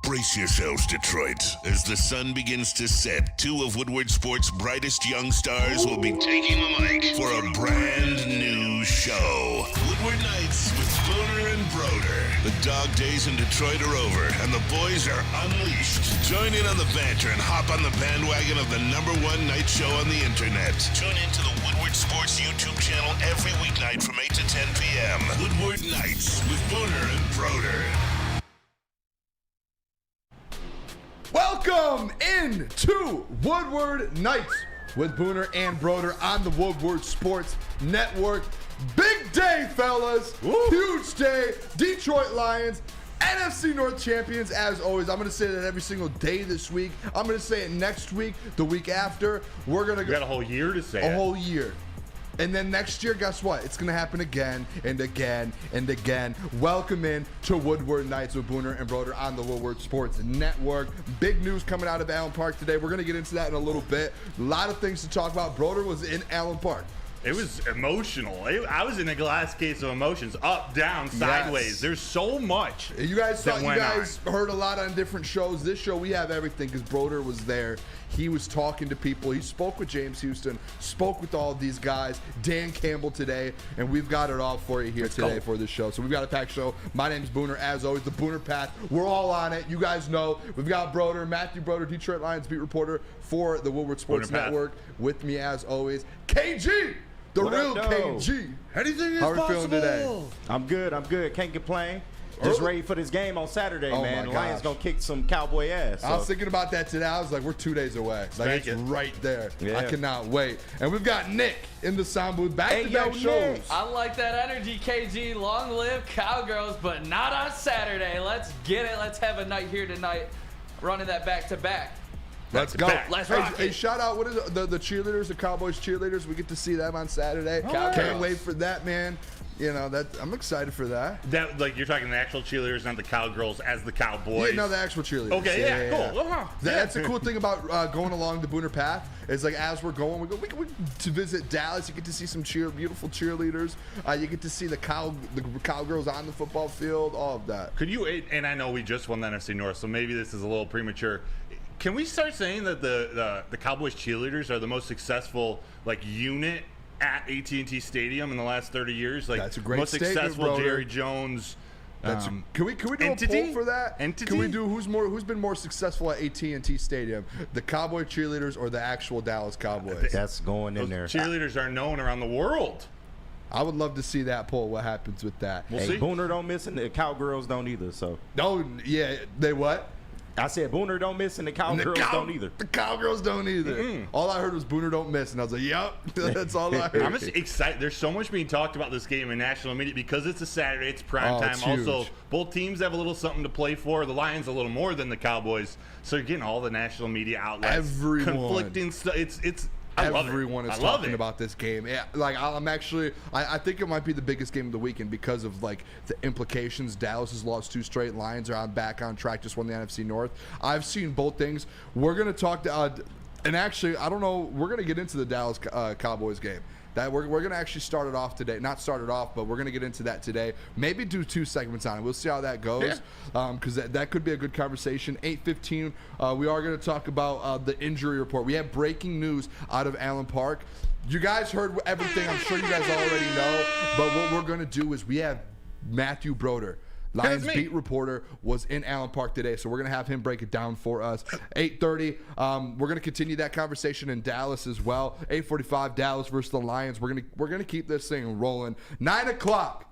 Brace yourselves, Detroit. As the sun begins to set, two of Woodward Sports' brightest young stars will be taking the mic for a brand new show. Woodward Nights with Booner and Broder. The dog days in Detroit are over, and the boys are unleashed. Join in on the banter and hop on the bandwagon of the #1 night show on the internet. Tune in to the Woodward Sports YouTube channel every weeknight from 8 to 10 p.m. Woodward Nights with Booner and Broder. Welcome into Woodward Nights with Booner and Broder on the Woodward Sports Network. Big day, fellas. Woo. Huge day. Detroit Lions, NFC North champions, as always. I'm going to say that every single day this week. I'm going to say it next week, the week after. We're going to got a whole year to say it. A whole year. And then next year, guess what? It's going to happen again and again and again. Welcome in to Woodward Nights with Booner and Broder on the Woodward Sports Network. Big news coming out of Allen Park today. We're going to get into that in a little bit. A lot of things to talk about. Broder was in Allen Park. It was emotional. I was in a glass case of emotions. Up, down, sideways. Yes. There's so much. You guys heard a lot on different shows. This show, we have everything because Broder was there. He was talking to people. He spoke with James Houston, spoke with all of these guys, Dan Campbell today, and we've got it all for you here today for this show. So we've got a packed show. My name's Booner, as always, the Booner Path. We're all on it. You guys know. We've got Broder, Matthew Broder, Detroit Lions beat reporter for the Woodward Sports Network. With me, as always, KG, the real KG. Anything is possible. How are you feeling today? I'm good. Can't complain. Just ready for this game on Saturday, man. The Lions gonna kick some Cowboy ass. So. I was thinking about that today. I was like, we're 2 days away. Like, it's right there. Yeah. I cannot wait. And we've got Nick in the sound booth. Back-to-back shows. Nick. I like that energy, KG. Long live Cowgirls, but not on Saturday. Let's get it. Let's have a night here tonight. Running that back-to-back. Let's go. Let's rock Hey, shout out, what is it? The cheerleaders, the Cowboys cheerleaders. We get to see them on Saturday. Can't wait for that, man. You know, I'm excited for that. That, like, you're talking the actual cheerleaders, not the Cowgirls as the Cowboys. Yeah, no, the actual cheerleaders. Okay, yeah. Cool. Uh-huh. That's the cool thing about going along the Booner Path is, like, as we're going, we to visit Dallas. You get to see some beautiful cheerleaders. You get to see the Cowgirls on the football field, all of that. Could you, and I know we just won the NFC North, so maybe this is a little premature. Can we start saying that the Cowboys cheerleaders are the most successful, like, unit at AT&T Stadium in the last 30 years? Like, that's a great most successful Broder. Jerry Jones. Can we do entity? a poll for that? Entity? Can we do who's been more successful at AT&T Stadium, the Cowboy cheerleaders or the actual Dallas Cowboys? That's going in there. Cheerleaders are known around the world. I would love to see that poll. What happens with that? We'll see. Booner don't miss it. The Cowgirls don't either. So. No, yeah, they what? I said Booner don't miss and the Cowgirls don't either. The Cowgirls don't either. Mm-mm. All I heard was Booner don't miss, and I was like, yep, that's all I heard. I'm just excited. There's so much being talked about this game in national media because it's a Saturday, it's prime time. Also, both teams have a little something to play for. The Lions a little more than the Cowboys, so you're getting all the national media outlets. Everyone. Conflicting stuff. Everyone is talking about this game. Yeah, like I think it might be the biggest game of the weekend because of like the implications. Dallas has lost 2 straight. Lions are back on track. Just won the NFC North. I've seen both things. We're gonna talk to, and actually, I don't know. We're gonna get into the Dallas Cowboys game. That we're going to actually start it off today. Not start it off, but we're going to get into that today. Maybe do 2 segments on it. We'll see how that goes because that could be a good conversation. 8:15, we are going to talk about the injury report. We have breaking news out of Allen Park. You guys heard everything. I'm sure you guys already know. But what we're going to do is we have Matthew Broder, Lions beat reporter, was in Allen Park today, so we're going to have him break it down for us. 8:30, we're going to continue that conversation in Dallas as well. 8:45, Dallas versus the Lions. We're going to keep this thing rolling. 9 o'clock.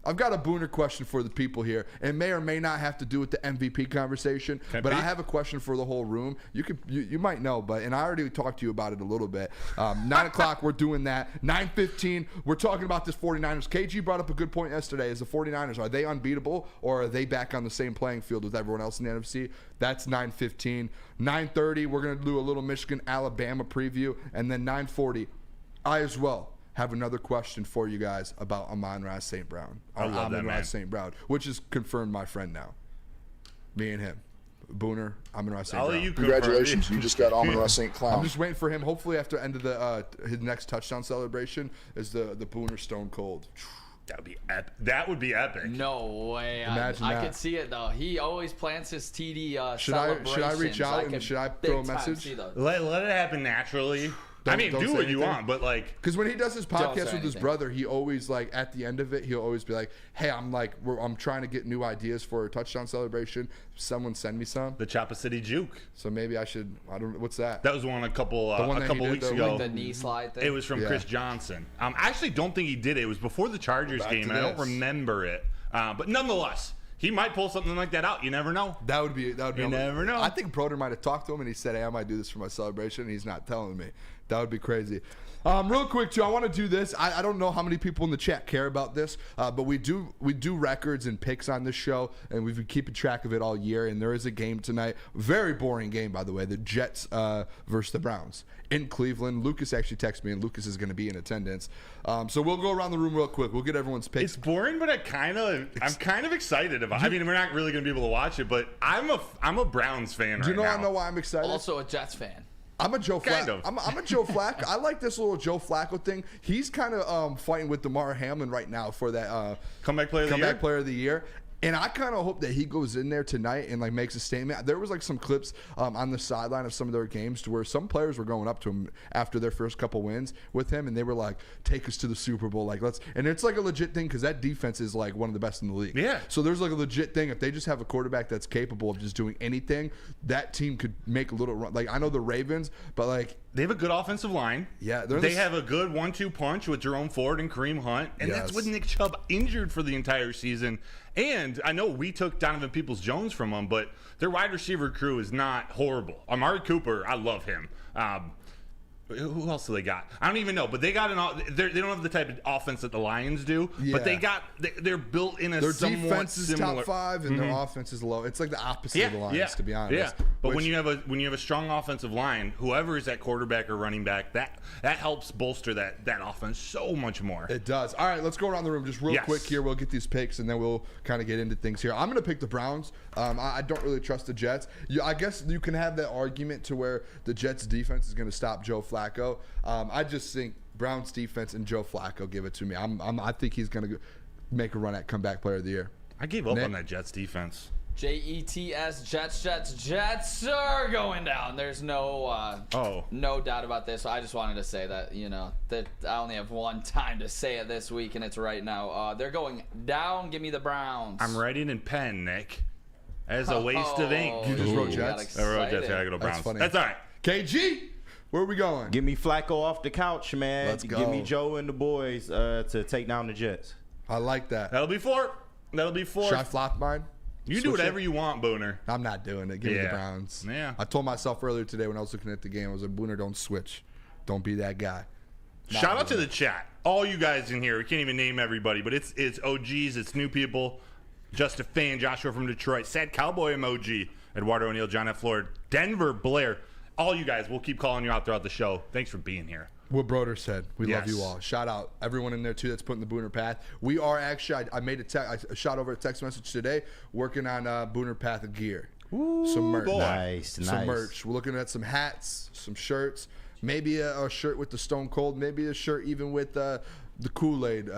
I've got a Booner question for the people here. It may or may not have to do with the MVP conversation, but I have a question for the whole room. You might know, and I already talked to you about it a little bit. 9 o'clock, we're doing that. 9:15, we're talking about this 49ers. KG brought up a good point yesterday. Is the 49ers, are they unbeatable, or are they back on the same playing field with everyone else in the NFC? That's 9:15. 9:30, we're going to do a little Michigan-Alabama preview, and then 9:40, I as well have another question for you guys about Amon-Ra St. Brown. I love that, man. St. Brown, which is confirmed my friend now. Me and him. Booner, Amon-Ra St. Brown. Congratulations, you just got Amon-Ra St. Clown. I'm just waiting for him. Hopefully after end of his next touchdown celebration is the Booner Stone Cold. That would be epic. No way. Imagine I that. could see it though. He always plants his TD Should I reach out and could should I big throw a time message? see those. Let it happen naturally. Don't do say what you anything. want, but like, Because when he does his Don't podcast say with his anything. brother, he always like at the end of it, he'll always be like, "Hey, I'm trying to get new ideas for a touchdown celebration. Someone send me some." the Choppa City Juke. So maybe I should. I don't. What's that? That was one a couple one that he did, weeks the- ago. Like the knee slide thing. It was from Yeah. Chris Johnson. I actually don't think he did it. It was before the Chargers Back game, to and I don't this. remember it. But nonetheless, he might pull something like that out. You never know. That would be. You never know. I think Broder might have talked to him and he said, "Hey, I might do this for my celebration," and he's not telling me. That would be crazy. Real quick too, I want to do this. I don't know how many people in the chat care about this, but we do records and picks on this show, and we've been keeping track of it all year. And there is a game tonight, very boring game by the way, the Jets versus the Browns in Cleveland. Lucas actually texted me, and Lucas is going to be in attendance. So we'll go around the room real quick. We'll get everyone's picks. It's boring, but I'm kind of excited about. I mean, we're not really going to be able to watch it, but I'm a Browns fan. Do you know right I now. know why I'm excited? also a Jets fan. I'm a Joe Kind Flacco. of. I'm a Joe Flacco. I like this little Joe Flacco thing. He's kind of fighting with DeMar Hamlin right now for that Comeback player of the year? player of the year. And I kind of hope that he goes in there tonight and like makes a statement. There was like some clips on the sideline of some of their games to where some players were going up to him after their first couple wins with him, and they were like, "Take us to the Super Bowl." Like let's. And it's like a legit thing because that defense is like one of the best in the league. Yeah. So there's like a legit thing. If they just have a quarterback that's capable of just doing anything, that team could make a little run. Like I know the Ravens, but like. They have a good offensive line. Yeah, they have a good 1-2 punch with Jerome Ford and Kareem Hunt, and that's with Nick Chubb injured for the entire season. And I know we took Donovan Peoples-Jones from them, but their wide receiver crew is not horrible. Amari Cooper, I love him. Who else do they got? I don't even know, but they got they don't have the type of offense that the Lions do. Yeah. But they're built in a Their somewhat defense is similar. top 5 and their offense is low. It's like the opposite of the Lions, to be honest. Yeah, but when you have a strong offensive line, whoever is at quarterback or running back, that helps bolster that offense so much more. It does. All right, let's go around the room just real quick here. We'll get these picks and then we'll kind of get into things here. I'm going to pick the Browns. I don't really trust the Jets. I guess you can have that argument to where the Jets defense is going to stop Joe Flacco. I just think Browns defense and Joe Flacco give it to me. I think he's going to make a run at comeback player of the year. I gave up on that Jets defense. Jets, Jets are going down. There's no doubt about this. So I just wanted to say that, that I only have one time to say it this week, and it's right now. They're going down. Give me the Browns. I'm writing in pen, Nick, as a waste of ink. You just wrote Jets? I wrote Jets. I got to go Browns. That's funny. That's all right. KG, where are we going? Give me Flacco off the couch, man. Let's go. Give me Joe and the boys to take down the Jets. I like that. That'll be 4. Should I flop mine? You do whatever you want, Booner. I'm not doing it. Give me the Browns. Yeah. I told myself earlier today when I was looking at the game, I was like, Booner, don't switch. Don't be that guy. Shout out to the chat. All you guys in here. We can't even name everybody, but it's OGs, it's new people. Just a fan, Joshua from Detroit. Sad Cowboy emoji. Eduardo O'Neill, John F. Florida. Denver, Blair. All you guys, we'll keep calling you out throughout the show. Thanks for being here. What Broder said. We love you all. Shout out everyone in there too that's putting the Booner Path. We are actually. I made I shot over a text message today working on Booner Path gear. Ooh, some merch. Nice. Merch. We're looking at some hats, some shirts, maybe a shirt with the Stone Cold, maybe a shirt even with the Kool-Aid.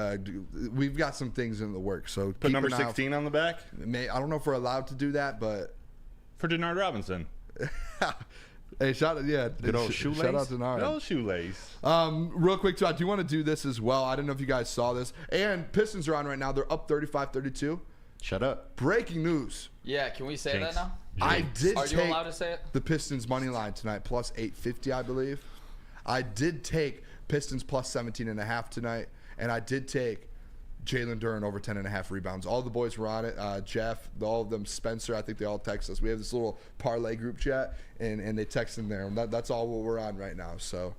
We've got some things in the works. So put number 16 on the back. I don't know if we're allowed to do that, but for Denard Robinson. Hey, good old shoelace. Shout out to Nara. Good old shoelace. Real quick, too, I do want to do this as well. I don't know if you guys saw this. And Pistons are on right now. They're up 35-32. Shut up. Breaking news. Yeah, can we say that now? I did Are you allowed to say it? The Pistons money line tonight, plus 850, I believe. I did take Pistons plus 17.5 tonight, and I did take Jalen Duren over 10.5 rebounds. All the boys were on it. Jeff, all of them, Spencer, I think they all text us. We have this little parlay group chat, and they text in there. And that's all what we're on right now. So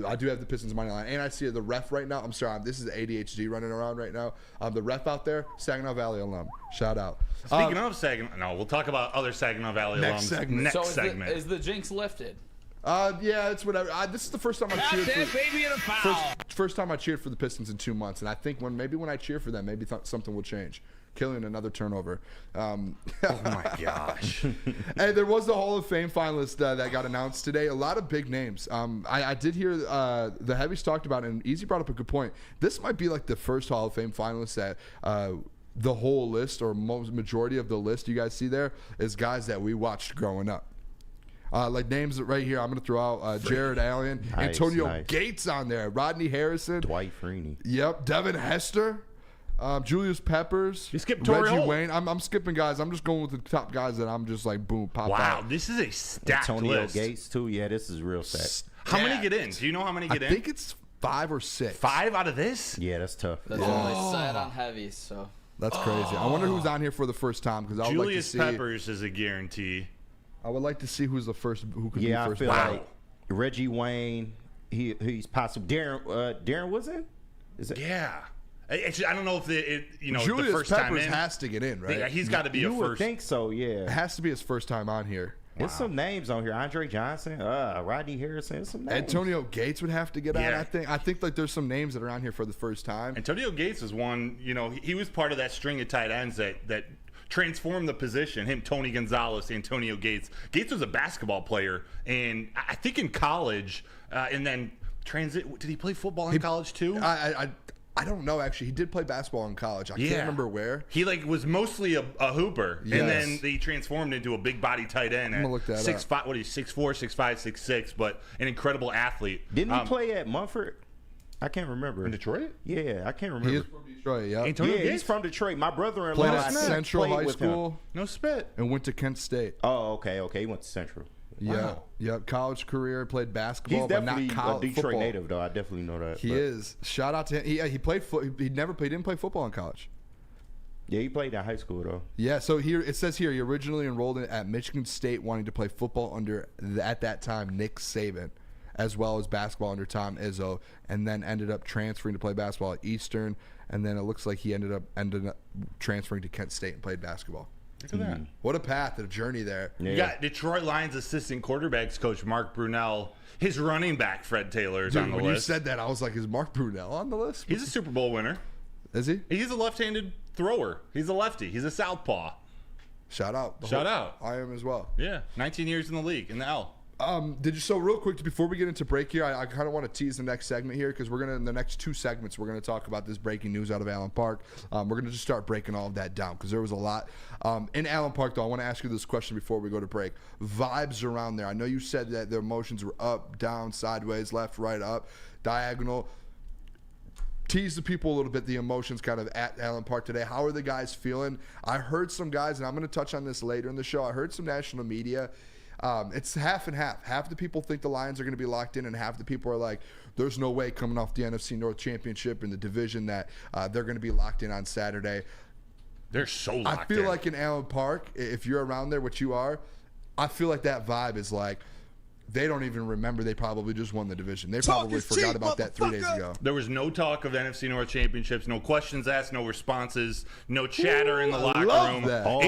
I do have the Pistons money line. And I see the ref right now. I'm sorry, this is ADHD running around right now. The ref out there, Saginaw Valley alum. Shout out. Speaking of Saginaw, no, we'll talk about other Saginaw Valley Next alums segment. next So segment. is the jinx lifted? Yeah, it's whatever. This is the first time I cheered first time I cheered for the Pistons in 2 months, and I think when I cheer for them, maybe something will change. Killing another turnover. Oh my gosh! And there was the Hall of Fame finalist that got announced today. A lot of big names. I did hear the Heavies talked about it, and Easy brought up a good point. This might be like the first Hall of Fame finalist that the whole list or majority of the list you guys see there is guys that we watched growing up. Like names right here, I'm going to throw out Jared Allen, Antonio Gates on there, Rodney Harrison, Dwight Freeney. Yep, Devin Hester, Julius Peppers. You skipped Reggie Wayne. I'm skipping guys. I'm just going with the top guys that I'm just like boom, pop out. Wow, this is a stacked Antonio list. Gates too. Yeah, this is real stacked. How many get in? Do you know how many get in? I think it's 5 or 6. 5 out of this? Yeah, that's tough. That's what they said on Heavies, so. That's crazy. I wonder who's on here for the first time because I would like to see. Julius Peppers is a guarantee. I would like to see who could be first. Yeah, I feel like Reggie Wayne. He's possible. Darren was in. Is it? Yeah. Actually, I don't know if Julius the first Peppers time in has to get in, right? Yeah, he's got to be you a would first. think so. Yeah, it has to be his first time on here. There's some names on here. Andre Johnson, Rodney Harrison. There's some names. Antonio Gates would have to get on. I think like there's some names that are on here for the first time. Antonio Gates is one. He was part of that string of tight ends that transformed the position. Him, Tony Gonzalez, Antonio Gates. Gates was a basketball player, and I think in college, and then did he play football in college too? I don't know, actually. He did play basketball in college. I can't remember where. He was mostly a hooper, and then they transformed into a big body tight end. I'm gonna look that 6'5", what is he, 6'4", 6'5", 6'6", but an incredible athlete. Didn't he play at Mumford? I can't remember. In Detroit? Yeah, I can't remember. He is from Detroit, yeah. Antonio Gates? He's from Detroit. My brother-in-law Played at Central High School. No spit. And went to Kent State. Oh, okay. He went to Central. Yeah, college career, played basketball, He's but not definitely college a Detroit football. native, though. I definitely know that. He is. Shout out to him. He played. He didn't play football in college. Yeah, he played at high school though. Yeah, so here it says he originally enrolled at Michigan State, wanting to play football under at that time Nick Saban, as well as basketball under Tom Izzo, and then ended up transferring to play basketball at Eastern, and then it looks like he ended up transferring to Kent State and played basketball. Look at that. What a path, a journey there. Yeah. You got Detroit Lions assistant quarterbacks coach Mark Brunell. His running back, Fred Taylor, is on the list. When you said that, I was like, is Mark Brunell on the list? He's a Super Bowl winner. Is he? He's a left-handed thrower. He's a lefty. He's a southpaw. Shout out. Shout out. I am as well. Yeah, 19 years in the league, in the L. So real quick, before we get into break here, I kind of want to tease the next segment here because in the next 2 segments, we're going to talk about this breaking news out of Allen Park. We're going to just start breaking all of that down because there was a lot. In Allen Park, though, I want to ask you this question before we go to break. Vibes around there. I know you said that the emotions were up, down, sideways, left, right, up, diagonal. Tease the people a little bit, the emotions kind of at Allen Park today. How are the guys feeling? I heard some guys, and I'm going to touch on this later in the show, I heard some national media. It's half and half. Half the people think the Lions are going to be locked in, and half the people are like, there's no way coming off the NFC North Championship in the division that they're going to be locked in on Saturday. They're so locked in. I feel like in Allen Park, if you're around there, which you are, I feel like that vibe is like, they don't even remember they probably just won the division. They probably forgot about that 3 days ago. There was no talk of NFC North championships, no questions asked, no responses, no chatter in the locker room.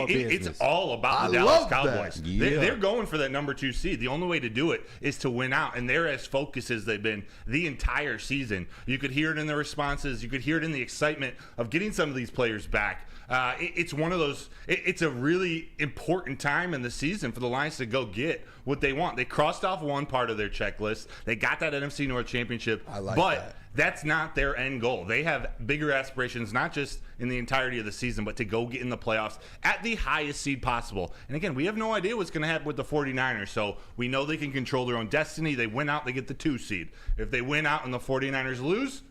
It's all about the Dallas Cowboys. Yeah. They're going for that number 2 seed. The only way to do it is to win out, and they're as focused as they've been the entire season. You could hear it in the responses. You could hear it in the excitement of getting some of these players back. It's one of those. It's a really important time in the season for the Lions to go get what they want. They crossed off one part of their checklist. They got that NFC North championship. I like but that. That's not their end goal. They have bigger aspirations, not just in the entirety of the season, but to go get in the playoffs at the highest seed possible. And again, we have no idea what's going to happen with the 49ers, so we know they can control their own destiny. They win out, they get the 2 seed. If they win out and the 49ers lose,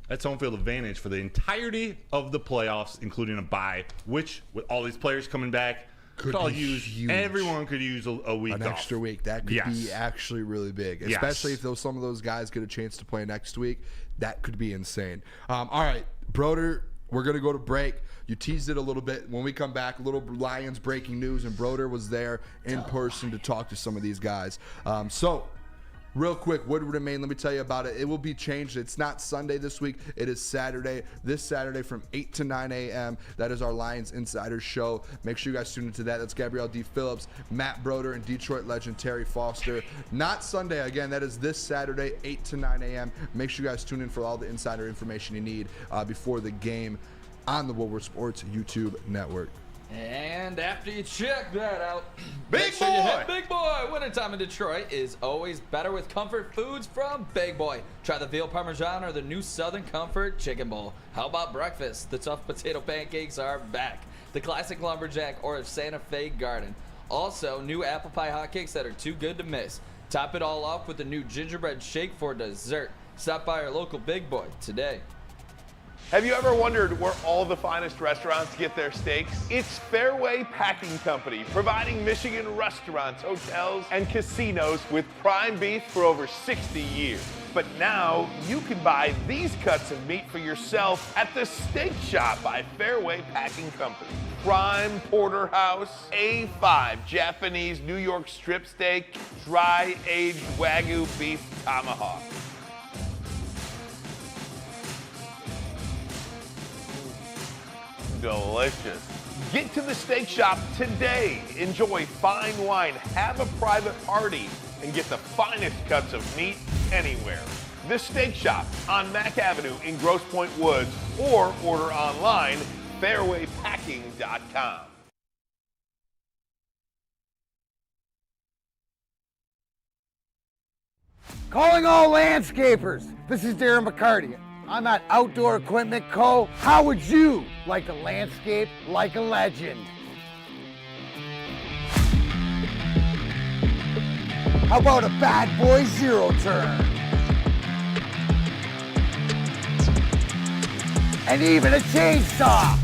that's home field advantage for the entirety of the playoffs, including a bye, which, with all these players coming back, could all use huge. Everyone could use a week off. An extra week. That could be actually really big, especially if some of those guys get a chance to play next week. That could be insane. All right, Broder, we're going to go to break. You teased it a little bit. When we come back, a little Lions breaking news, and Broder was there in person to talk to some of these guys. So real quick, Woodward and Maine, let me tell you about it. It will be changed. It's not Sunday this week. It is Saturday. This Saturday from 8 to 9 a.m. That is our Lions Insiders show. Make sure you guys tune into that. That's Gabrielle D. Phillips, Matt Broder, and Detroit legend Terry Foster. Not Sunday. Again, that is this Saturday, 8 to 9 a.m. Make sure you guys tune in for all the insider information you need before the game on the Woodward Sports YouTube network. And after you check that out, Big make sure you Boy! hit Big Boy. Wintertime in Detroit is always better with comfort foods from Big Boy. Try the veal parmesan or the new Southern Comfort chicken bowl. How about breakfast? The tough potato pancakes are back. The classic lumberjack or Santa Fe garden. Also, new apple pie hotcakes that are too good to miss. Top it all off with the new gingerbread shake for dessert. Stop by our local Big Boy today. Have you ever wondered where all the finest restaurants get their steaks? It's Fairway Packing Company, providing Michigan restaurants, hotels, and casinos with prime beef for over 60 years. But now you can buy these cuts of meat for yourself at the Steak Shop by Fairway Packing Company. Prime porterhouse, A5 Japanese New York strip steak, dry aged Wagyu beef tomahawk. Delicious. Get to the Steak Shop today. Enjoy fine wine, have a private party, and get the finest cuts of meat anywhere. The Steak Shop on Mack Avenue in Grosse Pointe Woods, or order online, fairwaypacking.com. Calling all landscapers. This is Darren McCarty. I'm at Outdoor Equipment Co. How would you like to landscape like a legend? How about a bad boy zero turn? And even a chainsaw.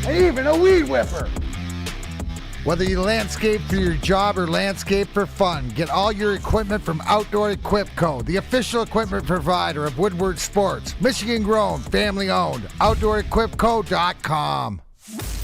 And even a weed whipper. Whether you landscape for your job or landscape for fun, get all your equipment from Outdoor Equip Co., the official equipment provider of Woodward Sports. Michigan grown, family owned. OutdoorEquipCo.com.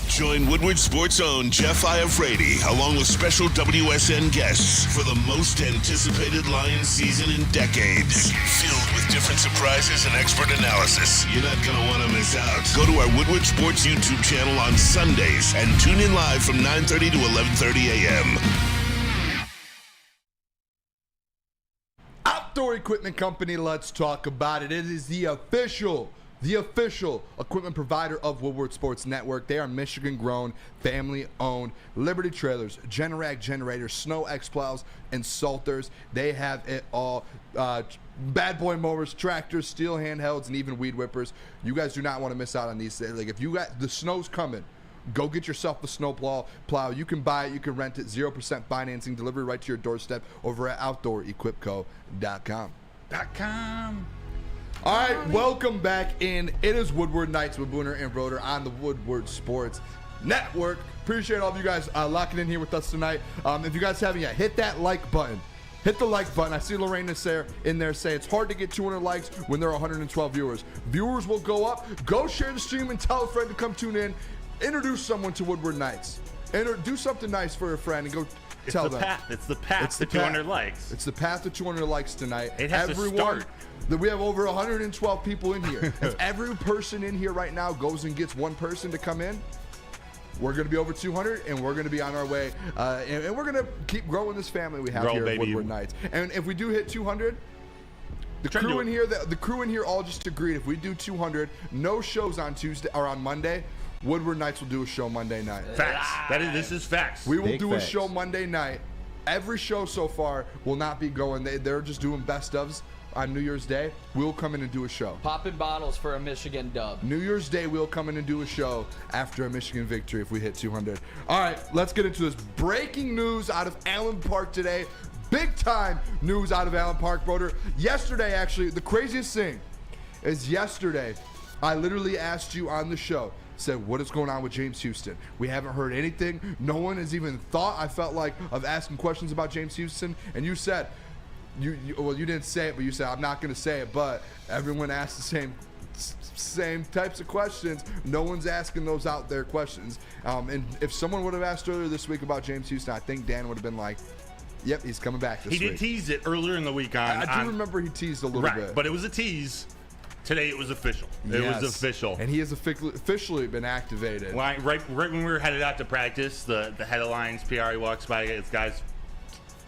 Join Woodward Sports' own Jeff Iafrate along with special WSN guests for the most anticipated Lions season in decades. Filled with different surprises and expert analysis. You're not going to want to miss out. Go to our Woodward Sports YouTube channel on Sundays and tune in live from 9:30 to 11:30 a.m. Outdoor Equipment Company, let's talk about it. It is the official equipment provider of Woodward Sports Network. They are Michigan-grown, family-owned. Liberty trailers, Generac generators, Snow X-Plows, and Salters. They have it all. Bad boy mowers, tractors, steel handhelds, and even weed whippers. You guys do not want to miss out on these. Like, if you got the snow's coming, go get yourself a snow plow. You can buy it, you can rent it, 0% financing, delivery right to your doorstep over at OutdoorEquipCo.com. All right, welcome back in. It is Woodward Nights with Booner and Broder on the Woodward Sports Network. Appreciate all of you guys locking in here with us tonight. If you guys haven't yet, hit that like button. Hit the like button. I see Lorraine in there say it's hard to get 200 likes when there are 112 viewers. Viewers will go up. Go share the stream and tell a friend to come tune in. Introduce someone to Woodward Nights. Do something nice for a friend and go tell them. It's the path to 200 likes. It's the path to 200 likes tonight. It has to start. We have over 112 people in here. If every person in here right now goes and gets one person to come in, we're going to be over 200, and we're going to be on our way. And we're going to keep growing this family we have here at Woodward Nights. And if we do hit 200, the crew in here all just agreed. If we do 200, no shows on Tuesday or on Monday. Woodward Nights will do a show Monday night. Facts. This is facts. We will do a show Monday night. Every show so far will not be going. They're just doing best ofs on New Year's Day. We'll come in and do a show. Popping bottles for a Michigan dub. New Year's Day, we'll come in and do a show after a Michigan victory if we hit 200. All right, let's get into this. Breaking news out of Allen Park today. Big time news out of Allen Park, Broder. Yesterday, actually, the craziest thing is yesterday, I literally asked you on the show, said, what is going on with James Houston? We haven't heard anything. No one has even thought, I felt like, of asking questions about James Houston. And you said, you didn't say it, but you said, I'm not going to say it, but everyone asked the same types of questions. No one's asking those out there questions. And if someone would have asked earlier this week about James Houston, I think Dan would have been like, yep, he's coming back this week. He did tease it earlier in the week I do remember he teased a little bit. But it was a tease. Today it was official. It was official. And he has officially been activated. Right when we were headed out to practice, the head of Lions PR walks by. It's guys,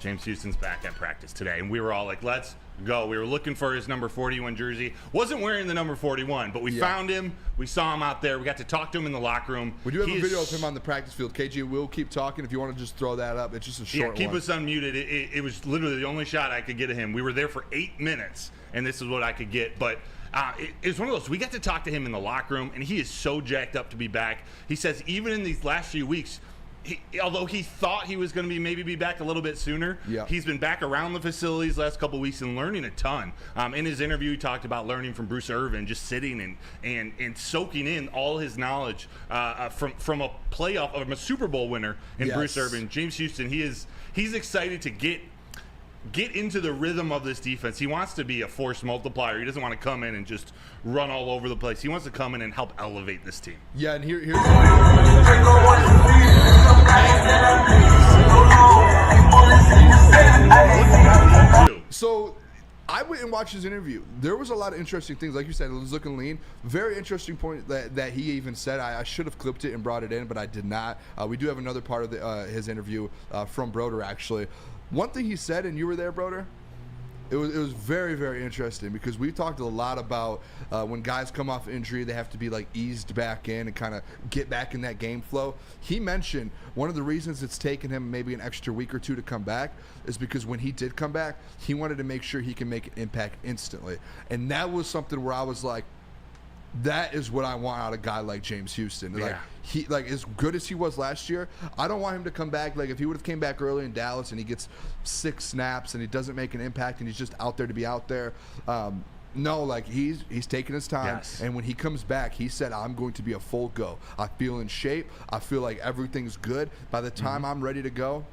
James Houston's back at practice today. And we were all like, let's go. We were looking for his number 41 jersey. Wasn't wearing the number 41, but we found him. We saw him out there. We got to talk to him in the locker room. We do have a video of him on the practice field. KG, we'll keep talking if you want to just throw that up. It's just a short one. Yeah, keep us unmuted. It was literally the only shot I could get of him. We were there for 8 minutes, and this is what I could get. But it was one of those, we got to talk to him in the locker room, and he is so jacked up to be back. He says even in these last few weeks, although he thought he was going to maybe be back a little bit sooner, he's been back around the facilities last couple of weeks and learning a ton. In his interview, he talked about learning from Bruce Irvin, just sitting and soaking in all his knowledge from a playoff, of a Super Bowl winner in Bruce Irvin. James Houston, he's excited to get into the rhythm of this defense. He wants to be a force multiplier. He doesn't want to come in and just run all over the place. He wants to come in and help elevate this team. Yeah, and here's so I went and watched his interview. There was a lot of interesting things. Like you said, it was looking lean. Very interesting point that he even said. I should have clipped it and brought it in, but I did not. We do have another part of his interview from Broder, actually. One thing he said, and you were there, Broder, it was very, very interesting because we talked a lot about when guys come off injury, they have to be like eased back in and kind of get back in that game flow. He mentioned one of the reasons it's taken him maybe an extra week or two to come back is because when he did come back, he wanted to make sure he can make an impact instantly. And that was something where I was like, that is what I want out of a guy like James Houston. Like he, like as good as he was last year, I don't want him to come back. Like if he would have came back early in Dallas and he gets 6 snaps and he doesn't make an impact and he's just out there to be out there. No, like he's taking his time, and when he comes back, he said, "I'm going to be a full go. I feel in shape. I feel like everything's good. By the time I'm ready to go,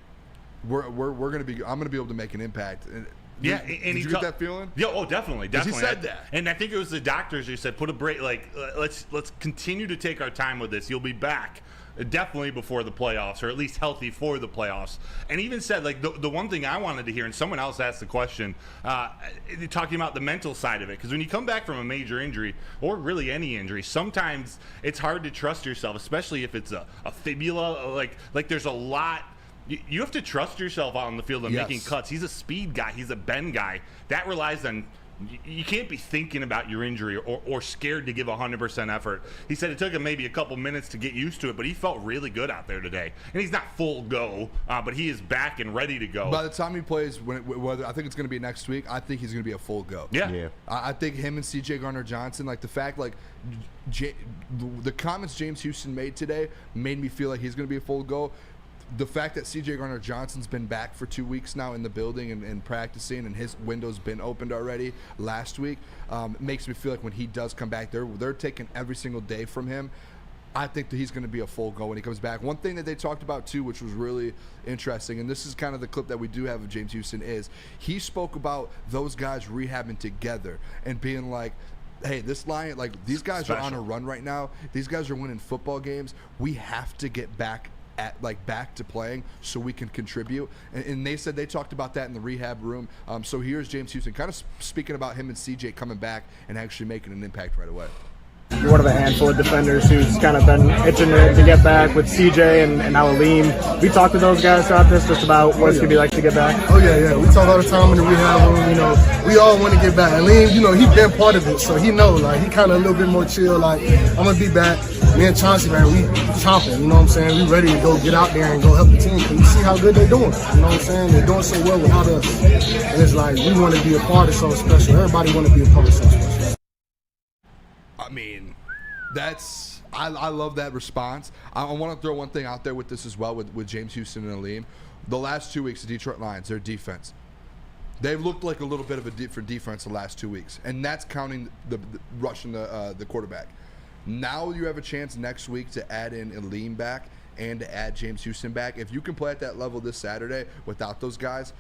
we're gonna be. I'm gonna be able to make an impact." And did you get that feeling? Yeah, oh, definitely. He said that, and I think it was the doctors who said, "Put a break. Like, let's continue to take our time with this. You'll be back, definitely before the playoffs, or at least healthy for the playoffs." And even said, like, the one thing I wanted to hear, and someone else asked the question, talking about the mental side of it, because when you come back from a major injury, or really any injury, sometimes it's hard to trust yourself, especially if it's a fibula. Like there's a lot. You have to trust yourself out on the field and making cuts. He's a speed guy. He's a bend guy. That relies on you can't be thinking about your injury or scared to give 100% effort. He said it took him maybe a couple minutes to get used to it, but he felt really good out there today. And he's not full go, but he is back and ready to go. By the time he plays, whether I think it's going to be next week, I think he's going to be a full go. Yeah. I think him and C.J. Gardner-Johnson, like the fact, like the comments James Houston made today made me feel like he's going to be a full go. The fact that C.J. Gardner-Johnson's been back for 2 weeks now in the building and practicing, and his window's been opened already last week, makes me feel like when he does come back, they're taking every single day from him. I think that he's going to be a full go when he comes back. One thing that they talked about, too, which was really interesting, and this is kind of the clip that we do have of James Houston, is he spoke about those guys rehabbing together and being like, hey, this line, like these guys are on a run right now. These guys are winning football games. We have to get back to playing so we can contribute, and they said they talked about that in the rehab room. So here's James Houston kind of speaking about him and CJ coming back and actually making an impact right away. You're one of a handful of defenders who's kind of been itching to get back with CJ and now Aleem. We talked to those guys throughout this just about what it's going to be like to get back. Oh, yeah. We talk all the time in the rehab room. You know, we all want to get back. Aleem, you know, he's been part of it, so he knows. Like, he kind of a little bit more chill. Like, I'm going to be back. Me and Chauncey, man, we chomping. You know what I'm saying? We ready to go get out there and go help the team. And you see how good they're doing. You know what I'm saying? They're doing so well without us. And it's like, we want to be a part of something special. Everybody want to be a part of something special. I mean, I love that response. I want to throw one thing out there with this as well with James Houston and Aleem. The last 2 weeks, the Detroit Lions, their defense, they've looked like a little bit of a different defense the last 2 weeks, and that's counting the rushing the quarterback. Now you have a chance next week to add in Aleem back and to add James Houston back. If you can play at that level this Saturday without those guys,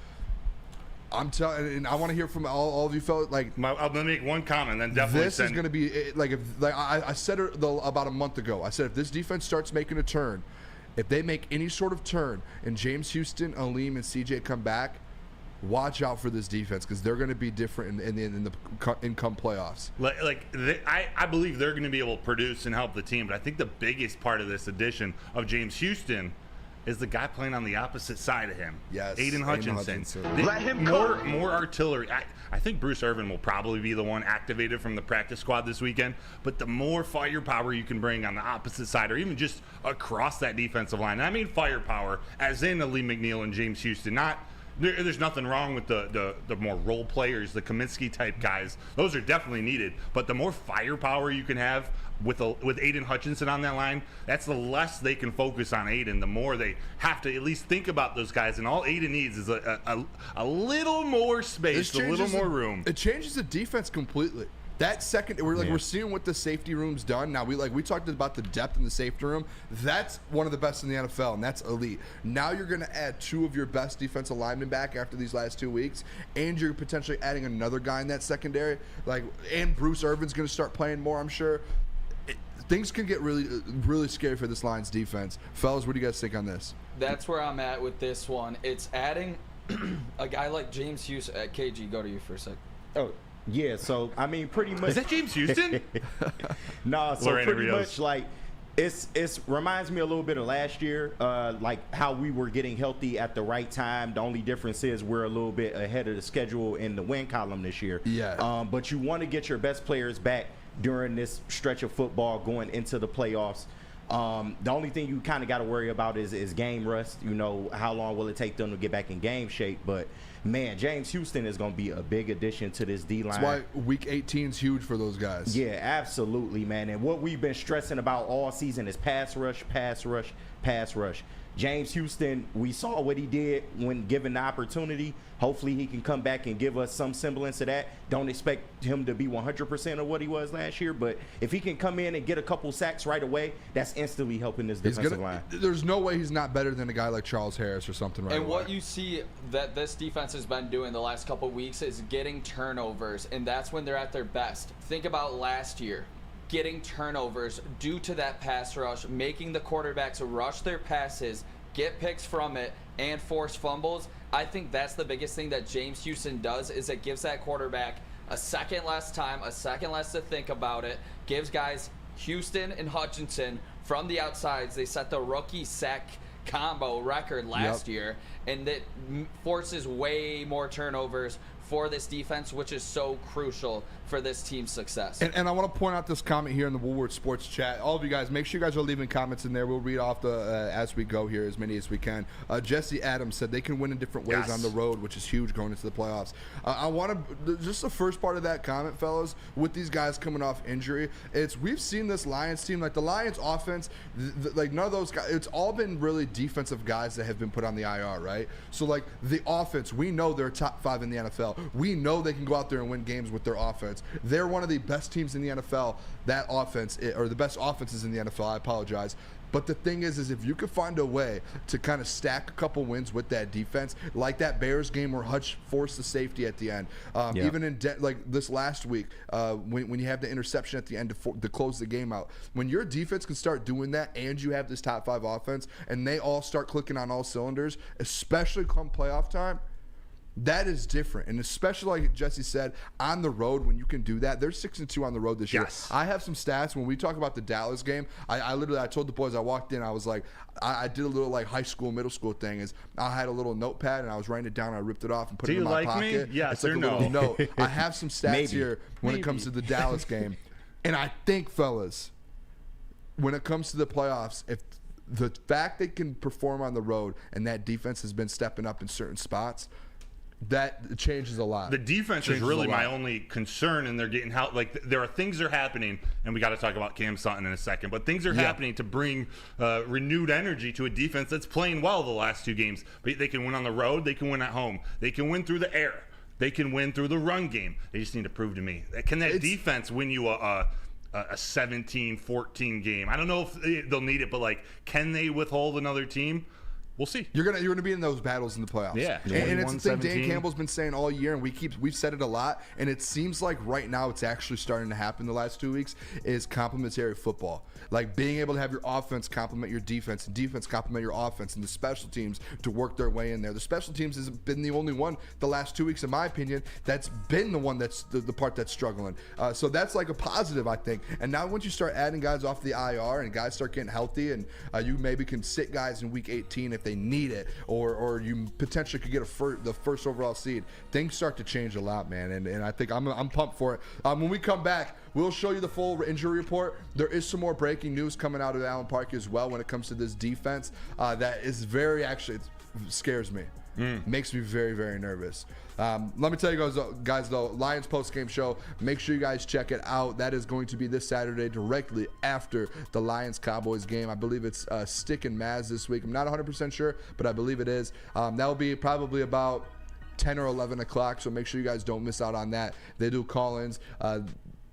I'm telling, and I want to hear from all of you fellas. Like, I'm gonna make one comment, then definitely. This is gonna be like I said it about a month ago. I said if this defense starts making a turn, if they make any sort of turn, and James Houston, Aleem, and CJ come back, watch out for this defense because they're going to be different in the come playoffs. I believe they're going to be able to produce and help the team, but I think the biggest part of this addition of James Houston is the guy playing on the opposite side of him. Yes, Aiden Hutchinson. Let him more artillery. I think Bruce Irvin will probably be the one activated from the practice squad this weekend, but the more firepower you can bring on the opposite side or even just across that defensive line. And I mean firepower as in Aleem McNeil and James Houston, there's nothing wrong with the more role players, the Kaminsky type guys. Those are definitely needed. But the more firepower you can have with Aiden Hutchinson on that line, that's the less they can focus on Aiden. The more they have to at least think about those guys. And all Aiden needs is a little more space, a little more room. It changes the defense completely. That second, we're seeing what the safety room's done. Now we talked about the depth in the safety room. That's one of the best in the NFL, and that's elite. Now you're going to add two of your best defensive linemen back after these last 2 weeks, and you're potentially adding another guy in that secondary. And Bruce Irvin's going to start playing more, I'm sure. Things can get really, really scary for this Lions defense. Fellas, what do you guys think on this? That's where I'm at with this one. It's adding a guy like James Houston. KG, go to you for a sec. Oh. Yeah, so I mean, pretty much. Is that James Houston? No, so Lorena pretty Rios. much like it's reminds me a little bit of last year, like how we were getting healthy at the right time. The only difference is we're a little bit ahead of the schedule in the win column this year. Yeah. But you want to get your best players back during this stretch of football going into the playoffs. The only thing you kind of got to worry about is game rust. You know, how long will it take them to get back in game shape? But man, James Houston is going to be a big addition to this D-line. That's why Week 18 is huge for those guys. Yeah, absolutely, man. And what we've been stressing about all season is pass rush, pass rush, pass rush. James Houston, we saw what he did when given the opportunity. Hopefully he can come back and give us some semblance of that. Don't expect him to be 100% of what he was last year, but if he can come in and get a couple sacks right away, that's instantly helping this defensive line. There's no way he's not better than a guy like Charles Harris or something right away. And what you see that this defense has been doing the last couple of weeks is getting turnovers, and that's when they're at their best. Think about last year. Getting turnovers due to that pass rush, making the quarterbacks rush their passes, get picks from it, and force fumbles. I think that's the biggest thing that James Houston does is it gives that quarterback a second less time, a second less to think about it, gives guys Houston and Hutchinson from the outsides. They set the rookie sack combo record last year, and that forces way more turnovers for this defense, which is so crucial for this team's success. And I want to point out this comment here in the Woodward Sports chat. All of you guys, make sure you guys are leaving comments in there. We'll read off as we go here, as many as we can. Jesse Adams said they can win in different ways on the road, which is huge going into the playoffs. I want to, just the first part of that comment, fellas, with these guys coming off injury, we've seen this Lions team, like the Lions offense, like none of those guys, it's all been really defensive guys that have been put on the IR, right? So like the offense, we know they're top 5 in the NFL. We know they can go out there and win games with their offense. They're one of the best teams in the NFL. That offense, or the best offenses in the NFL, I apologize. But the thing is if you could find a way to kind of stack a couple wins with that defense, like that Bears game where Hutch forced the safety at the end, even in like this last week, when you have the interception at the end to close the game out, when your defense can start doing that and you have this top 5 offense and they all start clicking on all cylinders, especially come playoff time, that is different. And especially like Jesse said, on the road, when you can do that, they're 6-2 on the road this year. I have some stats. When we talk about the Dallas game, I told the boys, I walked in, I was like, I did a little like high school, middle school thing. Is I had a little notepad and I was writing it down. I ripped it off and put it in my pocket. Me? Yes it's like or a little note. I have some stats here when it comes to the Dallas game. And I think, fellas, when it comes to the playoffs, if the fact they can perform on the road and that defense has been stepping up in certain spots, that changes a lot. The defense is really my only concern, and they're getting how like there are things that are happening, and we got to talk about Cam Sutton in a second. But things are happening to bring renewed energy to a defense that's playing well the last 2 games. But they can win on the road, they can win at home, they can win through the air, they can win through the run game. They just need to prove to me can that defense win you a 17-14 game? I don't know if they'll need it, but like, can they withhold another team? We'll see. You're gonna be in those battles in the playoffs. Yeah, and it's the thing 17. Dan Campbell's been saying all year, and we've said it a lot, and it seems like right now it's actually starting to happen the last 2 weeks, is complementary football. Like being able to have your offense complement your defense, and defense complement your offense, and the special teams to work their way in there. The special teams has been the only one the last 2 weeks, in my opinion, that's been the one that's the part that's struggling. So that's like a positive, I think. And now once you start adding guys off the IR and guys start getting healthy, and you maybe can sit guys in week 18 if they need it, or you potentially could get the first overall seed, things start to change a lot, man. And I think I'm pumped for it. When we come back, we'll show you the full injury report. There is some more breaking news coming out of Allen Park as well when it comes to this defense. That is it scares me. Makes me very, very nervous. Let me tell you guys, though, Lions post-game show, make sure you guys check it out. That is going to be this Saturday directly after the Lions-Cowboys game. I believe it's Stick and Maz this week. I'm not 100% sure, but I believe it is. That will be probably about 10 or 11 o'clock, so make sure you guys don't miss out on that. They do call-ins,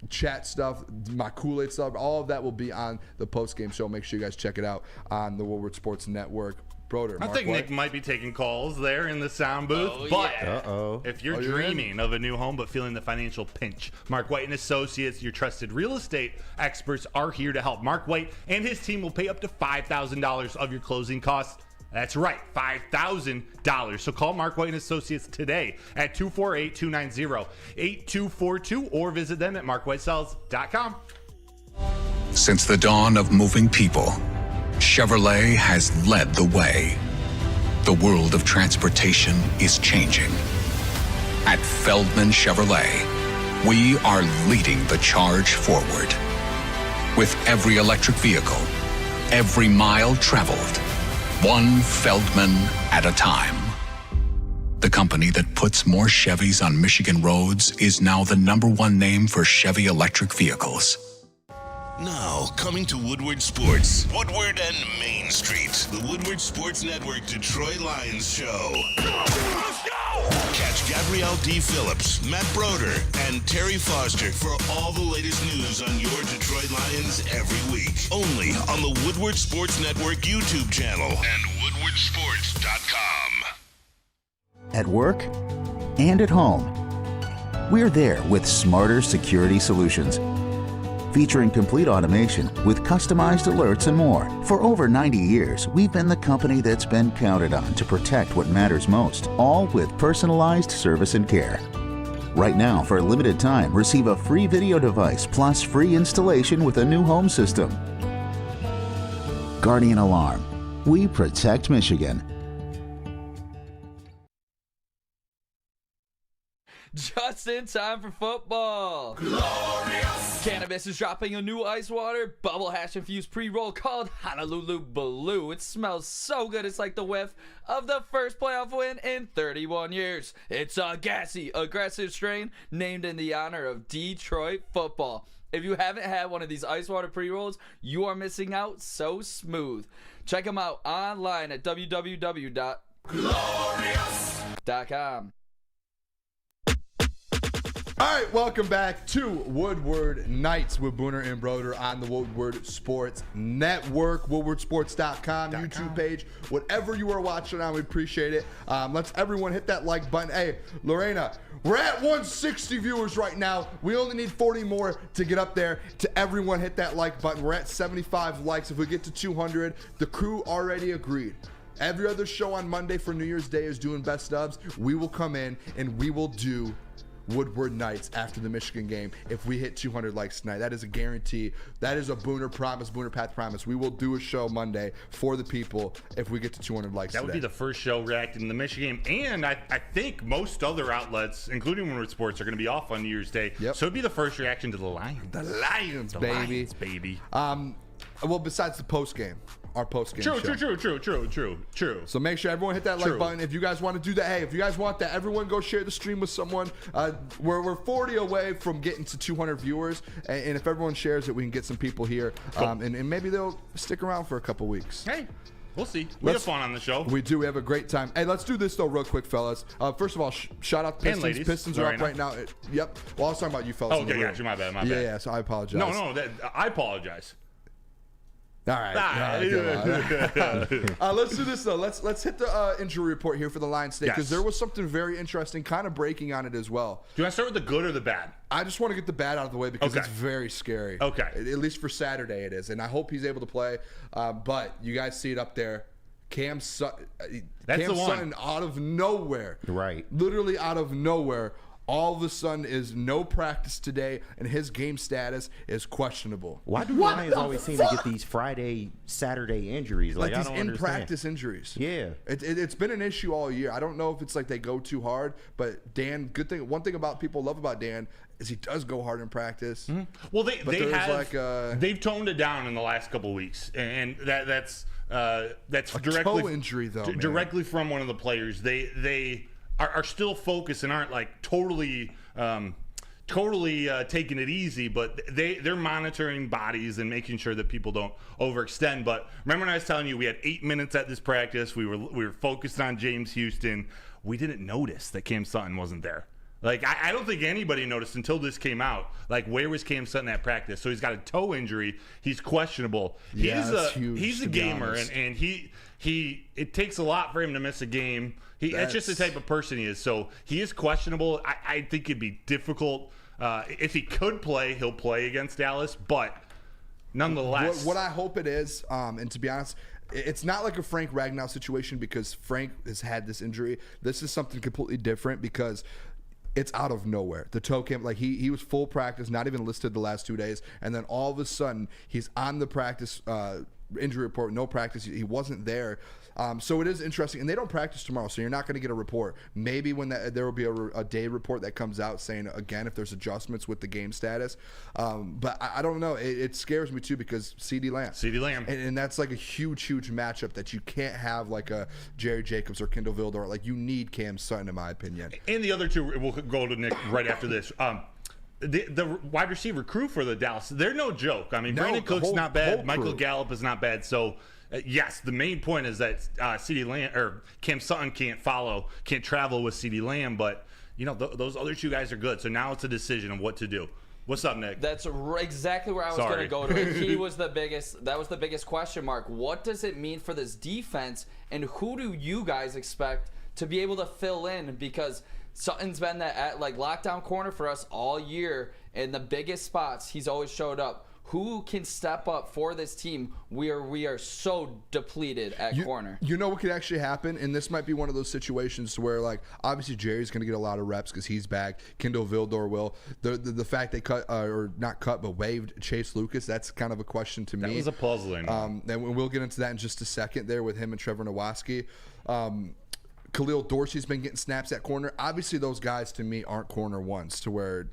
chat stuff, my Kool-Aid stuff. All of that will be on the post-game show. Make sure you guys check it out on the Woodward Sports Network. Broder, I think Nick might be taking calls there in the sound booth. If you're dreaming of a new home but feeling the financial pinch, Mark White and Associates, your trusted real estate experts, are here to help. Mark White and his team will pay up to $5,000 of your closing costs. That's right, $5,000. So call Mark White and Associates today at 248-290-8242 or visit them at markwhitesells.com. Since the dawn of moving people, Chevrolet has led the way. The world of transportation is changing. At Feldman Chevrolet, we are leading the charge forward. With every electric vehicle, every mile traveled, one Feldman at a time. The company that puts more Chevys on Michigan roads is now the #1 name for Chevy electric vehicles. Now, coming to Woodward Sports, Woodward and Main Street, the Woodward Sports Network Detroit Lions show. Let's go! Catch Gabrielle D. Phillips, Matt Broder, and Terry Foster for all the latest news on your Detroit Lions every week. Only on the Woodward Sports Network YouTube channel and woodwardsports.com. At work and at home, we're there with smarter security solutions. Featuring complete automation with customized alerts and more. For over 90 years, we've been the company that's been counted on to protect what matters most, all with personalized service and care. Right now, for a limited time, receive a free video device plus free installation with a new home system. Guardian Alarm. We protect Michigan. Just in time for football. Glorious! Cannabis is dropping a new ice water bubble hash infused pre-roll called Honolulu Blue. It smells so good, it's like the whiff of the first playoff win in 31 years. It's a gassy, aggressive strain named in the honor of Detroit football. If you haven't had one of these ice water pre-rolls, you are missing out. So smooth. Check them out online at www.glorious.com. All right, welcome back to Woodward Nights with Booner and Broder on the Woodward Sports Network, woodwardsports.com, YouTube page, whatever you are watching on, we appreciate it. Let's everyone hit that like button. Hey, Lorena, we're at 160 viewers right now. We only need 40 more to get up there. To everyone, hit that like button. We're at 75 likes. If we get to 200, the crew already agreed. Every other show on Monday for New Year's Day is doing best ofs. We will come in and we will do Woodward Nights after the Michigan game if we hit 200 likes tonight. That is a guarantee. That is a Booner promise, Booner Path promise. We will do a show Monday for the people if we get to 200 likes That would be the first show reacting to the Michigan game. And I think most other outlets, including Woodward Sports, are going to be off on New Year's Day. Yep. So it'd be the first reaction to the Lions. The Lions, the baby. Lions, baby. Well, besides the post game. Our post game True. So make sure everyone hit that like button. If you guys want to do that, hey, if you guys want that, everyone go share the stream with someone. We're 40 away from getting to 200 viewers, and if everyone shares it, we can get some people here, cool. and maybe they'll stick around for a couple weeks. Hey, we'll see. We have fun on the show. We do. We have a great time. Hey, let's do this though, real quick, fellas. First of all, shout out Pistons. Ladies. Pistons are up right now. Yep. Well, I was talking about you fellas. Oh, okay, got you. My bad. Yeah. So I apologize. No, I apologize. All right. Let's do this though. Let's hit the injury report here for the Lions today, because there was something very interesting, kind of breaking on it as well. Do you want to start with the good or the bad? I just want to get the bad out of the way because it's very scary. Okay. At least for Saturday it is, and I hope he's able to play. But you guys see it up there. Cam Sutton out of nowhere. Right. Literally out of nowhere. All of a sudden is no practice today, and his game status is questionable. Why do Lions always seem to get these Friday, Saturday injuries? Like I these don't in-practice injuries. Yeah. It's been an issue all year. I don't know if it's like they go too hard, but Dan, one thing about people love about Dan is he does go hard in practice. Mm-hmm. Well, they've toned it down in the last couple of weeks, and that's directly toe injury though. Directly from one of the players. They are still focused and aren't like totally taking it easy, but they're monitoring bodies and making sure that people don't overextend. But remember when I was telling you we had 8 minutes at this practice, we were focused on James Houston. We didn't notice that Cam Sutton wasn't there. Like, I don't think anybody noticed until this came out. Like, where was Cam Sutton at practice? So he's got a toe injury. He's questionable. Yeah, he's a gamer, and it takes a lot for him to miss a game. That's just the type of person he is. So he is questionable. I think it'd be difficult. If he could play, he'll play against Dallas. But nonetheless. What I hope it is, and to be honest, it's not like a Frank Ragnow situation because Frank has had this injury. This is something completely different because it's out of nowhere. The toe came, like he was full practice, not even listed the last 2 days, and then all of a sudden he's on the practice injury report, no practice. He wasn't there. So it is interesting, and they don't practice tomorrow, so you're not going to get a report. Maybe when there will be a day report that comes out saying again if there's adjustments with the game status. But I don't know. It scares me too because CD Lamb, and that's like a huge matchup that you can't have like a Jerry Jacobs or Kendall Vildor. Like you need Cam Sutton in my opinion. And the other two, we'll go to Nick right after this. The wide receiver crew for the Dallas, they're no joke. I mean, Brandon Cook's not bad. Michael Gallup is not bad. So, yes, the main point is that CeeDee Lamb or Cam Sutton can't travel with CeeDee Lamb, but you know those other two guys are good. So now it's a decision of what to do. What's up, Nick? That's exactly where I was going to go to. That was the biggest question mark. What does it mean for this defense, and who do you guys expect to be able to fill in? Because Sutton's been that lockdown corner for us all year. In the biggest spots, he's always showed up. Who can step up for this team? We are so depleted at corner. You know what could actually happen, and this might be one of those situations where, like, obviously Jerry's going to get a lot of reps because he's back. Kendall Vildor will. The fact they cut or not cut but waived Chase Lucas, that's kind of a question to me. That was a puzzling. And we'll get into that in just a second there with him and Trevor Nowatzki. Khalil Dorsey's been getting snaps at corner. Obviously, those guys to me aren't corner ones to where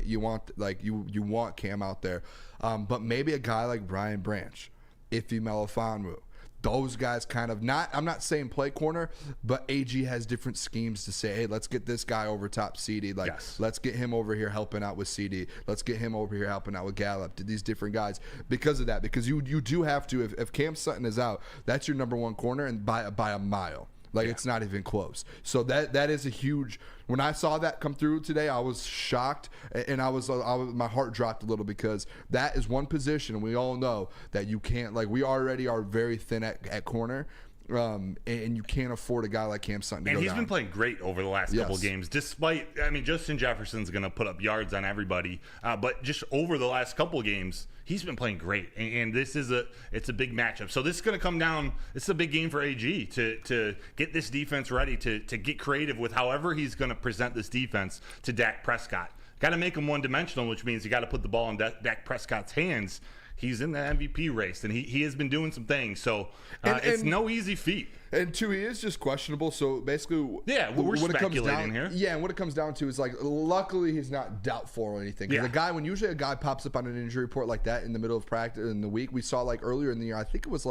you want you want Cam out there. But maybe a guy like Brian Branch, Ife Melifonwu, those guys kind of not. I'm not saying play corner, but AG has different schemes to say, hey, let's get this guy over top CD. Let's get him over here helping out with CD. Let's get him over here helping out with Gallup. These different guys because of that. Because you do have to. If Cam Sutton is out, that's your number one corner and by a mile. It's not even close. So that is a huge. When I saw that come through today, I was shocked, and I was my heart dropped a little because that is one position, and we all know that you can't. Like we already are very thin at corner. And you can't afford a guy like Cam Sutton to go down. And he's been playing great over the last couple of games, despite, Justin Jefferson's going to put up yards on everybody, but just over the last couple of games, he's been playing great. And it's a big matchup. So this is going to come down, it's a big game for AG to get this defense ready, to get creative with however he's going to present this defense to Dak Prescott. Got to make him one-dimensional, which means you got to put the ball in Dak Prescott's hands. He's in the MVP race, and he has been doing some things. So it's no easy feat. And two, he is just questionable. So basically, we're speculating here. Yeah, and what it comes down to is luckily he's not doubtful or anything. Because usually a guy pops up on an injury report like that in the middle of practice in the week. We saw earlier in the year, I think it was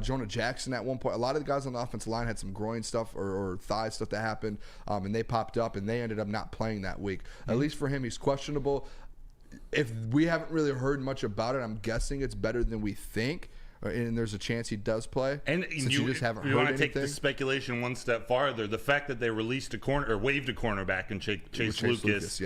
Jonah Jackson at one point. A lot of the guys on the offensive line had some groin stuff or thigh stuff that happened, and they popped up and they ended up not playing that week. At least for him, he's questionable. If we haven't really heard much about it, I'm guessing it's better than we think, and there's a chance he does play. And you just haven't heard anything. You want to take the speculation one step farther. The fact that they released waived a cornerback in Chase Lucas,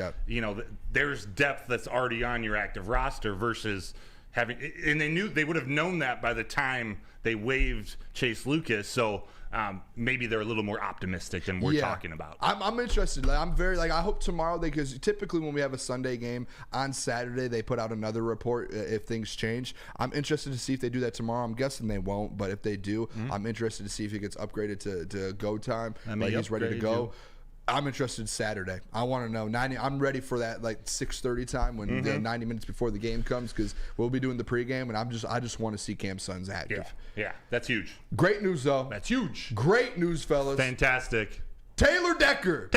there's depth that's already on your active roster versus, and they would have known that by the time they waived Chase Lucas. So maybe they're a little more optimistic than we're talking about. I'm interested. I'm very I hope tomorrow because typically when we have a Sunday game on Saturday they put out another report if things change. I'm interested to see if they do that tomorrow. I'm guessing they won't, but if they do, I'm interested to see if he gets upgraded to go time. He's ready to go. I'm interested Saturday. I want to know 90. I'm ready for that 6:30 time when the 90 minutes before the game comes because we'll be doing the pregame and I just want to see Cam Sons active. Yeah, that's huge. Great news though. That's huge. Great news, fellas. Fantastic. Taylor Decker.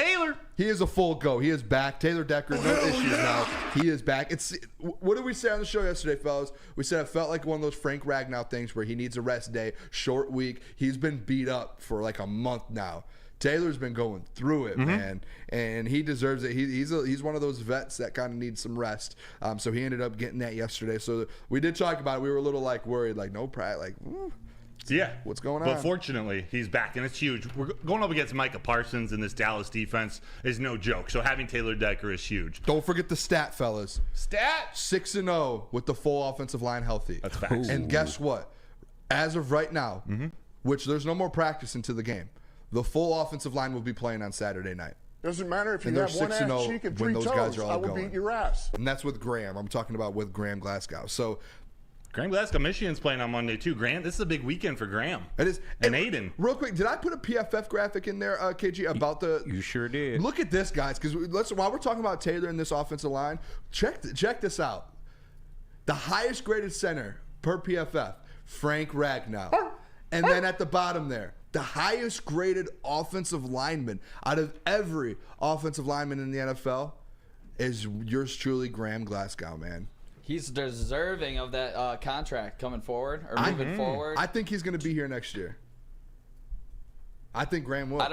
He is a full go. He is back. Taylor Decker, no issues now. He is back. What did we say on the show yesterday, fellas? We said it felt like one of those Frank Ragnow things where he needs a rest day, short week. He's been beat up for a month now. Taylor's been going through it, man, and he deserves it. He's one of those vets that kind of needs some rest. So he ended up getting that yesterday. So we did talk about it. We were a little worried, no pride, what's going on? But fortunately, he's back, and it's huge. We're going up against Micah Parsons, and this Dallas defense is no joke. So having Taylor Decker is huge. Don't forget the stat, fellas. Stat 6-0 with the full offensive line healthy. That's facts. And guess what? As of right now, which there's no more practice into the game. The full offensive line will be playing on Saturday night. Doesn't matter if you have one ass cheek and 3 toes. I will beat your ass. And that's with Graham. I'm talking about with Graham Glasgow. So Graham Glasgow, Michigan's playing on Monday too. Graham, this is a big weekend for Graham. It is. And Aiden. Real quick, did I put a PFF graphic in there, KG, about the? You sure did. Look at this, guys, because while we're talking about Taylor and this offensive line, check this out. The highest graded center per PFF, Frank Ragnow, and then at the bottom there, the highest graded offensive lineman out of every offensive lineman in the NFL is yours truly, Graham Glasgow, man. He's deserving of that contract coming forward or moving forward. I think he's going to be here next year. I think Graham will.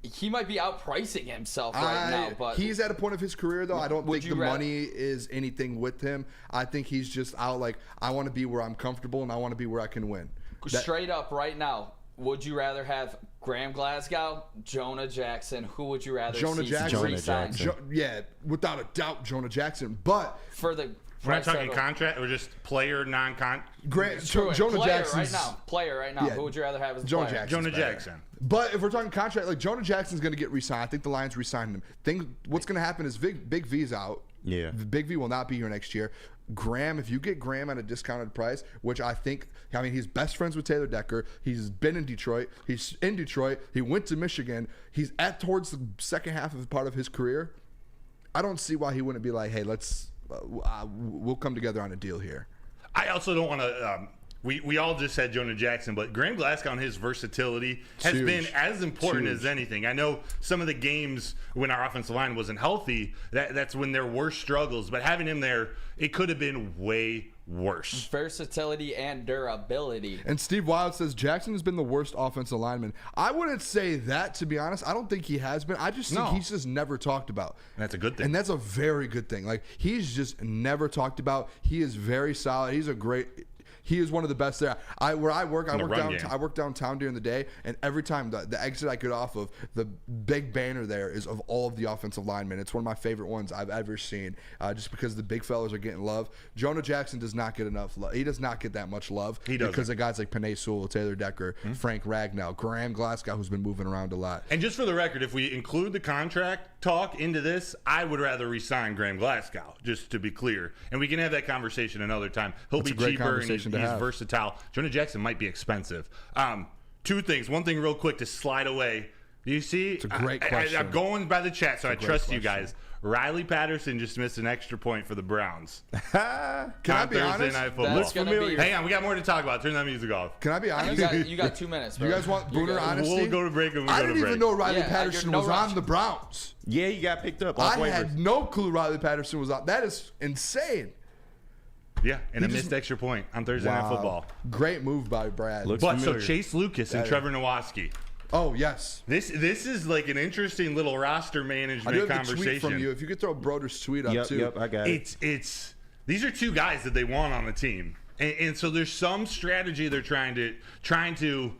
He might be outpricing himself right now, but he's at a point of his career though. I don't think the money is anything with him. I think he's just out I want to be where I'm comfortable and I want to be where I can win. Straight up right now. Would you rather have Graham Glasgow, Jonah Jackson? Who would you rather see Jackson. Yeah, without a doubt, Jonah Jackson. But for the we're not talking contract or just player, non-con. Jonah Jackson right now. Yeah. Who would you rather have as a player? Jonah Jackson. But if we're talking contract, Jonah Jackson's going to get re-signed. I think the Lions re-signed him. What's going to happen is Big V's out. Yeah. Big V will not be here next year. Graham, if you get Graham at a discounted price, which he's best friends with Taylor Decker. He's been in Detroit. He's in Detroit. He went to Michigan. He's towards the second half of part of his career. I don't see why he wouldn't be like, hey, let's we'll come together on a deal here. I also don't want to. We all just said Jonah Jackson, but Graham Glasgow and his versatility has been as important as anything. I know some of the games when our offensive line wasn't healthy, that's when there were struggles, but having him there, it could have been way worse. Versatility and durability. And Steve Wild says Jackson has been the worst offensive lineman. I wouldn't say that, to be honest. I don't think he has been. I just think he's just never talked about. That's a good thing. And that's a very good thing. He's just never talked about. He is very solid. He is one of the best there. Where I work downtown during the day, and every time the exit I get off of, the big banner there is of all of the offensive linemen. It's one of my favorite ones I've ever seen, just because the big fellas are getting love. Jonah Jackson does not get enough love. He does not get that much love because of guys like Penei Sewell, Taylor Decker, Frank Ragnow, Graham Glasgow, who's been moving around a lot. And just for the record, if we include the contract talk into this, I would rather re-sign Graham Glasgow, just to be clear. And we can have that conversation another time. He'll be cheaper and he's versatile. Jonah Jackson might be expensive. Two things. One thing real quick to slide away. You see, it's a great question. I'm going by the chat, so I trust you guys. Riley Patterson just missed an extra point for the Browns. Can I be honest? Night Football. Hang on, we got more to talk about. Turn that music off. Can I be honest? You got 2 minutes, bro. You guys want Booner honesty? We'll go to break. I didn't even know Riley Patterson was on the Browns. Yeah, he got picked up. I had no clue Riley Patterson was on. That is insane. Yeah, and a missed extra point on Thursday Night Football. Great move by Brad. So Chase Lucas and Trevor Nowatzki. Oh, yes. This is like an interesting little roster management conversation. Tweet from you. If you could throw Broder's tweet up, too. Yep, I got it. These are two guys that they want on the team. And so there's some strategy they're trying to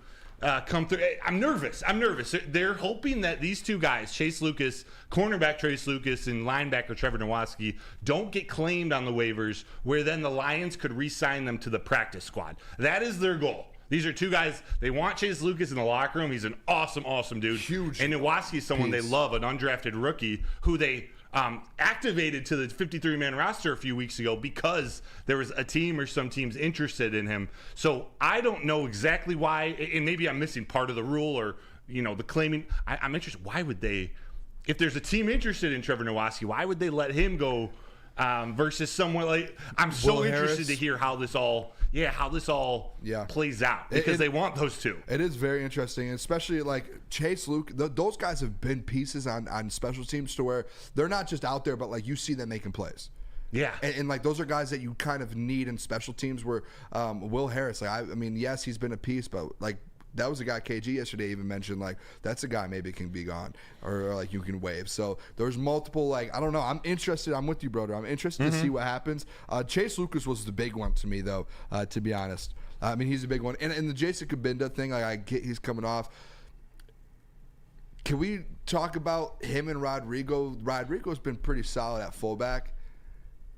come through. I'm nervous. They're hoping that these two guys, Chase Lucas, cornerback Chase Lucas, and linebacker Trevor Nowatzki, don't get claimed on the waivers where then the Lions could re-sign them to the practice squad. That is their goal. These are two guys, they want Chase Lucas in the locker room. He's an awesome dude. Huge. And Nowatzki is someone they love, an undrafted rookie who they activated to the 53-man roster a few weeks ago because there was a team or some teams interested in him. So I don't know exactly why, and maybe I'm missing part of the rule or, the claiming. I'm interested. Why would they, if there's a team interested in Trevor Nowatzki, why would they let him go versus someone like, I'm so interested to hear how this all plays out because they want those two. It is very interesting, especially like Chase Luke. Those guys have been pieces on special teams to where they're not just out there, but like you see them making plays. Yeah, and like those are guys that you kind of need in special teams. Where Will Harris, like I mean, yes, he's been a piece, but like. That was a guy KG yesterday even mentioned, like, that's a guy maybe can be gone or like you can waive. So there's multiple, like, I don't know. I'm interested. I'm with you, Broder. I'm interested to see what happens. Chase Lucas was the big one to me, though, to be honest. I mean, he's a big one. And the Jason Kabinda thing, like, I get he's coming off. Can we talk about him and Rodrigo? Rodrigo's been pretty solid at fullback.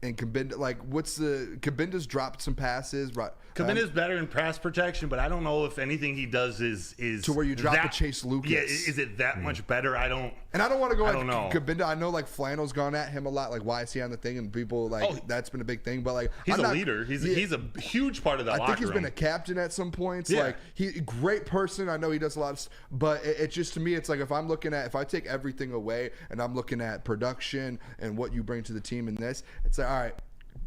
And Kabinda, like, Kabinda's dropped some passes. Kabinda's better in pass protection, but I don't know if anything he does is to where you drop the Chase Lucas. Yeah, is it that much better? I don't want to go. I don't know. Kabinda, I know like Flannel's gone at him a lot. Like, why is he on the thing? And people like that's been a big thing. But like, he's a leader. He's a huge part of that. I think he's been a captain at some points. Yeah. Like, he great person. I know he does a lot of, but it just to me, it's like if I take everything away and I'm looking at production and what you bring to the team in this, it's like all right.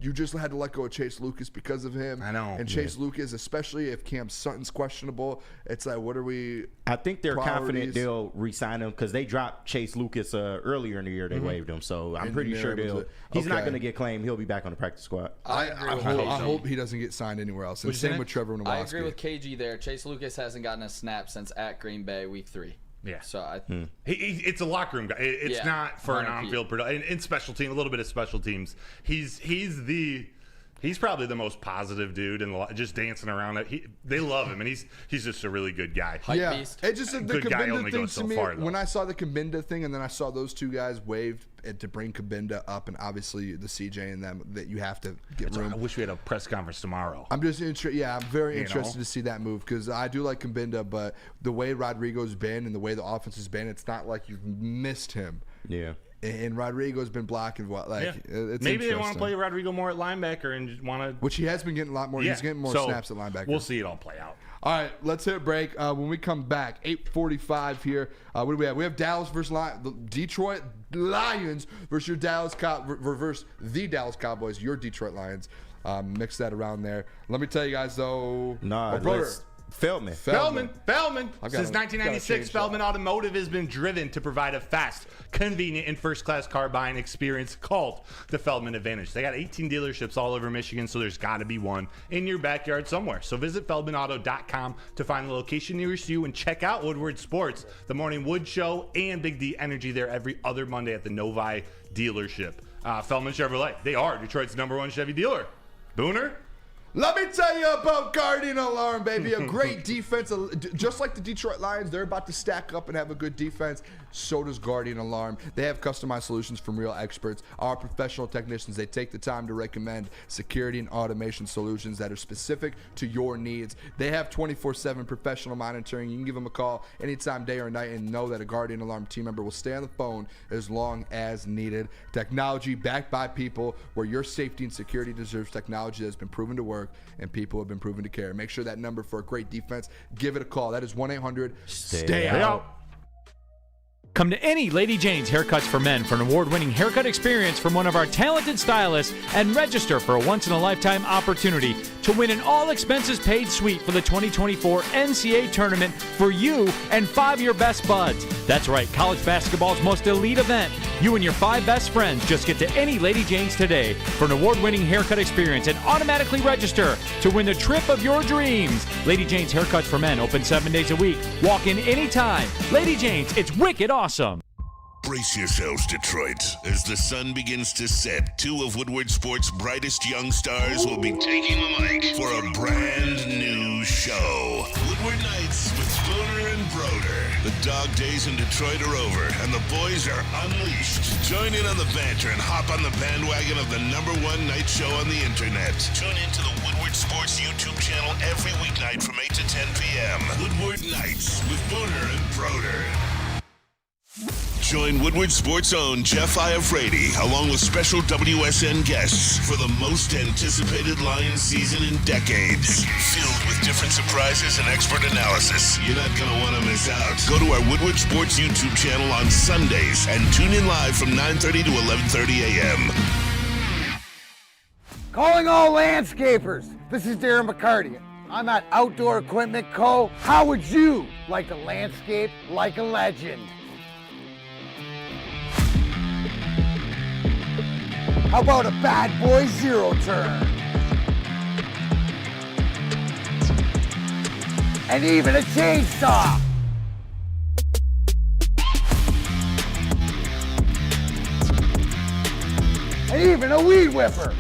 You just had to let go of Chase Lucas because of him. I know. And Chase Lucas, especially if Cam Sutton's questionable, it's like, what are we? I think they're confident they'll re-sign him because they dropped Chase Lucas earlier in the year. They waived him. So I'm pretty sure he's not going to get claimed. He'll be back on the practice squad. I hope he doesn't get signed anywhere else. And same with Trevor Nowatzki. I agree with KG there. Chase Lucas hasn't gotten a snap since at Green Bay week 3. Yeah, so it's a locker room guy. It's not for an on-field production. In special team, a little bit of special teams. He's probably the most positive dude and just dancing around it. They love him, and he's just a really good guy. Yeah, beast. It just the good guy Kabinda only thing goes to so me. far, When I saw the Kabinda thing, and then I saw those two guys waived to bring Kabinda up, and obviously the CJ and them that you have to get room. I wish we had a press conference tomorrow. I'm just interested. Yeah, I'm very interested to see that move because I do like Kabinda, but the way Rodrigo's been and the way the offense has been, it's not like you've missed him. Yeah. And Rodrigo's been blocking it's maybe they want to play Rodrigo more at linebacker and just want to, which he has been getting a lot more. He's getting more snaps at linebacker. We'll see it all play out. All right, let's hit a break. When we come back, 8:45 here. What do we have? We have Dallas versus the Detroit Lions versus versus the Dallas Cowboys. Your Detroit Lions. Mix that around there. Let me tell you guys though. Feldman. Since 1996, Feldman Automotive has been driven to provide a fast, convenient, and first-class car buying experience called the Feldman Advantage. They got 18 dealerships all over Michigan, so there's got to be one in your backyard somewhere. So visit feldmanauto.com to find the location nearest you and check out Woodward Sports, the Morning Wood Show, and Big D Energy there every other Monday at the Novi dealership. Feldman Chevrolet, they are Detroit's #1 Chevy dealer. Booner? Let me tell you about Guardian Alarm, baby. A great defense. Just like the Detroit Lions, they're about to stack up and have a good defense. So does Guardian Alarm. They have customized solutions from real experts. Our professional technicians, they take the time to recommend security and automation solutions that are specific to your needs. They have 24/7 professional monitoring. You can give them a call anytime, day or night, and know that a Guardian Alarm team member will stay on the phone as long as needed. Technology backed by people, where your safety and security deserves technology that has been proven to work and people have been proven to care. Make sure that number for a great defense, give it a call. That is 1-800-STAY-OUT. Come to any Lady Jane's Haircuts for Men for an award-winning haircut experience from one of our talented stylists and register for a once-in-a-lifetime opportunity to win an all-expenses-paid suite for the 2024 NCAA tournament for you and 5 of your best buds. That's right, college basketball's most elite event. You and your 5 best friends just get to any Lady Jane's today for an award-winning haircut experience and automatically register to win the trip of your dreams. Lady Jane's Haircuts for Men, open 7 days a week. Walk in anytime. Lady Jane's, it's wicked awesome. Brace yourselves, Detroit. As the sun begins to set, 2 of Woodward Sports' brightest young stars will be taking the mic for a brand new show. show. Woodward Nights with Booner and Broder. The dog days in Detroit are over, and the boys are unleashed. Join in on the banter and hop on the bandwagon of the #1 night show on the internet. Tune in to the Woodward Sports YouTube channel every weeknight from 8 to 10 p.m. Woodward Nights with Booner and Broder. Join Woodward Sports' own Jeff Iafrate along with special WSN guests for the most anticipated Lions season in decades. Filled with different surprises and expert analysis. You're not going to want to miss out. Go to our Woodward Sports YouTube channel on Sundays and tune in live from 9:30 to 11:30 a.m. Calling all landscapers. This is Darren McCarty. I'm at Outdoor Equipment Co. How would you like to landscape like a legend? How about a bad boy zero turn? And even a chainsaw. And even a weed whipper.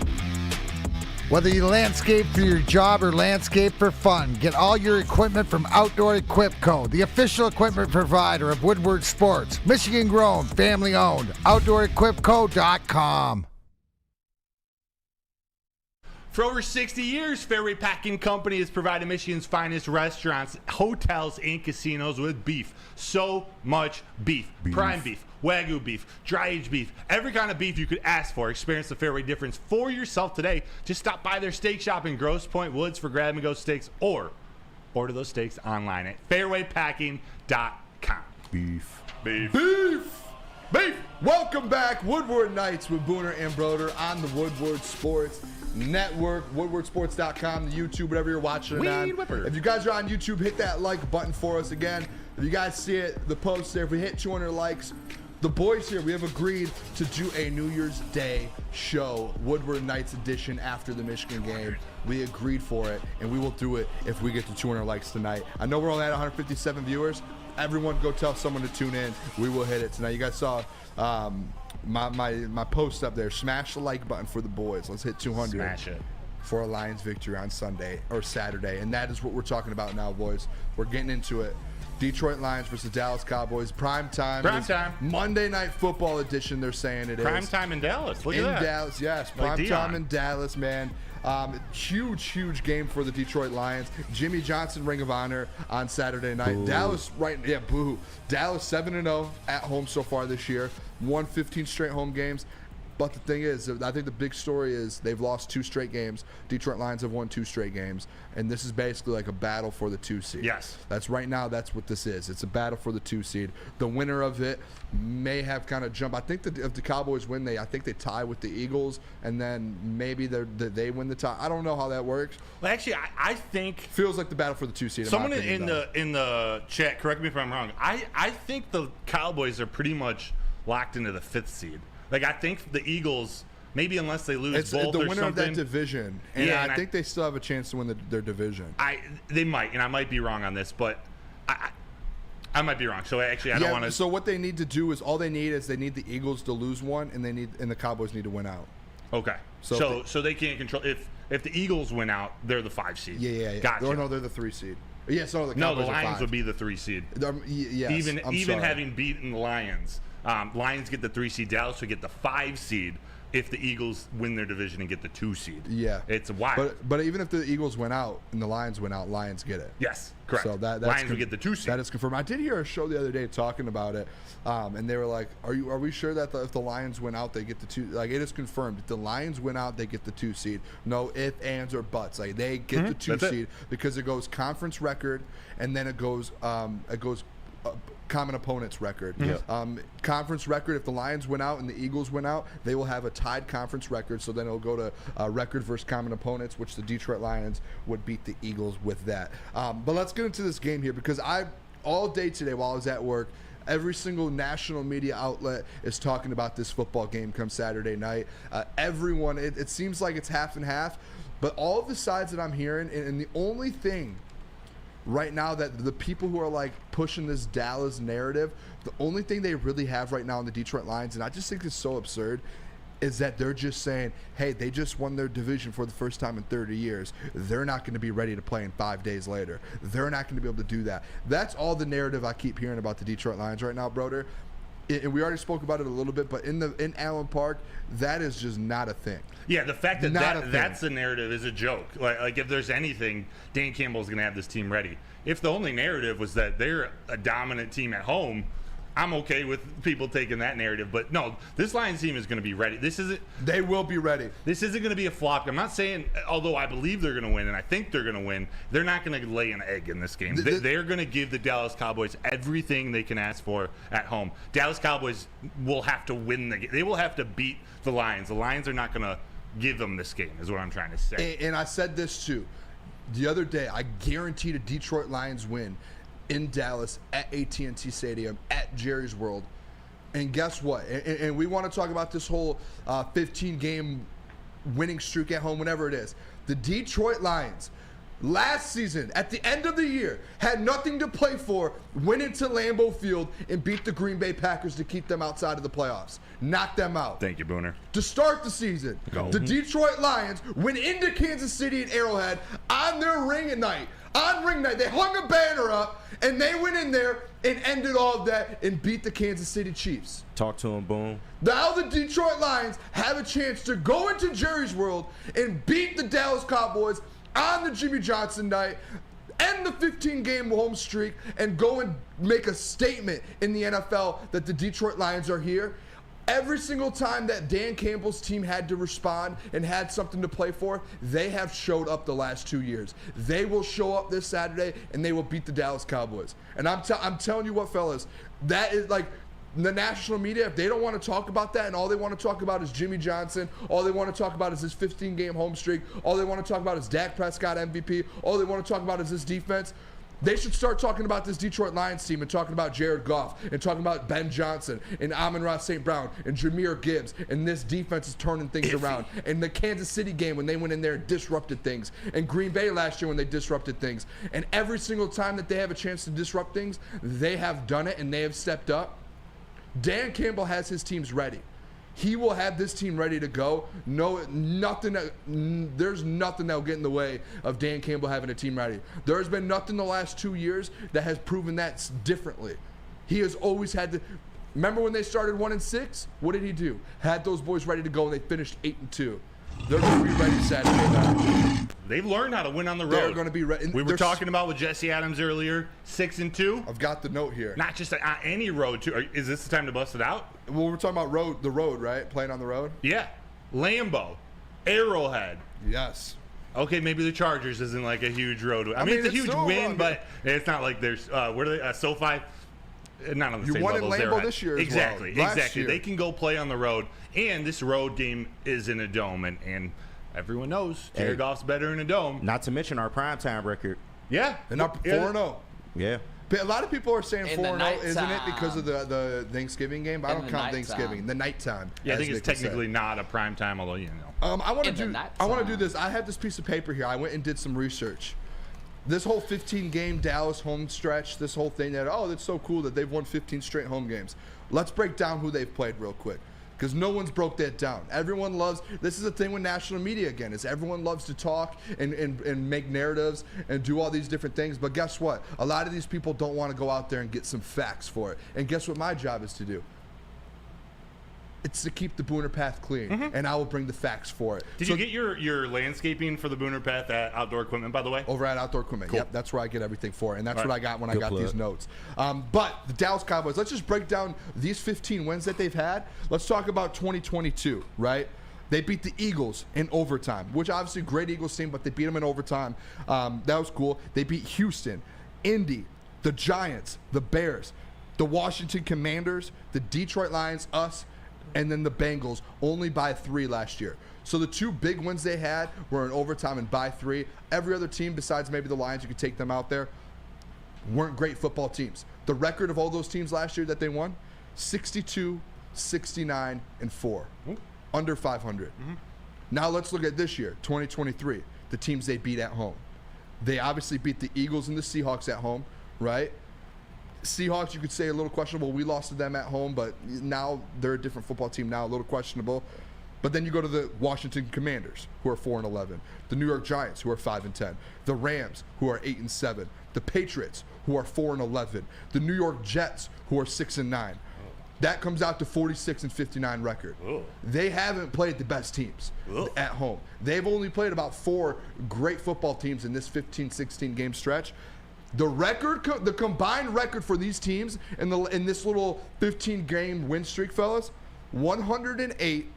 Whether you landscape for your job or landscape for fun, get all your equipment from Outdoor Equip Co., the official equipment provider of Woodward Sports. Michigan grown, family owned. OutdoorEquipCo.com. For over 60 years, Fairway Packing Company has provided Michigan's finest restaurants, hotels, and casinos with beef. So much beef. Prime beef, Wagyu beef, dry-aged beef, every kind of beef you could ask for. Experience the Fairway difference for yourself today. Just stop by their steak shop in Grosse Pointe Woods for grab-and-go steaks, or order those steaks online at fairwaypacking.com. Beef. Beef. Beef. Beef. Welcome back, Woodward Nights with Booner and Broder on the Woodward Sports Network, woodwardsports.com, the YouTube, whatever you're watching it on. If you guys are on YouTube, hit that like button for us again. If you guys see it, the post there, if we hit 200 likes, the boys here, we have agreed to do a New Year's Day show, Woodward Nights edition after the Michigan game. We agreed for it, and we will do it if we get to 200 likes tonight. I know we're only at 157 viewers. Everyone go tell someone to tune in. We will hit it tonight. You guys saw my post up there. Smash the like button for the boys. Let's hit 200. Smash it. For a Lions victory on Sunday or Saturday. And that is what we're talking about now, boys. We're getting into it. Detroit Lions versus Dallas Cowboys. Prime time. Monday Night Football edition, they're saying it is. Prime time in Dallas. Look at that. In Dallas, yes. Prime time in Dallas, man. Huge game for the Detroit Lions. Jimmy Johnson, Ring of Honor on Saturday night. Boo. Dallas, Dallas 7-0 at home so far this year. Won 15 straight home games. But the thing is, I think the big story is they've lost 2 straight games. Detroit Lions have won 2 straight games. And this is basically like a battle for the 2 seed. Yes. That's right now, that's what this is. It's a battle for the 2 seed. The winner of it may have kind of jumped. I think that if the Cowboys win, I think they tie with the Eagles. And then maybe they win the tie. I don't know how that works. Well, actually, I think feels like the battle for the 2 seed. Someone in the chat, correct me if I'm wrong. I think the Cowboys are pretty much locked into the 5th seed. Like, I think the Eagles, maybe unless they lose both or something. It's the winner of that division. And I think they still have a chance to win their division. They might, and I might be wrong on this, but I might be wrong. So, actually, I don't want to. So, what they need to do is they need the Eagles to lose one, and the Cowboys need to win out. Okay. So they can't control. If the Eagles win out, they're the 5 seed. Yeah. Gotcha. No, they're the 3 seed. Yeah, so the Lions would be the 3 seed. Yes, even having beaten the Lions. Lions get the 3 seed. Dallas would get the 5 seed if the Eagles win their division and get the 2 seed. Yeah, it's wild. But even if the Eagles win out and the Lions win out, Lions get it. Yes, correct. So that's Lions would get the 2 seed. That is confirmed. I did hear a show the other day talking about it, and they were like, "Are we sure that if the Lions win out, they get the 2? Like, it is confirmed. If the Lions win out, they get the 2 seed. No ifs, ands, or buts. Like, they get the 2 seed because it goes conference record, and then it goes common opponents record. Conference record, if the Lions win out and the Eagles win out, they will have a tied conference record, so then it'll go to record versus common opponents, which the Detroit Lions would beat the Eagles with that. But let's get into this game here, because all day today while I was at work, every single national media outlet is talking about this football game come Saturday night. Everyone, it seems like it's half and half, but all of the sides that I'm hearing, and the only thing right now that the people who are like pushing this Dallas narrative, the only thing they really have right now in the Detroit Lions, and I just think it's so absurd, is that they're just saying, hey, they just won their division for the first time in 30 years. They're not going to be ready to play in 5 days later. They're not going to be able to do that. That's all the narrative I keep hearing about the Detroit Lions right now, Broder. And we already spoke about it a little bit, but in Allen Park, that is just not a thing. Yeah, the fact that, that's the narrative is a joke. Like if there's anything, Dan Campbell's going to have this team ready. If the only narrative was that they're a dominant team at home, I'm okay with people taking that narrative. But no, this Lions team is going to be ready. They will be ready. This isn't going to be a flop. I'm not saying, although I believe they're going to win and I think they're going to win, they're not going to lay an egg in this game. They're going to give the Dallas Cowboys everything they can ask for at home. Dallas Cowboys will have to win the game. They will have to beat the Lions. The Lions are not going to give them this game, is what I'm trying to say. And I said this too. The other day, I guaranteed a Detroit Lions win in Dallas at AT&T Stadium at Jerry's World. And guess what? And we want to talk about this whole 15-game winning streak at home, whenever it is. The Detroit Lions last season, at the end of the year, had nothing to play for, went into Lambeau Field and beat the Green Bay Packers to keep them outside of the playoffs. Knocked them out. Thank you, Booner. To start the season, the Detroit Lions went into Kansas City at Arrowhead on their ring night. On ring night, they hung a banner up, and they went in there and ended all of that and beat the Kansas City Chiefs. Talk to him, Boom. Now the Detroit Lions have a chance to go into Jerry's World and beat the Dallas Cowboys on the Jimmy Johnson night, end the 15-game home streak, and go and make a statement in the NFL that the Detroit Lions are here. Every single time that Dan Campbell's team had to respond and had something to play for, they have showed up the last 2 years. They will show up this Saturday, and they will beat the Dallas Cowboys. And I'm telling you what, fellas, that is like the national media, if they don't want to talk about that and all they want to talk about is Jimmy Johnson, all they want to talk about is his 15-game home streak, all they want to talk about is Dak Prescott MVP, all they want to talk about is this defense, they should start talking about this Detroit Lions team and talking about Jared Goff and talking about Ben Johnson and Amon-Ra St. Brown and Jahmyr Gibbs, and this defense is turning things around. And the Kansas City game when they went in there and disrupted things, and Green Bay last year when they disrupted things. And every single time that they have a chance to disrupt things, they have done it and they have stepped up. Dan Campbell has his teams ready. He will have this team ready to go. There's nothing that will get in the way of Dan Campbell having a team ready. There's been nothing the last 2 years that has proven that differently. He has always had to. Remember when they started 1-6? What did he do? Had those boys ready to go, and they finished 8-2. They're going to be ready Saturday night. They've learned how to win on the road. They're going to be ready. We were talking about with Jesse Adams earlier, 6-2. I've got the note here. Not just on any road. Is this the time to bust it out? Well, we're talking about the road, right? Playing on the road? Yeah. Lambeau, Arrowhead. Yes. Okay, maybe the Chargers isn't like a huge road. I mean, it's a huge win, but it's not like there's where are they? SoFi. Not on the same level as Arrowhead. You won in Lambeau this year as exactly, well. Exactly. They can go play on the road, and this road game is in a dome, and everyone knows Jared Goff's better in a dome. Not to mention our primetime record. Yeah. And up 4-0. Yeah. But a lot of people are saying 4-0, isn't it, because of the Thanksgiving game? But I don't count Thanksgiving. The nighttime. Yeah, I think it's technically not a primetime, although, you know. I want to do this. I have this piece of paper here. I went and did some research. This whole 15-game Dallas home stretch, this whole thing that's so cool that they've won 15 straight home games. Let's break down who they've played real quick, because no one's broke that down. Everyone loves, this is the thing with national media again, is everyone loves to talk and make narratives and do all these different things. But guess what? A lot of these people don't want to go out there and get some facts for it. And guess what my job is to do? It's to keep the Booner Path clean, and I will bring the facts for it. Did you get your landscaping for the Booner Path at Outdoor Equipment, by the way? Over at Outdoor Equipment, cool. Yep. That's where I get everything for it, and that's what I got when I got these notes. But the Dallas Cowboys, let's just break down these 15 wins that they've had. Let's talk about 2022, right? They beat the Eagles in overtime, which obviously great Eagles team, but they beat them in overtime. That was cool. They beat Houston, Indy, the Giants, the Bears, the Washington Commanders, the Detroit Lions, us, and then the Bengals, only by 3 last year. So the two big wins they had were in overtime and by 3. Every other team besides maybe the Lions, you could take them out there, weren't great football teams. The record of all those teams last year that they won, 62, 69, and 4. Under 500. Now let's look at this year, 2023, the teams they beat at home. They obviously beat the Eagles and the Seahawks at home, right? Seahawks, you could say a little questionable. We lost to them at home, but now they're a different football team now, a little questionable. But then you go to the Washington Commanders, who are 4-11, the New York Giants, who are 5-10, the Rams, who are 8-7, the Patriots, who are 4-11, the New York Jets, who are 6-9. That comes out to 46-59 record. Ooh. They haven't played the best teams at home. They've only played about 4 great football teams in this 15-16 game stretch. The combined record for these teams in this little 15 game win streak, fellas, 108,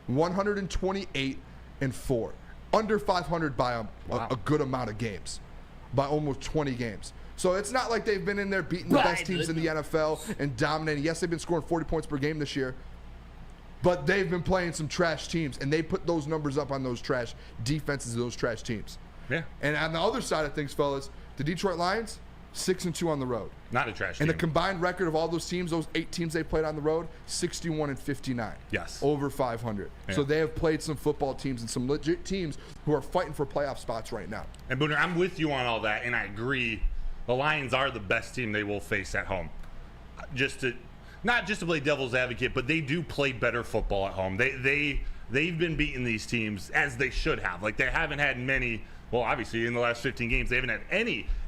128, and 4. Under 500 by a good amount of games, by almost 20 games. So it's not like they've been in there beating the best teams in the NFL and dominating. Yes, they've been scoring 40 points per game this year, but they've been playing some trash teams, and they put those numbers up on those trash defenses of those trash teams. Yeah. And on the other side of things, fellas, the Detroit Lions, 6-2 on the road. Not a trash team. And the combined record of all those teams, those 8 teams they played on the road, 61-59. Yes. Over 500. Yeah. So they have played some football teams and some legit teams who are fighting for playoff spots right now. And Booner, I'm with you on all that, and I agree. The Lions are the best team they will face at home. Not just to play devil's advocate, but they do play better football at home. They've been beating these teams as they should have. Like, they haven't had many. Well, obviously, in the last 15 games, they haven't had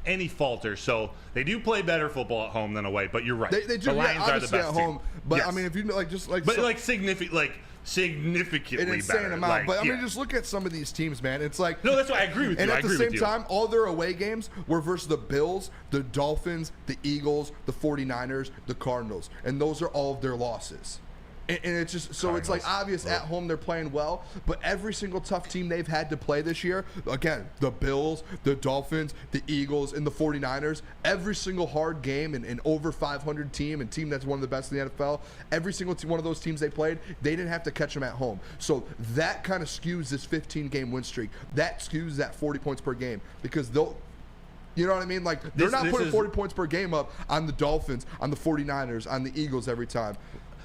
any falters. So they do play better football at home than away. But you're right. They do. The Lions are the best at home. team. But Yes. I mean, if you significantly an insane better. amount. But I mean, just look at some of these teams, man. It's like no, that's why I agree with you. And I at the agree same with you. time, all their away games were versus the Bills, the Dolphins, the Eagles, the 49ers, the Cardinals, and those are all of their losses. And it's just so it's like obvious at home they're playing well, but every single tough team they've had to play this year, again, the Bills, the Dolphins, the Eagles, and the 49ers, every single hard game and over 500 team and team that's one of the best in the NFL, every single one of those teams they played, they didn't have to catch them at home. So that kind of skews this 15-game win streak. That skews that 40 points per game because they'll. You know what I mean? Like, they're not putting 40 points per game up on the Dolphins, on the 49ers, on the Eagles every time.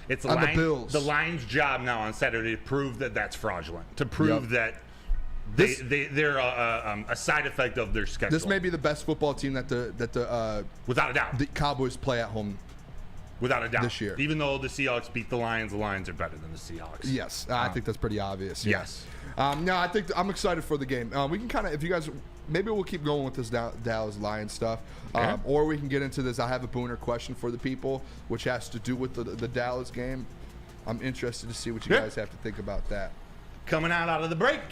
It's on the Bills. The Lions' job now on Saturday to prove that that's fraudulent, to prove that they're a side effect of their schedule. This may be the best football team that the without a doubt the Cowboys play at home. Without a doubt. This year. Even though the Seahawks beat the Lions are better than the Seahawks. Yes, I think that's pretty obvious. Yes. No, I think I'm excited for the game. We can kind of, if you guys, maybe we'll keep going with this Dallas Lions stuff, or we can get into this. I have a Booner question for the people, which has to do with the Dallas game. I'm interested to see what you guys have to think about that. Coming out of the break,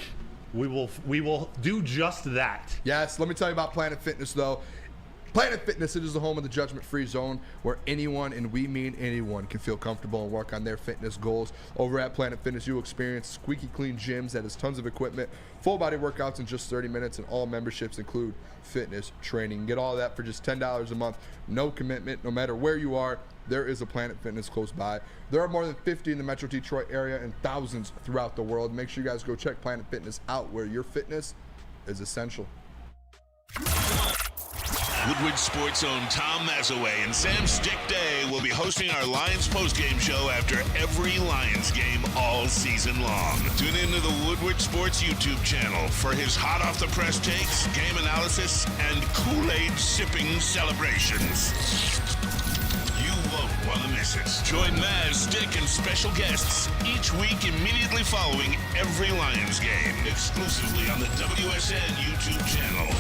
we will do just that. Yes. Let me tell you about Planet Fitness, though. Planet Fitness, it is the home of the judgment-free zone where anyone, and we mean anyone, can feel comfortable and work on their fitness goals. Over at Planet Fitness, you'll experience squeaky clean gyms that has tons of equipment, full body workouts in just 30 minutes, and all memberships include fitness training. Get all of that for just $10 a month. No commitment, no matter where you are. There is a Planet Fitness close by. There are more than 50 in the Metro Detroit area and thousands throughout the world. Make sure you guys go check Planet Fitness out, where your fitness is essential. Woodward Sports' own Tom Mazaway and Sam Stick Day will be hosting our Lions postgame show after every Lions game all season long. Tune into the Woodward Sports YouTube channel for his hot-off-the-press takes, game analysis, and Kool-Aid sipping celebrations. You won't want to miss it. Join Maz, Stick, and special guests each week immediately following every Lions game, exclusively on the WSN YouTube channel.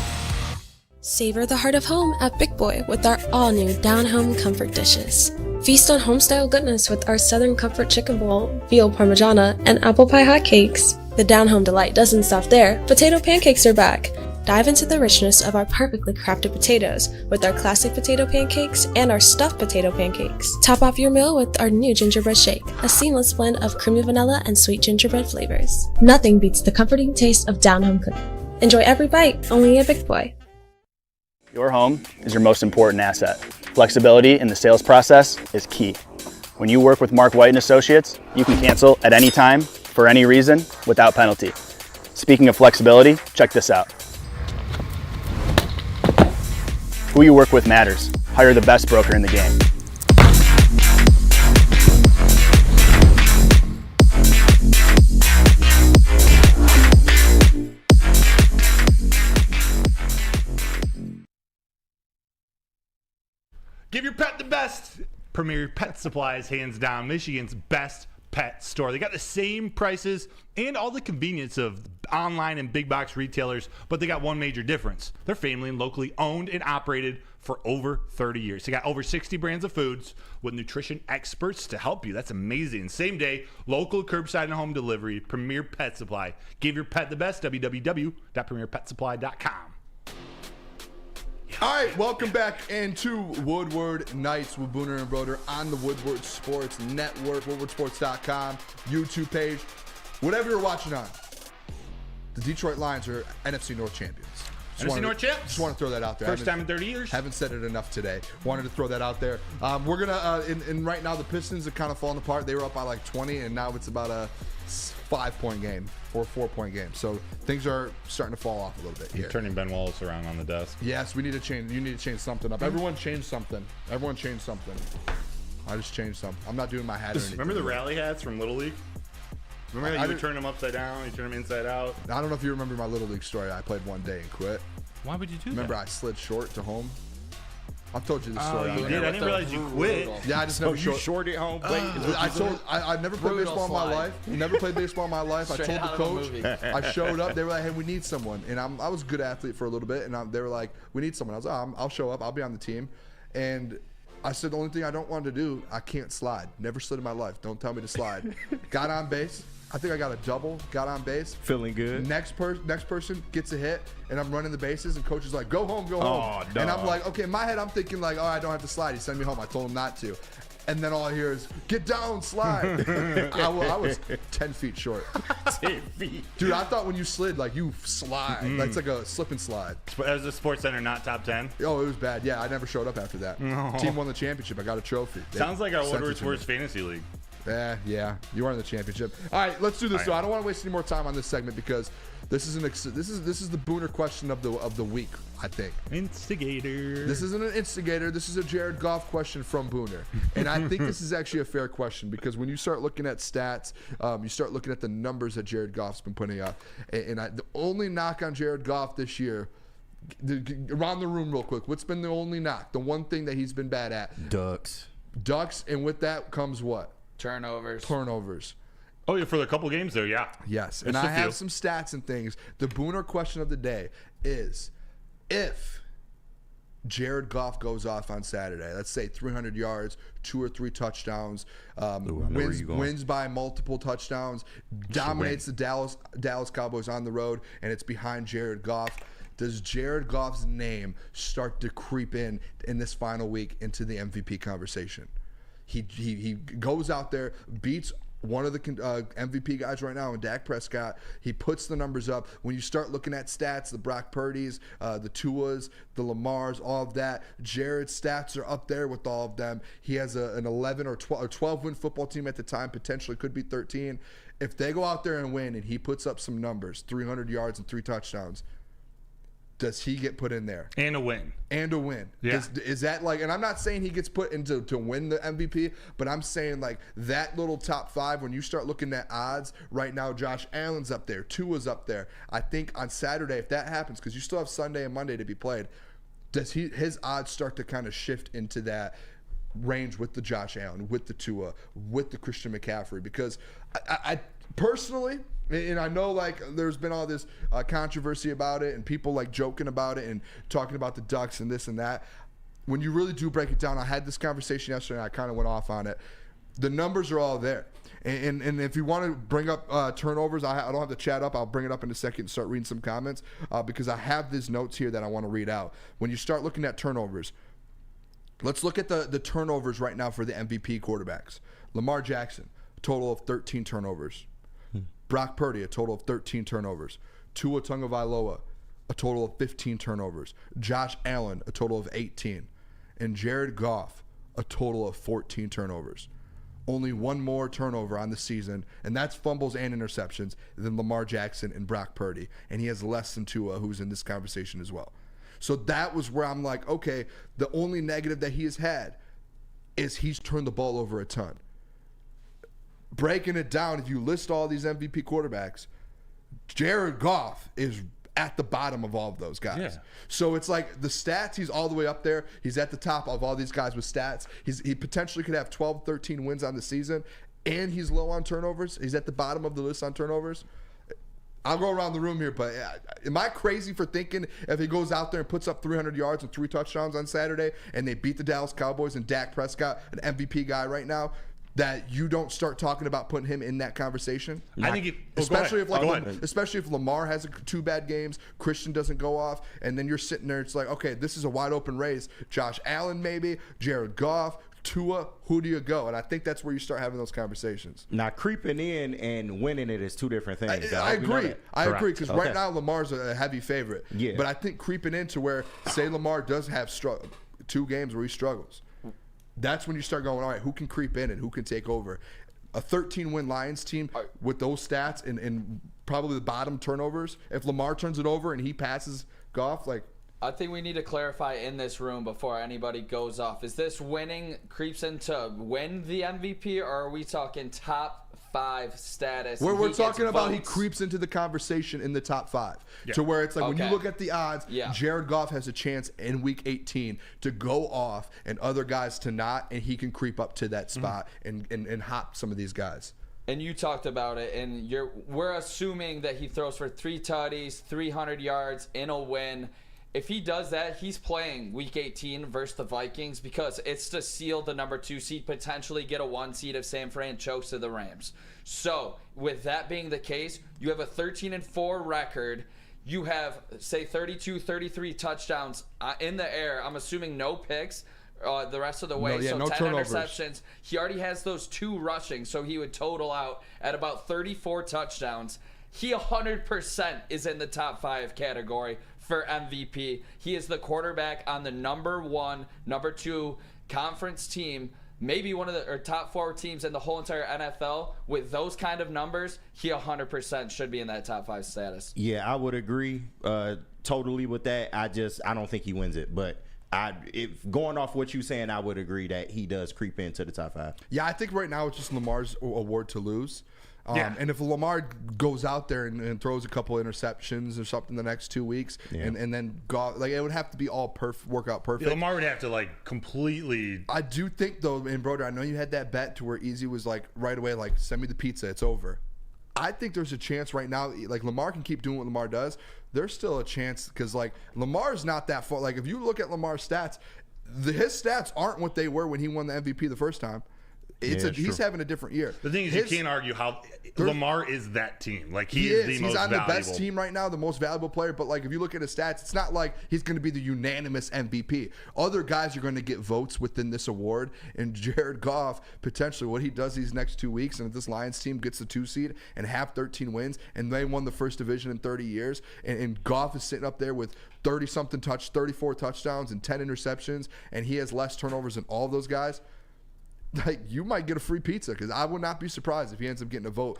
Savor the heart of home at Big Boy with our all-new down-home comfort dishes. Feast on home-style goodness with our Southern Comfort Chicken Bowl, veal parmigiana, and apple pie hotcakes. The down-home delight doesn't stop there. Potato pancakes are back. Dive into the richness of our perfectly crafted potatoes with our classic potato pancakes and our stuffed potato pancakes. Top off your meal with our new gingerbread shake, a seamless blend of creamy vanilla and sweet gingerbread flavors. Nothing beats the comforting taste of down-home cooking. Enjoy every bite, only at Big Boy. Your home is your most important asset. Flexibility in the sales process is key. When you work with Mark White & Associates, you can cancel at any time, for any reason, without penalty. Speaking of flexibility, check this out. Who you work with matters. Hire the best broker in the game. Give your pet the best. Premier Pet Supplies, hands down, Michigan's best pet store. They got the same prices and all the convenience of online and big box retailers, but they got one major difference. They're family and locally owned and operated for over 30 years. They got over 60 brands of foods with nutrition experts to help you. That's amazing. Same day, local curbside and home delivery, Premier Pet Supply. Give your pet the best, www.premierpetsupply.com. All right, welcome back into Woodward Nights with Booner and Broder on the Woodward Sports Network, woodwardsports.com, YouTube page, whatever you're watching on. The Detroit Lions are NFC North champions. NFC North champs? Just want to throw that out there. First time in 30 years. Haven't said it enough today. Wanted to throw that out there. We're going to, and right now the Pistons are kind of falling apart. They were up by like 20, and now it's about a 5-point game or a 4-point game. So things are starting to fall off a little bit here. You're turning Ben Wallace around on the desk. Yes, we need to change. You need to change something up. Everyone change something. Everyone change something. I just changed something. I'm not doing my hat or anything. Remember the rally hats from Little League? Remember how you would turn them upside down, you turn them inside out? I don't know if you remember my Little League story. I played one day and quit. Why would you do Remember I slid short to home? I've told you the story. You did. I didn't realize you quit. Yeah, I just never you short at home. I never played baseball in my life. Never played baseball in my life. I told the coach. I showed up. They were like, "Hey, we need someone," and I was a good athlete for a little bit, and they were like, "We need someone." I was like, "I'll show up. I'll be on the team," and I said, "The only thing I don't want to do, I can't slide. Never slid in my life. Don't tell me to slide." Got on base. I think I got a double, got on base. Feeling good. Next person gets a hit, and I'm running the bases, and coach is like, go home. And I'm like, okay, in my head, I'm thinking like, I don't have to slide. He sent me home. I told him not to. And then all I hear is, get down, slide. I was 10 feet short. 10 feet. Dude, I thought when you slid, like, you slide. That's like a slip and slide. As a Sports Center, not top 10? Oh, it was bad. Yeah, I never showed up after that. No. Team won the championship. I got a trophy. Sounds like our Woodward Sports Fantasy League. Yeah, you are in the championship. All right, let's do this. So I don't want to waste any more time on this segment because this is the Booner question of the week. I think instigator. This isn't an instigator. This is a Jared Goff question from Booner, and I think this is actually a fair question because when you start looking at stats, you start looking at the numbers that Jared Goff's been putting up, and the only knock on Jared Goff this year. Around the room, real quick. What's been the only knock? The one thing that he's been bad at? Ducks, and with that comes what? Turnovers. Oh, yeah, for the couple games there, yeah. Yes, and I have some stats and things. The Booner question of the day is, if Jared Goff goes off on Saturday, let's say 300 yards, 2 or 3 touchdowns, wins by multiple touchdowns, dominates the Dallas Cowboys on the road, and it's behind Jared Goff, does Jared Goff's name start to creep in this final week into the MVP conversation? He goes out there, beats one of the MVP guys right now, and Dak Prescott. He puts the numbers up. When you start looking at stats, the Brock Purdy's, the Tuas, the Lamars, all of that, Jared's stats are up there with all of them. He has an 11 or 12 win football team at the time, potentially could be 13. If they go out there and win, and he puts up some numbers, 300 yards and 3 touchdowns, does he get put in there? And a win. Yeah. Is that like, and I'm not saying he gets put into to win the MVP, but I'm saying like that little top 5, when you start looking at odds, right now Josh Allen's up there, Tua's up there. I think on Saturday, if that happens, because you still have Sunday and Monday to be played, does his odds start to kind of shift into that range with the Josh Allen, with the Tua, with the Christian McCaffrey? Because I personally, and I know like there's been all this controversy about it and people like joking about it and talking about the Ducks and this and that. When you really do break it down, I had this conversation yesterday and I kind of went off on it. The numbers are all there. And if you want to bring up turnovers, I don't have the chat up. I'll bring it up in a second and start reading some comments because I have these notes here that I want to read out. When you start looking at turnovers, let's look at the turnovers right now for the MVP quarterbacks. Lamar Jackson, a total of 13 turnovers. Brock Purdy, a total of 13 turnovers. Tua Tagovailoa, a total of 15 turnovers. Josh Allen, a total of 18. And Jared Goff, a total of 14 turnovers. Only one more turnover on the season, and that's fumbles and interceptions, than Lamar Jackson and Brock Purdy. And he has less than Tua, who's in this conversation as well. So that was where I'm like, okay, the only negative that he has had is he's turned the ball over a ton. Breaking it down, if you list all these MVP quarterbacks, Jared Goff is at the bottom of all of those guys. Yeah. So it's like the stats, he's all the way up there. He's at the top of all these guys with stats. He potentially could have 12, 13 wins on the season. and he's low on turnovers. He's at the bottom of the list on turnovers. I'll go around the room here, but am I crazy for thinking if he goes out there and puts up 300 yards and 3 touchdowns on Saturday and they beat the Dallas Cowboys and Dak Prescott, an MVP guy right now, that you don't start talking about putting him in that conversation? I think especially if Lamar has 2 bad games, Christian doesn't go off, and then you're sitting there, it's like, okay, this is a wide open race. Josh Allen maybe, Jared Goff, Tua, who do you go? And I think that's where you start having those conversations. Now, creeping in and winning it is 2 different things. I agree. I agree, because right now Lamar's a heavy favorite. Yeah. But I think creeping into where, say Lamar does have 2 games where he struggles, that's when you start going, all right, who can creep in and who can take over? A 13-win Lions team with those stats and probably the bottom turnovers, if Lamar turns it over and he passes Goff, like, I think we need to clarify in this room before anybody goes off. Is this winning creeps into win the MVP, or are we talking top 5 status? Where we're talking about he creeps into the conversation in the top 5. Yeah. To where it's like when you look at the odds, Jared Goff has a chance in week 18 to go off and other guys to not, and he can creep up to that spot and hop some of these guys. And you talked about it, and we're assuming that he throws for 3 tutties, 300 yards in a win. If he does that, he's playing Week 18 versus the Vikings because it's to seal the number 2 seed, potentially get a 1 seed if San Fran chokes to the Rams. So, with that being the case, you have a 13-4 record. You have, say, 32, 33 touchdowns in the air. I'm assuming no picks the rest of the way. No 10 turnovers. Interceptions. He already has those 2 rushing, so he would total out at about 34 touchdowns. He 100% is in the top 5 category for MVP. He is the quarterback on the number 1, number 2 conference team, maybe one of the top 4 teams in the whole entire NFL. With those kind of numbers, he 100% should be in that top 5 status. Yeah, I would agree totally with that. I don't think he wins it, but if going off what you're saying, I would agree that he does creep into the top 5. Yeah, I think right now it's just Lamar's award to lose. And if Lamar goes out there and throws a couple interceptions or something the next 2 weeks, and then it would have to be all work out perfect. Yeah, Lamar would have to completely. I do think though, and Broder, I know you had that bet to where Easy was right away, send me the pizza, it's over. I think there's a chance right now, Lamar can keep doing what Lamar does. There's still a chance because Lamar's not that far. If you look at Lamar's stats, his stats aren't what they were when he won the MVP the first time. He's having a different year. The thing is, you can't argue how Lamar is that team. He is the most valuable. He's on the best team right now, the most valuable player. But if you look at his stats, it's not like he's going to be the unanimous MVP. Other guys are going to get votes within this award. And Jared Goff, potentially, what he does these next 2 weeks, and if this Lions team gets the 2 seed and have 13 wins, and they won the first division in 30 years, and Goff is sitting up there with 34 touchdowns and 10 interceptions, and he has less turnovers than all of those guys. You might get a free pizza because I would not be surprised if he ends up getting a vote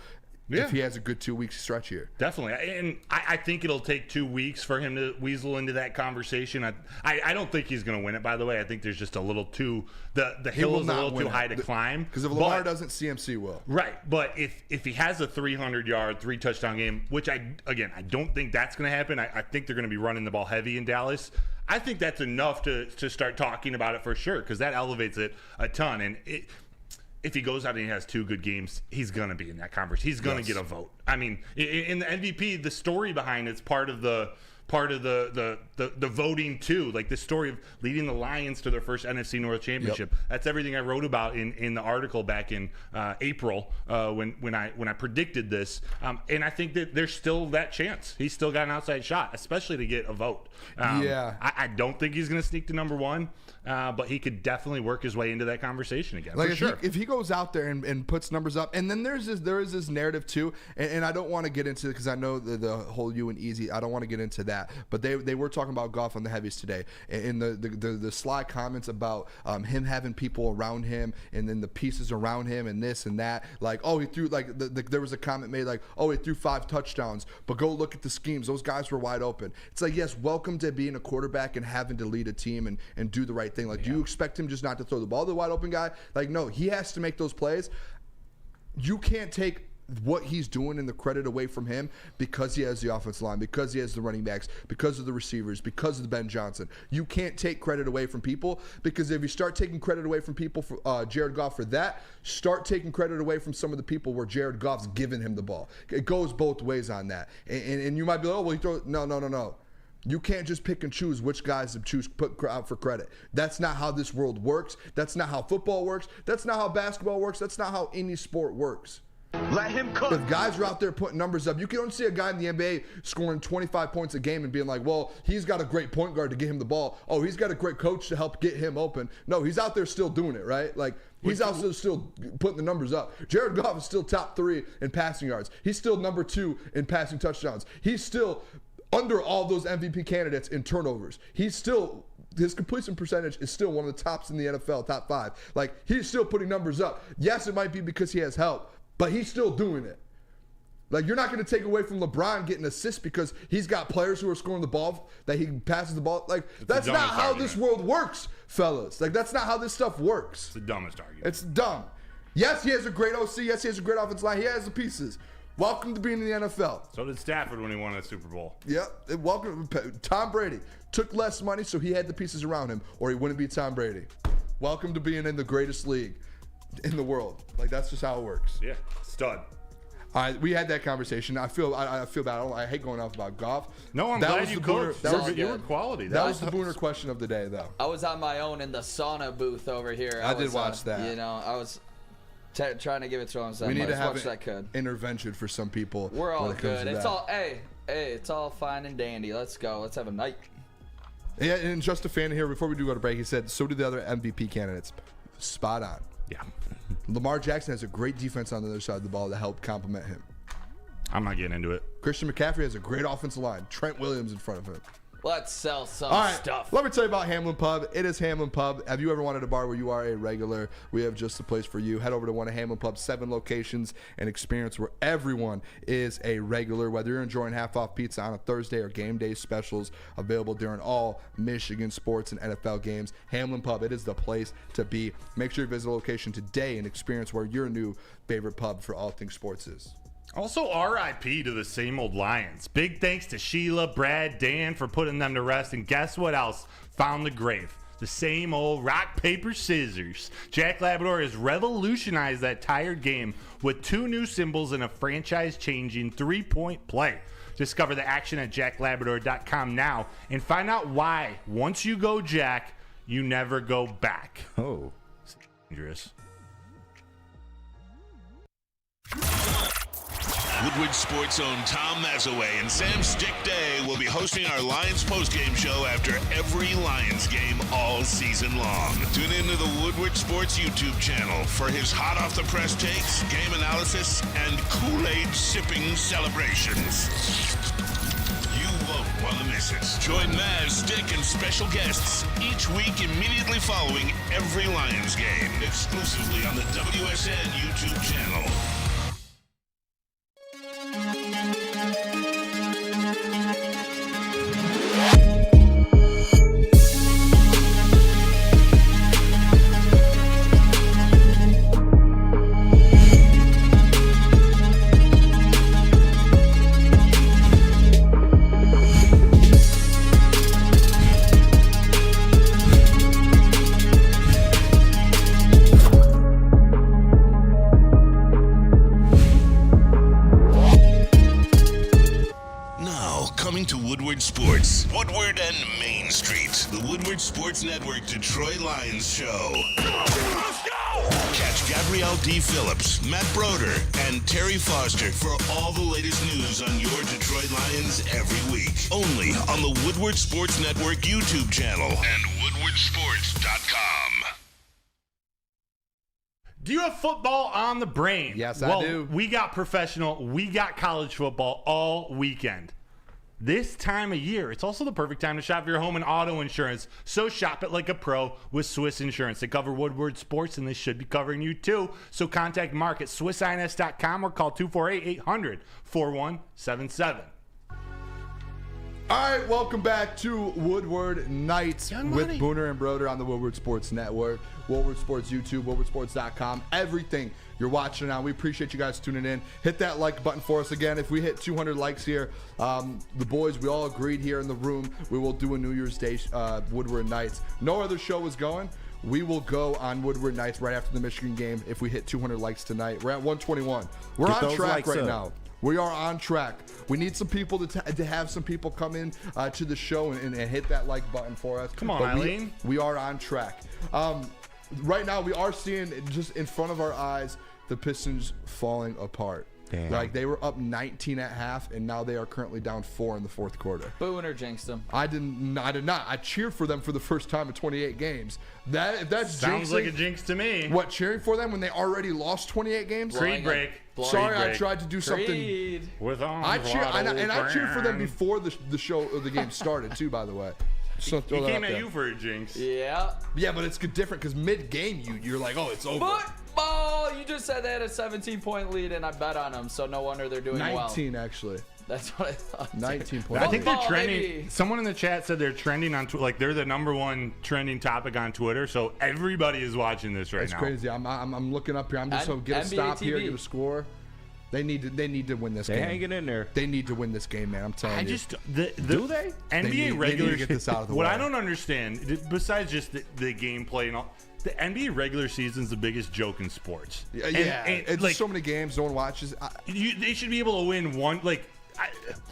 if he has a good 2 weeks stretch here. Definitely. And I think it'll take 2 weeks for him to weasel into that conversation. I don't think he's going to win it, by the way. I think there's just a little too – the hill is a little too high to climb. Because if Lamar doesn't, CMC will. Right. But if he has a 300-yard, 3-touchdown game, which I don't think that's going to happen. I think they're going to be running the ball heavy in Dallas. I think that's enough to start talking about it for sure because that elevates it a ton. And if he goes out and he has 2 good games, he's going to be in that conversation. He's going to get a vote. I mean, in the MVP, the story behind it's part of the voting too. The story of leading the Lions to their first NFC North championship. Yep. That's everything I wrote about in the article back in April when I predicted this. And I think that there's still that chance. He's still got an outside shot, especially to get a vote. I don't think he's going to sneak to number 1. But he could definitely work his way into that conversation again. If he goes out there and puts numbers up, and then there is this narrative too, and I don't want to get into it because I know the whole you and Easy. I don't want to get into that, but they were talking about Goff on the heavies today, and the sly comments about him having people around him, and then the pieces around him, and this and that. He threw there was a comment made he threw 5 touchdowns, but go look at the schemes. Those guys were wide open. It's yes, welcome to being a quarterback and having to lead a team and do the right thing. Do you expect him just not to throw the ball to the wide open guy? No, he has to make those plays. You can't take what he's doing and the credit away from him because he has the offensive line, because he has the running backs, because of the receivers, because of the Ben Johnson. You can't take credit away from people, because if you start taking credit away from people for Jared Goff for that, start taking credit away from some of the people where Jared Goff's giving him the ball. It goes both ways on that. And you might be like, oh, well, he throws. No. You can't just pick and choose which guys to put out for credit. That's not how this world works. That's not how football works. That's not how basketball works. That's not how any sport works. Let him cook. If guys are out there putting numbers up, you can only see a guy in the NBA scoring 25 points a game and being like, well, he's got a great point guard to get him the ball. Oh, he's got a great coach to help get him open. No, he's out there still doing it, right? Like, he's out there still putting the numbers up. Jared Goff is still top 3 in passing yards. He's still number 2 in passing touchdowns. He's still under all those MVP candidates in turnovers. His completion percentage is still one of the tops in the NFL, top 5. Like, he's still putting numbers up. Yes, it might be because he has help, but he's still doing it. Like, you're not going to take away from LeBron getting assists because he's got players who are scoring the ball, that he passes the ball. Like, that's not how this world works, fellas. Like, that's not how this stuff works. It's the dumbest argument. It's dumb. Yes, he has a great OC. Yes, he has a great offensive line. He has the pieces. Welcome to being in the NFL. So did Stafford when he won a Super Bowl. Yep. Welcome. Tom Brady took less money, so he had the pieces around him, or he wouldn't be Tom Brady. Welcome to being in the greatest league in the world. Like, that's just how it works. Yeah, stud. All right, we had that conversation. I feel bad. I hate going off about Goff. No, I'm glad you coached. You were quality. That was the Booner question of the day, though. I was on my own in the sauna booth over here. I did watch that. You know, I was trying to give it to him. We need to have an intervention for some people. We're all good. It's all it's all fine and dandy. Let's go. Let's have a night. Yeah, and just a fan here. Before we do go to break, he said so do the other MVP candidates. Spot on. Yeah. Lamar Jackson has a great defense on the other side of the ball to help complement him. I'm not getting into it. Christian McCaffrey has a great offensive line. Trent Williams in front of him. Let's sell some stuff. Let me tell you about Hamlin Pub. It is Hamlin Pub. Have you ever wanted a bar where you are a regular? We have just the place for you. Head over to one of Hamlin Pub's 7 locations and experience where everyone is a regular. Whether you're enjoying half-off pizza on a Thursday or game day specials available during all Michigan sports and NFL games, Hamlin Pub, it is the place to be. Make sure you visit a location today and experience where your new favorite pub for all things sports is. Also, RIP to the same old Lions. Big thanks to Sheila, Brad, Dan for putting them to rest. And guess what else found the grave? The same old rock, paper, scissors. Jack Labrador has revolutionized that tired game with 2 new symbols and a franchise-changing 3-point play. Discover the action at jacklabrador.com now and find out why, once you go Jack, you never go back. Oh. It's dangerous. Woodward Sports' own Tom Mazaway and Sam Stick Day will be hosting our Lions postgame show after every Lions game all season long. Tune into the Woodward Sports YouTube channel for his hot-off-the-press takes, game analysis, and Kool-Aid sipping celebrations. You won't want to miss it. Join Maz, Stick, and special guests each week immediately following every Lions game, exclusively on the WSN YouTube channel. Sports, Woodward and Main Street, the Woodward Sports Network Detroit Lions show. Let's go! Catch Gabrielle D. Phillips, Matt Broder, and Terry Foster for all the latest news on your Detroit Lions every week. Only on the Woodward Sports Network YouTube channel and woodwardsports.com. Do you have football on the brain? Yes, I do. We got professional, we got college football all weekend. This time of year, it's also the perfect time to shop for your home and auto insurance. So shop it like a pro with Swiss Insurance. They cover Woodward Sports, and they should be covering you too. So contact Mark at SwissINS.com or call 248-800-4177. All right, welcome back to Woodward Nights with Booner and Broder on the Woodward Sports Network, Woodward Sports YouTube, woodwardsports.com. Everything you're watching now. We appreciate you guys tuning in. Hit that like button for us. Again, if we hit 200 likes here, the boys, we all agreed here in the room, we will do a New Year's Day Woodward Nights. No other show is going. We will go on Woodward Nights right after the Michigan game if we hit 200 likes tonight. We're at 121. We're on track right now. We are on track. We need some people to have some people come in to the show and hit that like button for us. Come on, Eileen. We are on track. Right now, we are seeing just in front of our eyes the Pistons falling apart. Damn. Like they were up 19 at half, and now they are currently down 4 in the fourth quarter. Booner jinxed them. I did not. I cheered for them for the first time in 28 games. If that's sounds jinxing, like a jinx to me. What, cheering for them when they already lost 28 games? Creed break. Sorry, I tried to do something. With I cheered for them before the show or the game started too. By the way. He came at you for a jinx. Yeah. Yeah, but it's different because mid-game you're like, oh, it's over. Football! You just said they had a 17-point lead, and I bet on them, so no wonder they're doing 19, actually. That's what I thought. 19 points. I think they're trending. Baby. Someone in the chat said they're trending on Twitter. Like they're the #1 trending topic on Twitter. So everybody is watching this right now. It's crazy. I'm looking up here. I'm just going to get a stop here, get a score. They need to win this game. They're hanging in there. They need to win this game, man. I'm telling you. Do they? NBA regular. They need to get this out of the way. What I don't understand, besides just the gameplay and all, the NBA regular season is the biggest joke in sports. Yeah, it's like so many games no one watches. They should be able to win one.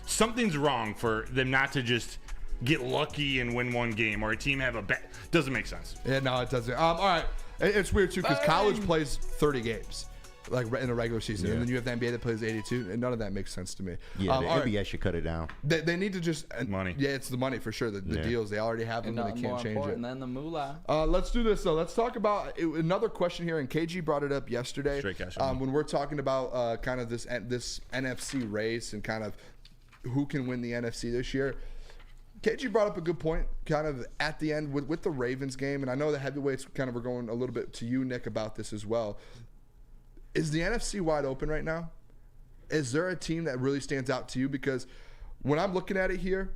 Something's wrong for them not to just get lucky and win one game, or a team have a bet. Doesn't make sense. Yeah, no, it doesn't. All right, it's weird too because college plays 30 games. Like in a regular season, and then you have the NBA that plays 82, and none of that makes sense to me. Yeah, the NBA should cut it down. They need to just money. Yeah, it's the money for sure. The deals they already have them, and they can't change it. And then the moolah. Let's do this though. Let's talk about another question here, and KG brought it up yesterday. Straight cash. When we're talking about kind of this NFC race and kind of who can win the NFC this year. KG brought up a good point kind of at the end with the Ravens game, and I know the heavyweights kind of were going a little bit to you, Nick, about this as well. Is the NFC wide open right now? Is there a team that really stands out to you? Because when I'm looking at it here,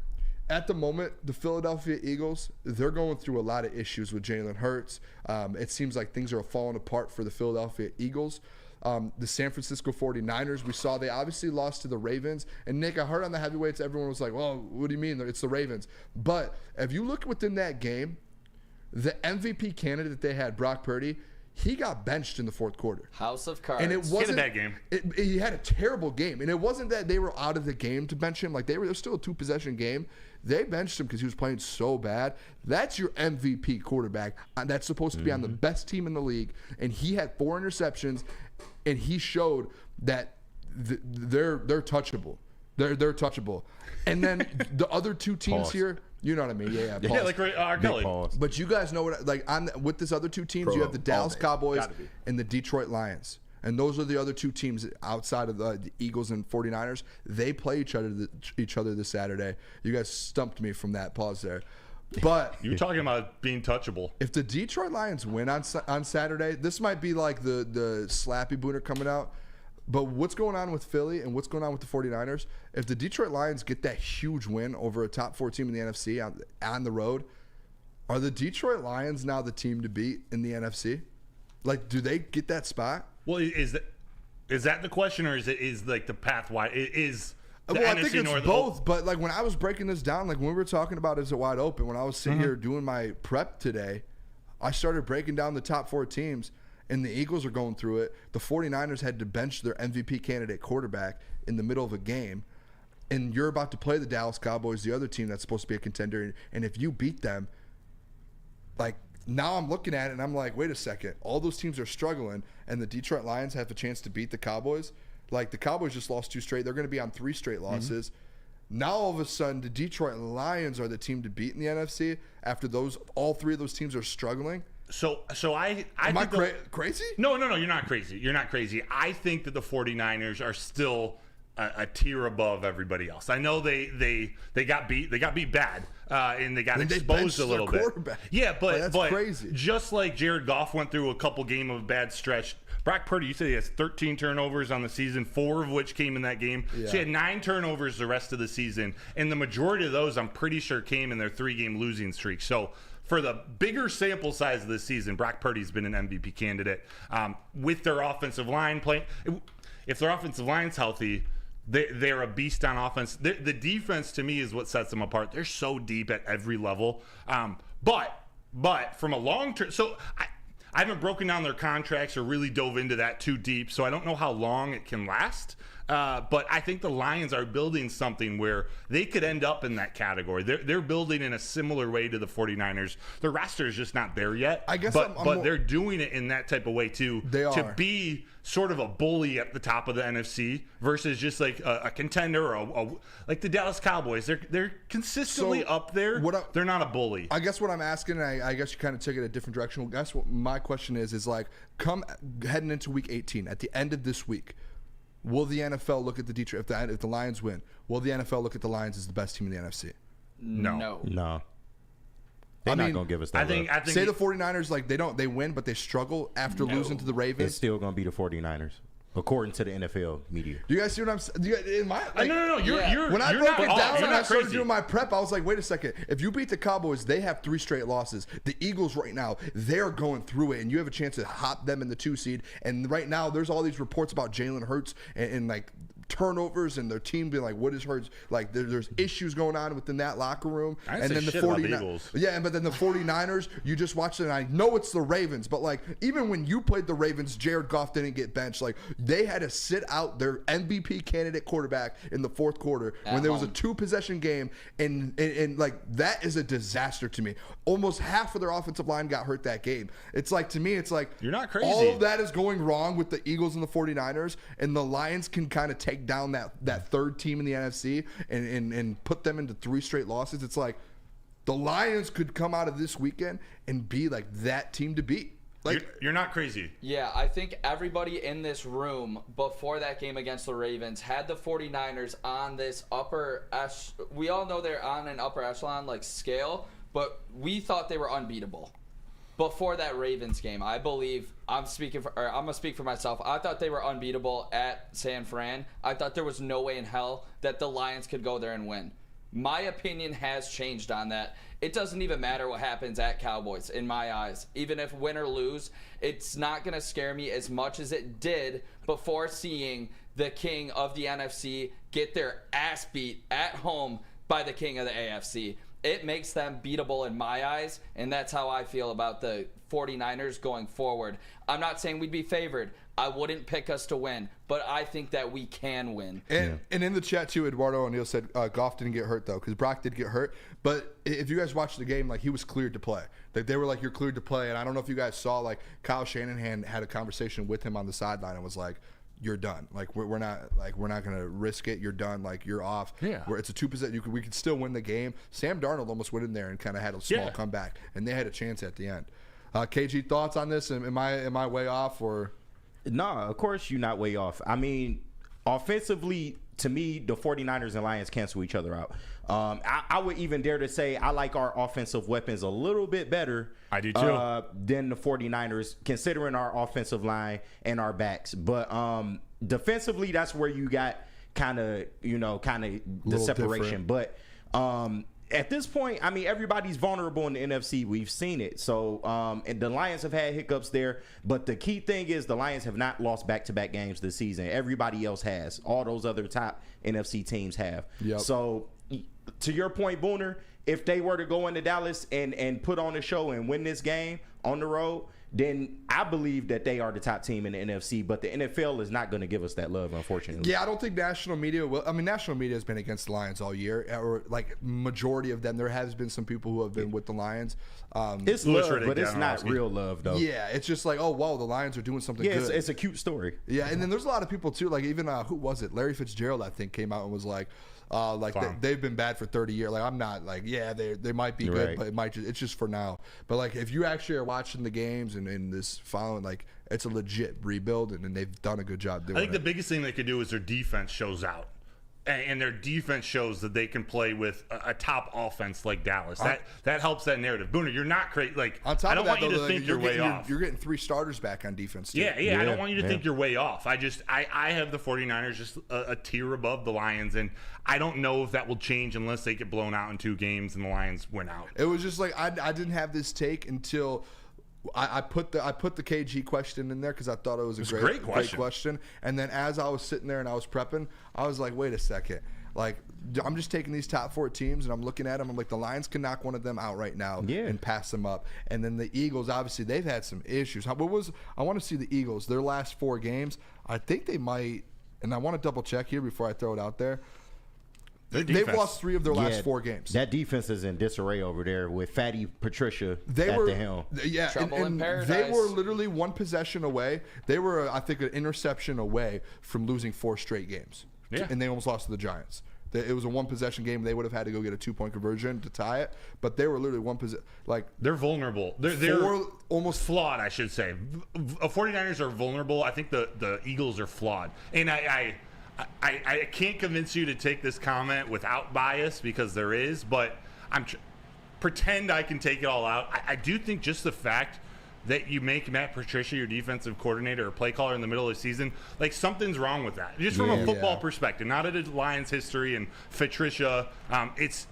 at the moment, the Philadelphia Eagles, they're going through a lot of issues with Jalen Hurts. It seems like things are falling apart for the Philadelphia Eagles. The San Francisco 49ers, we saw they obviously lost to the Ravens. And Nick, I heard on the heavyweights, everyone was like, well, what do you mean? It's the Ravens. But if you look within that game, the MVP candidate that they had, Brock Purdy, he got benched in the fourth quarter. House of cards. And it wasn't a bad game. He had a terrible game. And it wasn't that they were out of the game to bench him. Like they were still a 2-possession game. They benched him because he was playing so bad. That's your MVP quarterback. That's supposed to be on the best team in the league. And he had 4 interceptions. And he showed that they're touchable. They're touchable. And then the other two teams here, you know what I mean? Yeah. Yeah, like R. Kelly. But you guys know what? Like with this other two teams, you have the Dallas Cowboys and the Detroit Lions, and those are the other two teams outside of the Eagles and 49ers. They play each other this Saturday. You guys stumped me from that pause there. But you're talking about being touchable. If the Detroit Lions win on Saturday, this might be like the slappy Booner coming out. But what's going on with Philly and what's going on with the 49ers, if the Detroit Lions get that huge win over a top 4 team in the NFC on the road, are the Detroit Lions now the team to beat in the NFC? Like, do they get that spot? Well, is that the question, or is like the path wide? Well, I think it's both, but like when I was breaking this down, like when we were talking about is it wide open, when I was sitting here doing my prep today, I started breaking down the top 4 teams, and the Eagles are going through it. The 49ers had to bench their MVP candidate quarterback in the middle of a game, and you're about to play the Dallas Cowboys, the other team that's supposed to be a contender, and if you beat them, like now I'm looking at it and I'm like, wait a second, all those teams are struggling, and the Detroit Lions have a chance to beat the Cowboys. Like the Cowboys just lost 2 straight. They're going to be on 3 straight losses. Now all of a sudden, the Detroit Lions are the team to beat in the NFC after all 3 of those teams are struggling. So I am I crazy? No, you're not crazy. You're not crazy. I think that the 49ers are still a tier above everybody else. I know they got beat bad, and they got exposed a little bit. Yeah, but that's crazy. Just like Jared Goff went through a couple game of bad stretch, Brock Purdy, you said he has 13 turnovers on the season, 4 of which came in that game. Yeah. So he had 9 turnovers the rest of the season, and the majority of those, I'm pretty sure, came in their 3-game losing streak. So for the bigger sample size of this season, Brock Purdy's been an MVP candidate. With their offensive line playing, if their offensive line's healthy, they're a beast on offense. The defense, to me, is what sets them apart. They're so deep at every level. But from a long term, so I haven't broken down their contracts or really dove into that too deep, so I don't know how long it can last. But I think the Lions are building something where they could end up in that category. They're building in a similar way to the 49ers. The roster is just not there yet. I guess but they're doing it in that type of way too. They are. To be sort of a bully at the top of the NFC versus just like a contender or like the Dallas Cowboys. They're consistently up there. They're not a bully. I guess what I'm asking, I guess you kind of took it a different direction. Well, guess what my question is like, come heading into Week 18, at the end of this week, will the NFL look at the Detroit, if the Lions win, will the NFL look at the Lions as the best team in the NFC? No. They're not going to give us that. I think the 49ers, like they win, but they struggle after losing to the Ravens. It's still going to be the 49ers. According to the NFL media. Do you guys see what I'm saying? No. You're when I broke it down and I started crazy. doing my prep, I was like, wait a second. If you beat the Cowboys, they have 3 straight losses. The Eagles right now, they're going through it, and you have a chance to hop them in the 2 seed. And right now, there's all these reports about Jalen Hurts and like turnovers and their team being like, what is Hurts? Like there's issues going on within that locker room. And then the 49ers. Yeah, but then the 49ers, you just watch it, and I know it's the Ravens, but like even when you played the Ravens, Jared Goff didn't get benched. Like they had to sit out their MVP candidate quarterback in the 4th quarter when there was a 2-possession game, and like that is a disaster to me. Almost half of their offensive line got hurt that game. It's like, to me, it's like you're not crazy. All of that is going wrong with the Eagles and the 49ers, and the Lions can kind of take down that 3rd team in the NFC and put them into 3 straight losses. It's like the Lions could come out of this weekend and be like that team to beat. Like you're not crazy. Yeah, I think everybody in this room before that game against the Ravens had the 49ers on this we all know they're on an upper echelon like scale, but we thought they were unbeatable. Before that Ravens game, I believe I'm gonna speak for myself. I thought they were unbeatable at San Fran. I thought there was no way in hell that the Lions could go there and win. My opinion has changed on that. It doesn't even matter what happens at Cowboys in my eyes. Even if win or lose, it's not gonna scare me as much as it did before seeing the king of the NFC get their ass beat at home by the king of the AFC. It makes them beatable in my eyes, and that's how I feel about the 49ers going forward. I'm not saying we'd be favored. I wouldn't pick us to win, but I think that we can win. And in the chat, too, Eduardo O'Neill said Goff didn't get hurt, though, because Brock did get hurt. But if you guys watched the game, like, he was cleared to play. Like, they were like, you're cleared to play. And I don't know if you guys saw, like, Kyle Shanahan had a conversation with him on the sideline and was like, you're done. Like we're not gonna risk it. You're done. Like you're off. Yeah. Where it's a 2%. We could still win the game. Sam Darnold almost went in there and kind of had a small comeback, and they had a chance at the end. KG, thoughts on this? Am I way off or? No, of course you're not way off. I mean, offensively, to me, the 49ers and Lions cancel each other out. I would even dare to say I like our offensive weapons a little bit better. I do too. Than the 49ers, considering our offensive line and our backs. But defensively, that's where you got kind of the separation. Different. But at this point, I mean, everybody's vulnerable in the NFC. We've seen it. So, and the Lions have had hiccups there. But the key thing is the Lions have not lost back-to-back games this season. Everybody else has. All those other top NFC teams have. Yep. So, to your point, Booner, if they were to go into Dallas and put on a show and win this game on the road, then I believe that they are the top team in the NFC. But the NFL is not going to give us that love, unfortunately. Yeah, I don't think national media will. I mean, national media has been against the Lions all year, or like majority of them. There has been some people who have been with the Lions. It's love, but it's not real love, though. Yeah, it's just like, oh, wow, the Lions are doing something good. It's a cute story. Yeah, and then there's a lot of people, too, like even, who was it? Larry Fitzgerald, I think, came out and was like, They've been bad for 30 years. Like, I'm not like, yeah, they might be good, but it's just for now. But like, if you actually are watching the games and this following, like, it's a legit rebuild, and they've done a good job doing it. I think the biggest thing they could do is their defense shows out. And their defense shows that they can play with a top offense like Dallas. That helps that narrative. Booner, you're not crazy. Like, on top I don't of that, want you to think you're way off. You're getting 3 starters back on defense, too. Yeah. I don't want you to think you're way off. I have the 49ers just a tier above the Lions, and I don't know if that will change unless they get blown out in 2 games and the Lions win out. It was just like I didn't have this take until I put the KG question in there because I thought it was a great question. And then as I was sitting there and I was prepping, I was like, wait a second. Like, I'm just taking these top 4 teams and I'm looking at them. I'm like, the Lions can knock one of them out right now and pass them up. And then the Eagles, obviously, they've had some issues. I want to see the Eagles, their last 4 games. I think they might, and I want to double check here before I throw it out there. They've lost 3 of their last 4 games. That defense is in disarray over there with Fatty Patricia at the helm. Yeah, Trouble in paradise. They were literally 1 possession away. They were, I think, an interception away from losing 4 straight games. Yeah. And they almost lost to the Giants. It was a 1 possession game. They would have had to go get a 2-point conversion to tie it, but they were literally 1 possession. Like, they're vulnerable. They're almost flawed, I should say. 49ers are vulnerable. I think the Eagles are flawed, and I can't convince you to take this comment without bias because there is, but pretend I can take it all out. I do think just the fact that you make Matt Patricia your defensive coordinator or play caller in the middle of the season, like, something's wrong with that. Just from a football perspective, not at a Lions history and Patricia. It's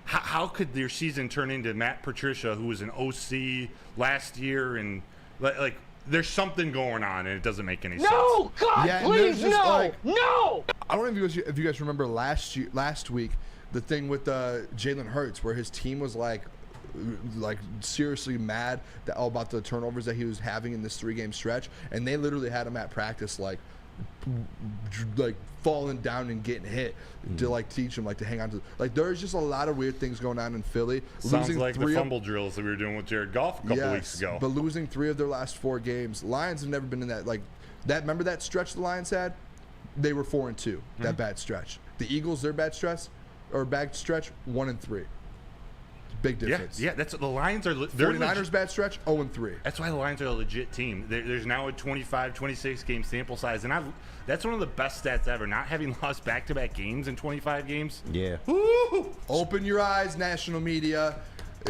how could your season turn into Matt Patricia, who was an OC last year, and like there's something going on and it doesn't make any sense. No, God, please, no, no. I don't know if you guys remember last week, the thing with Jalen Hurts, where his team was like seriously mad about the turnovers that he was having in this 3-game stretch, and they literally had him at practice like falling down and getting hit to like teach him like to hang on to. Like, there's just a lot of weird things going on in Philly. Sounds like the fumble drills that we were doing with Jared Goff a couple weeks ago. But losing 3 of their last 4 games, Lions have never been in that that. Remember that stretch the Lions had? They were 4-2. That bad stretch. The Eagles, their bad stretch 1-3. Big difference. Yeah, that's the Lions are. 49ers bad stretch, 0-3. That's why the Lions are a legit team. There's now a 25, 26 game sample size, and that's one of the best stats ever. Not having lost back-to-back games in 25 games. Yeah. Woo! Open your eyes, national media.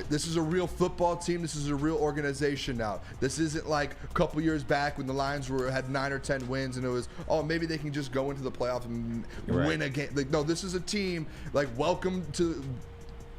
This is a real football team. This is a real organization now. This isn't like a couple years back when the Lions had 9 or 10 wins and it was, maybe they can just go into the playoffs and win a game. Like, no, this is a team. Like, welcome to.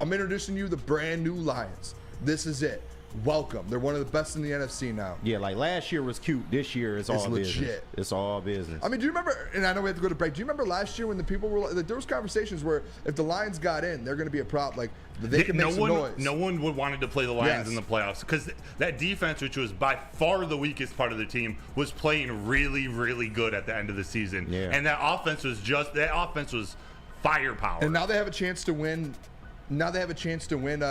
I'm introducing you the brand new Lions. This is it. Welcome. They're one of the best in the NFC now. Yeah, like last year was cute. This year it's all legit. Business. It's all business. I mean, do you remember, and I know we have to go to break, do you remember last year when the people were like, there was conversations where if the Lions got in, they're going to be a problem. Like, they could make some noise. No one would wanted to play the Lions in the playoffs because that defense, which was by far the weakest part of the team, was playing really, really good at the end of the season. Yeah. And that offense was firepower. And now they have a chance to win. Now they have a chance to win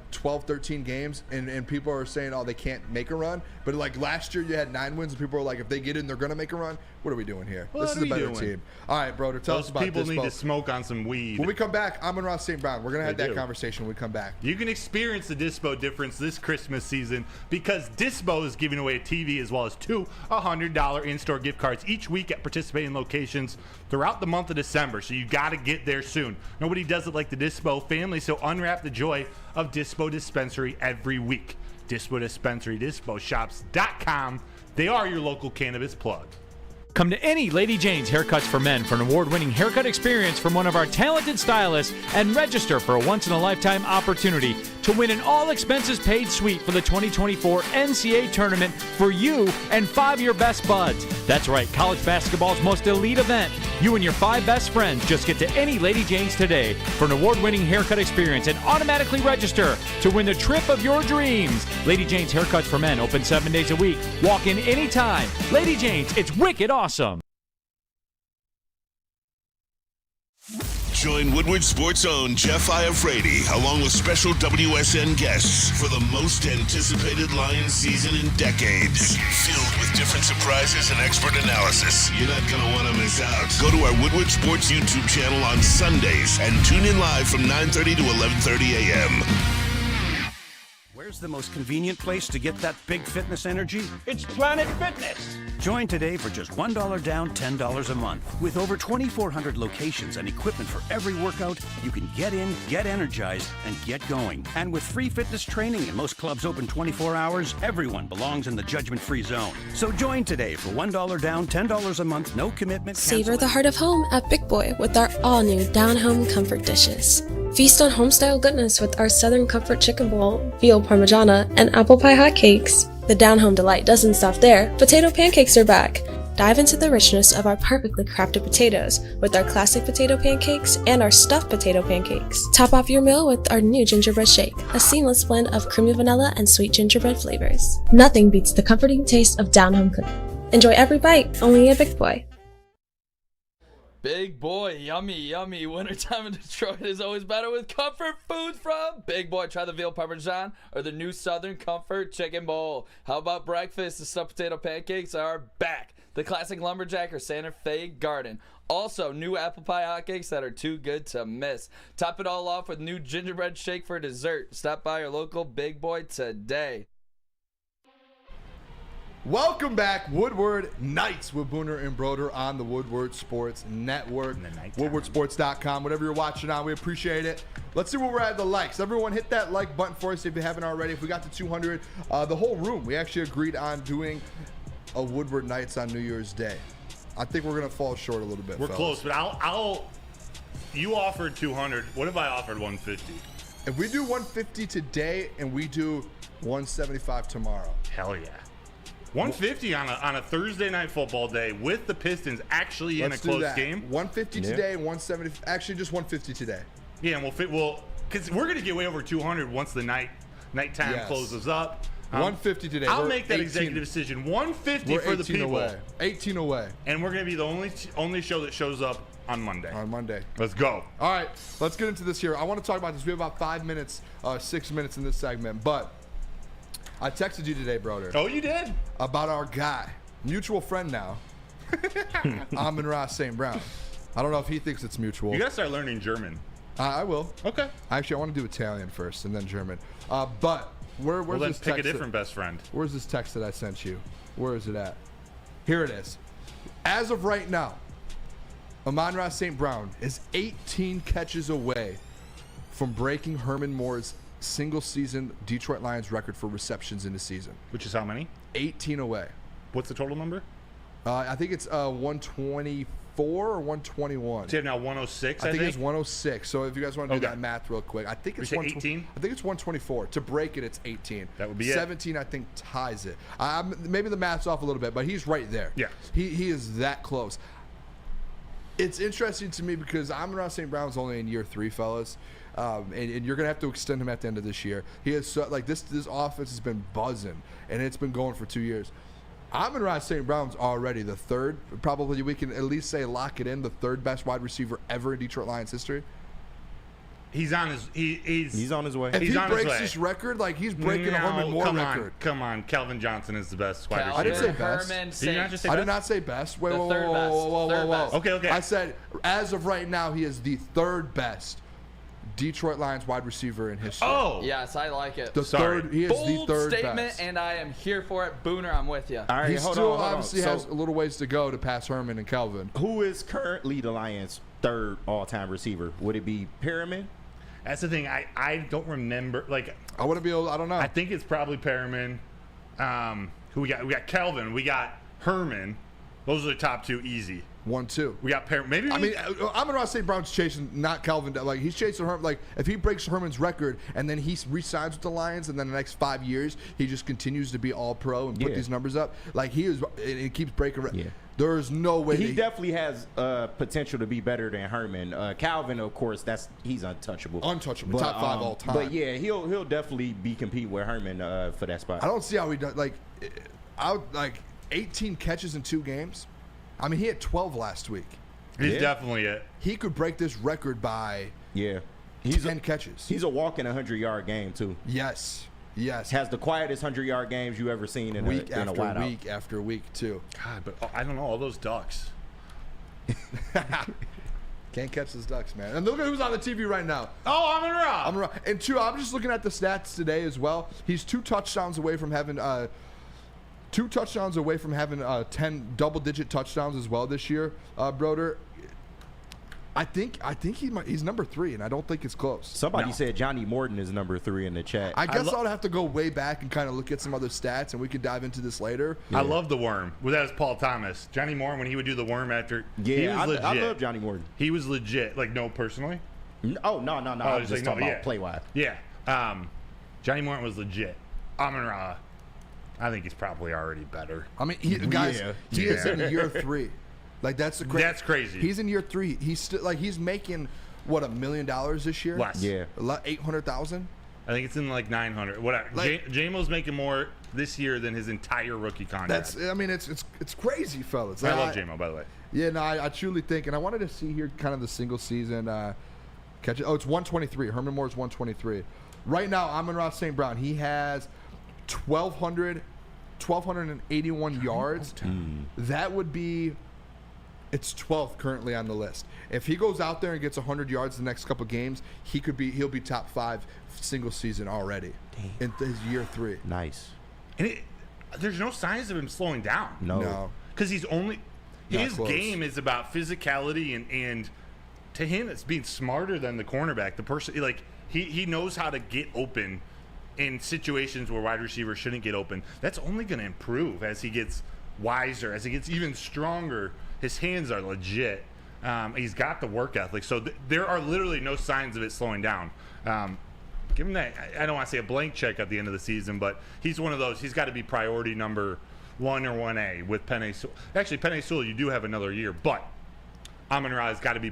12, 13 games, and people are saying, they can't make a run. But like last year, you had 9 wins, and people are like, if they get in, they're going to make a run. What are we doing here? This is a better team. All right, Broder, tell us about this. Those people need to smoke on some weed. When we come back, I'm and Ross St. Brown. We're going to have that conversation when we come back. You can experience the Dispo difference this Christmas season because Dispo is giving away a TV as well as 2 $100 in-store gift cards each week at participating locations throughout the month of December. So you got to get there soon. Nobody does it like the Dispo family, so unwrap the joy of Dispo Dispensary every week. Dispo Dispensary, DispoShops.com. They are your local cannabis plug. Come to any Lady Jane's Haircuts for Men for an award-winning haircut experience from one of our talented stylists and register for a once-in-a-lifetime opportunity to win an all-expenses-paid suite for the 2024 NCAA tournament for you and 5 of your best buds. That's right, college basketball's most elite event. You and your 5 best friends just get to any Lady Jane's today for an award-winning haircut experience and automatically register to win the trip of your dreams. Lady Jane's Haircuts for Men, open 7 days a week. Walk in anytime. Lady Jane's, it's wicked awesome. Join Woodward Sports' own Jeff Iafrate, along with special WSN guests for the most anticipated Lions season in decades. Filled with different surprises and expert analysis. You're not going to want to miss out. Go to our Woodward Sports YouTube channel on Sundays and tune in live from 9:30 to 11:30 a.m. Where's the most convenient place to get that big fitness energy? It's Planet Fitness. Join today for just $1 down, $10 a month. With over 2,400 locations and equipment for every workout, you can get in, get energized, and get going. And with free fitness training and most clubs open 24 hours, everyone belongs in the judgment-free zone. So join today for $1 down, $10 a month, no commitment. Savor the heart of home at Big Boy with our all-new down-home comfort dishes. Feast on home-style goodness with our Southern Comfort Chicken Bowl, veal parmigiana, and apple pie hotcakes. The down-home delight doesn't stop there. Potato pancakes are back. Dive into the richness of our perfectly crafted potatoes with our classic potato pancakes and our stuffed potato pancakes. Top off your meal with our new gingerbread shake, a seamless blend of creamy vanilla and sweet gingerbread flavors. Nothing beats the comforting taste of down-home cooking. Enjoy every bite, only at Big Boy. Big Boy, yummy, yummy. Wintertime in Detroit is always better with comfort foods from Big Boy. Try the veal parmesan or the new Southern Comfort Chicken Bowl. How about breakfast? The stuffed potato pancakes are back. The classic lumberjack or Santa Fe Garden. Also, new apple pie hotcakes that are too good to miss. Top it all off with new gingerbread shake for dessert. Stop by your local Big Boy today. Welcome back, Woodward Nights with Booner and Broder on the Woodward Sports Network. WoodwardSports.com, whatever you're watching on, we appreciate it. Let's see where we're at the likes. Everyone hit that like button for us if you haven't already. If we got to 200, the whole room, we actually agreed on doing a Woodward Nights on New Year's Day. I think we're going to fall short a little bit, We're fellas. close, but you offered 200. What if I offered 150? If we do 150 today and we do 175 tomorrow. Hell yeah. 150 on a Thursday night football day with the Pistons actually in a close game. 150 today and 170. Actually, just 150 today. Yeah, and we'll because we're gonna get way over 200 once the nighttime closes up. 150 today. I'll make that executive decision. 150 for the people. Away. 18 away. And we're gonna be the only show that shows up on Monday. Let's go. All right, let's get into this here. I want to talk about this. We have about 5 minutes, 6 minutes in this segment, but I texted you today, Broder. Oh, you did? About our guy, mutual friend now, Amon-Ra St. Brown. I don't know if he thinks it's mutual. You gotta start learning German. I will. Okay. Actually, I want to do Italian first and then German. But where's well, then this pick text? a different best friend. Where's this text that I sent you? Where is it at? Here it is. As of right now, Amon-Ra St. Brown is 18 catches away from breaking Herman Moore's single-season Detroit Lions record for receptions in the season. Which is how many? 18 away. What's the total number? I think it's 124 or 121. So you have now 106, I think it's 106. So if you guys want to do Okay. that math real quick, I think it's 18. I think it's 124. To break it, it's 18. That would be 17, I think, ties it. Maybe the math's off a little bit, but he's right there. Yeah. He is that close. It's interesting to me because Amon-Ra St. Brown's only in year 3, fellas. And you're gonna have to extend him at the end of this year. He is this offense has been buzzing, and it's been going for 2 years. Amon-Ra St. Brown's already the third, probably we can at least say lock it in, the third best wide receiver ever in Detroit Lions history. He's on his he's on his way. If He's he on his breaks way. this record, like he's breaking a Herman Moore record. Come on, Calvin Johnson is the best wide receiver. I didn't say best. Did you not just say I best? did not say best. Wait, The whoa, third whoa, best. whoa, whoa, Third whoa, whoa. best. Okay. I said as of right now, he is the third best Detroit Lions wide receiver in history. Oh, yes, I like it. The third. He is Bold the third statement, best. and I am here for it. Booner, I'm with you. All right, He hold still on. obviously So, has a little ways to go to pass Herman and Calvin. who is currently the Lions' third all-time receiver? Would it be Perriman? That's the thing. I don't remember. Like, I wouldn't be able. I don't know. I think it's probably Perriman. Who we got? We got Calvin. We got Herman. Those are the top two, easy. 1-2. We got Perriman. Maybe. I mean, Amon-Ra St. Brown's chasing not Calvin. Like he's chasing Herman. Like if he breaks Herman's record and then he re-signs with the Lions, and then the next 5 years he just continues to be all pro and put these numbers up. Like he is, and he keeps breaking. There is no way He definitely has potential to be better than Herman. Calvin, of course, he's untouchable. Untouchable, top 5 all time. But yeah, he'll definitely be compete with Herman for that spot. I don't see how he does. Like, 18 catches in 2 games. I mean, he had 12 last week. He's definitely it. He could break this record by he's 10 catches. He's a walking 100-yard game too. Yes. Has the quietest 100-yard games you ever seen in week a wideout. Week after week too. God, but I don't know, all those ducks. Can't catch those ducks, man. And look at who's on the TV right now. Oh, Amon-Ra. And two, I'm just looking at the stats today as well. He's 2 touchdowns away from having 10 double-digit touchdowns as well this year, Broder. I think he's number 3, and I don't think it's close. Somebody said Johnny Morton is number 3 in the chat. I guess I'll have to go way back and kind of look at some other stats, and we can dive into this later. Yeah. I love the worm. Well, that was Paul Thomas. Johnny Morton, when he would do the worm after, he was legit. I love Johnny Morton. He was legit. Like, no, personally? Oh, no. I was just talking about play-wise. Yeah. Johnny Morton was legit. Amon-Ra, I think he's probably already better. I mean, he is in year 3. Like that's crazy. He's in year 3. He's still he's making what, $1 million this year? Less. Yeah. 800,000. I think it's in like 900. Whatever. J-Mo's making more this year than his entire rookie contract. It's crazy, fellas. I love J-Mo, by the way. Yeah, no, I truly think, and I wanted to see here kind of the single season catch. Oh, it's 123. Herman Moore's 123. Right now, Amon-Ra St. Brown. He has 1,281 yards. That would be. It's 12th currently on the list. If he goes out there and gets 100 yards the next couple games, he'll be top 5 single season already in his year 3. Nice. And there's no signs of him slowing down. No. Because his game is about physicality and to him it's being smarter than the cornerback. The person he knows how to get open in situations where wide receivers shouldn't get open. That's only going to improve as he gets wiser, as he gets even stronger. His hands are legit. He's got the work ethic. So there are literally no signs of it slowing down. Give him that, I don't want to say a blank check at the end of the season, but he's one of those. He's got to be priority number 1 or 1A with Penei Sewell. Actually, Penei Sewell, you do have another year, but Amon-Ra has got to be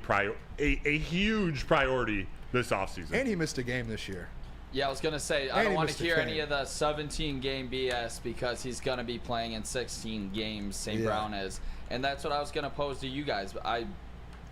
a huge priority this offseason. And he missed a game this year. Yeah, I was going to say, I don't want to hear any of the 17-game BS because he's going to be playing in 16 games, St. Brown is. And that's what I was going to pose to you guys.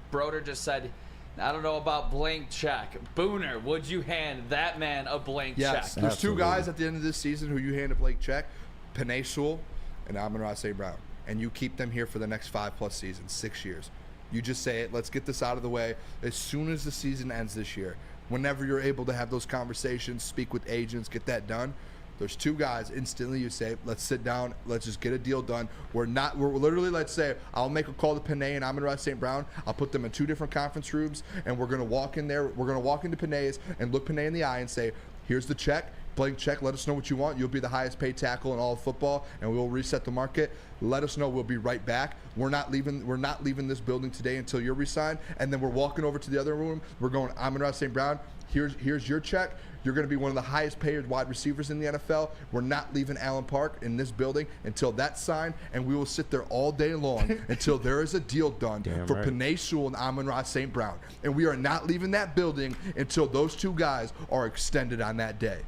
Broder just said, I don't know about blank check. Booner, would you hand that man a blank check? Yes, there's 2 guys at the end of this season who you hand a blank check, Penei Sewell and Amon-Ra St. Brown. And you keep them here for the next 5+ seasons, 6 years. You just say it, let's get this out of the way as soon as the season ends this year. Whenever you're able to have those conversations, speak with agents, get that done, there's 2 guys instantly you say, let's sit down, let's just get a deal done. We're literally, let's say, I'll make a call to Penei and Amon-Ra St. Brown. I'll put them in 2 different conference rooms, and we're going to walk in there. We're going to walk into Penei's and look Penei in the eye and say, here's the check, blank check, let us know what you want. You'll be the highest paid tackle in all of football, and we'll reset the market. Let us know. We'll be right back. We're not leaving this building today until you're re-signed. And then we're walking over to the other room. We're going, Amon-Ra St. Brown, here's your check. You're going to be one of the highest paid wide receivers in the NFL. We're not leaving Allen Park in this building until that's signed, and we will sit there all day long until there is a deal done for Penei Sewell and Amon-Ra St. Brown. And we are not leaving that building until those 2 guys are extended on that day.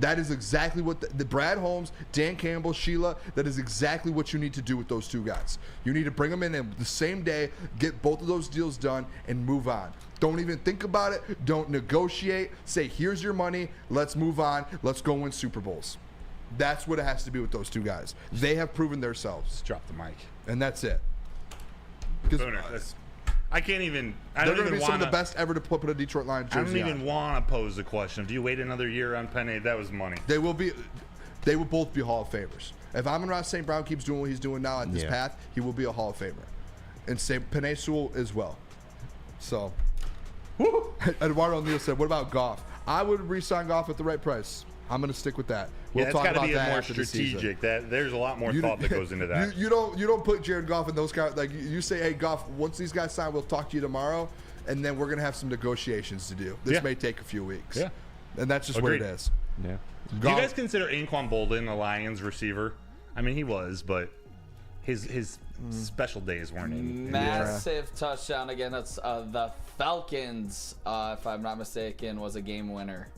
That is exactly what the Brad Holmes, Dan Campbell, Sheila, that is exactly what you need to do with those 2 guys. You need to bring them in the same day, get both of those deals done, and move on. Don't even think about it. Don't negotiate. Say, here's your money. Let's move on. Let's go win Super Bowls. That's what it has to be with those 2 guys. They have proven themselves. Just drop the mic. And that's it. Booner, I can't even. They're going to be some of the best ever to put a Detroit Lions jersey on. I don't even want to pose the question. Do you wait another year on Penei? That was money. They will both be Hall of Famers. If Amon-Ra St. Brown keeps doing what he's doing now at this path, he will be a Hall of Famer. And Penei Sewell as well. So, Eduardo O'Neill said, what about Goff? I would re-sign Goff at the right price. I'm going to stick with that. We'll talk about that more strategic. There's a lot more thought that goes into that. You don't put Jared Goff in those guys. Like you say, hey Goff, once these guys sign, we'll talk to you tomorrow, and then we're going to have some negotiations to do. This may take a few weeks. Yeah, and that's just where it is. Yeah. Do you guys consider Anquan Bolden a Lions receiver? I mean, he was, but his special days weren't in. Massive touchdown against the Falcons, if I'm not mistaken, was a game winner.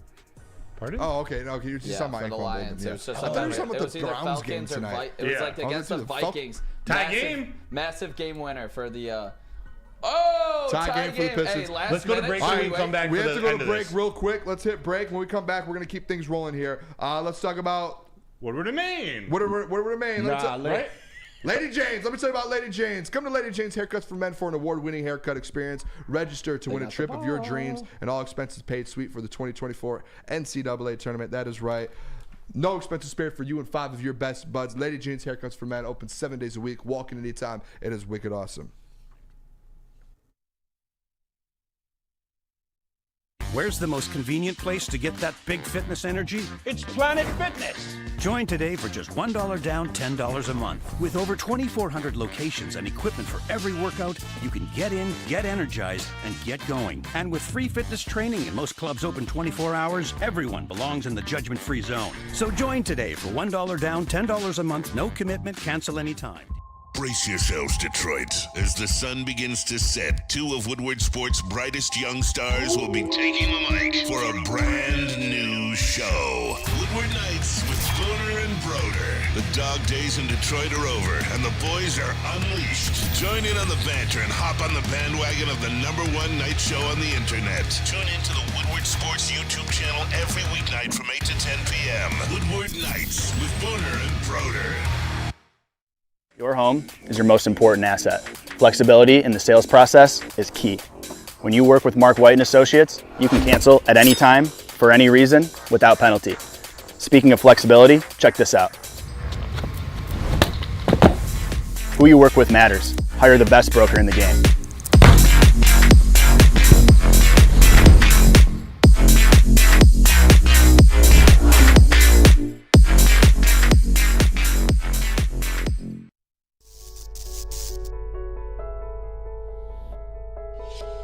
Pardon? Oh, okay. No, you just saw my for the Lions. Yeah. It was just I thought you were talking about the Browns game tonight. It was like against the Vikings. Tie game. Massive game winner for the Oh, tie game for the Pistons. Hey, let's go to break so we can come back. We have to go to break this. real quick. Let's hit break. When we come back, we're going to keep things rolling here. Let's talk about Woodward and Maine. Woodward and Maine. Right? Lady Jane's. Let me tell you about Lady Jane's. Come to Lady Jane's Haircuts for Men for an award-winning haircut experience. Register to win a trip of your dreams and all expenses paid suite for the 2024 NCAA tournament. That is right. No expenses spared for you and 5 of your best buds. Lady Jane's Haircuts for Men open 7 days a week. Walk in anytime. It is wicked awesome. Where's the most convenient place to get that big fitness energy? It's Planet Fitness. Join today for just $1 down, $10 a month. With over 2,400 locations and equipment for every workout, you can get in, get energized, and get going. And with free fitness training and most clubs open 24 hours, everyone belongs in the judgment-free zone. So join today for $1 down, $10 a month, no commitment, cancel anytime. Brace yourselves, Detroit. As the sun begins to set, 2 of Woodward Sports' brightest young stars will be taking the mic for a brand new show. Woodward Nights with Booner and Broder. The dog days in Detroit are over, and the boys are unleashed. Join in on the banter and hop on the bandwagon of the #1 night show on the internet. Tune into the Woodward Sports YouTube channel every weeknight from 8 to 10 p.m. Woodward Nights with Booner and Broder. Your home is your most important asset. Flexibility in the sales process is key. When you work with Mark White & Associates, you can cancel at any time, for any reason, without penalty. Speaking of flexibility, check this out. Who you work with matters. Hire the best broker in the game.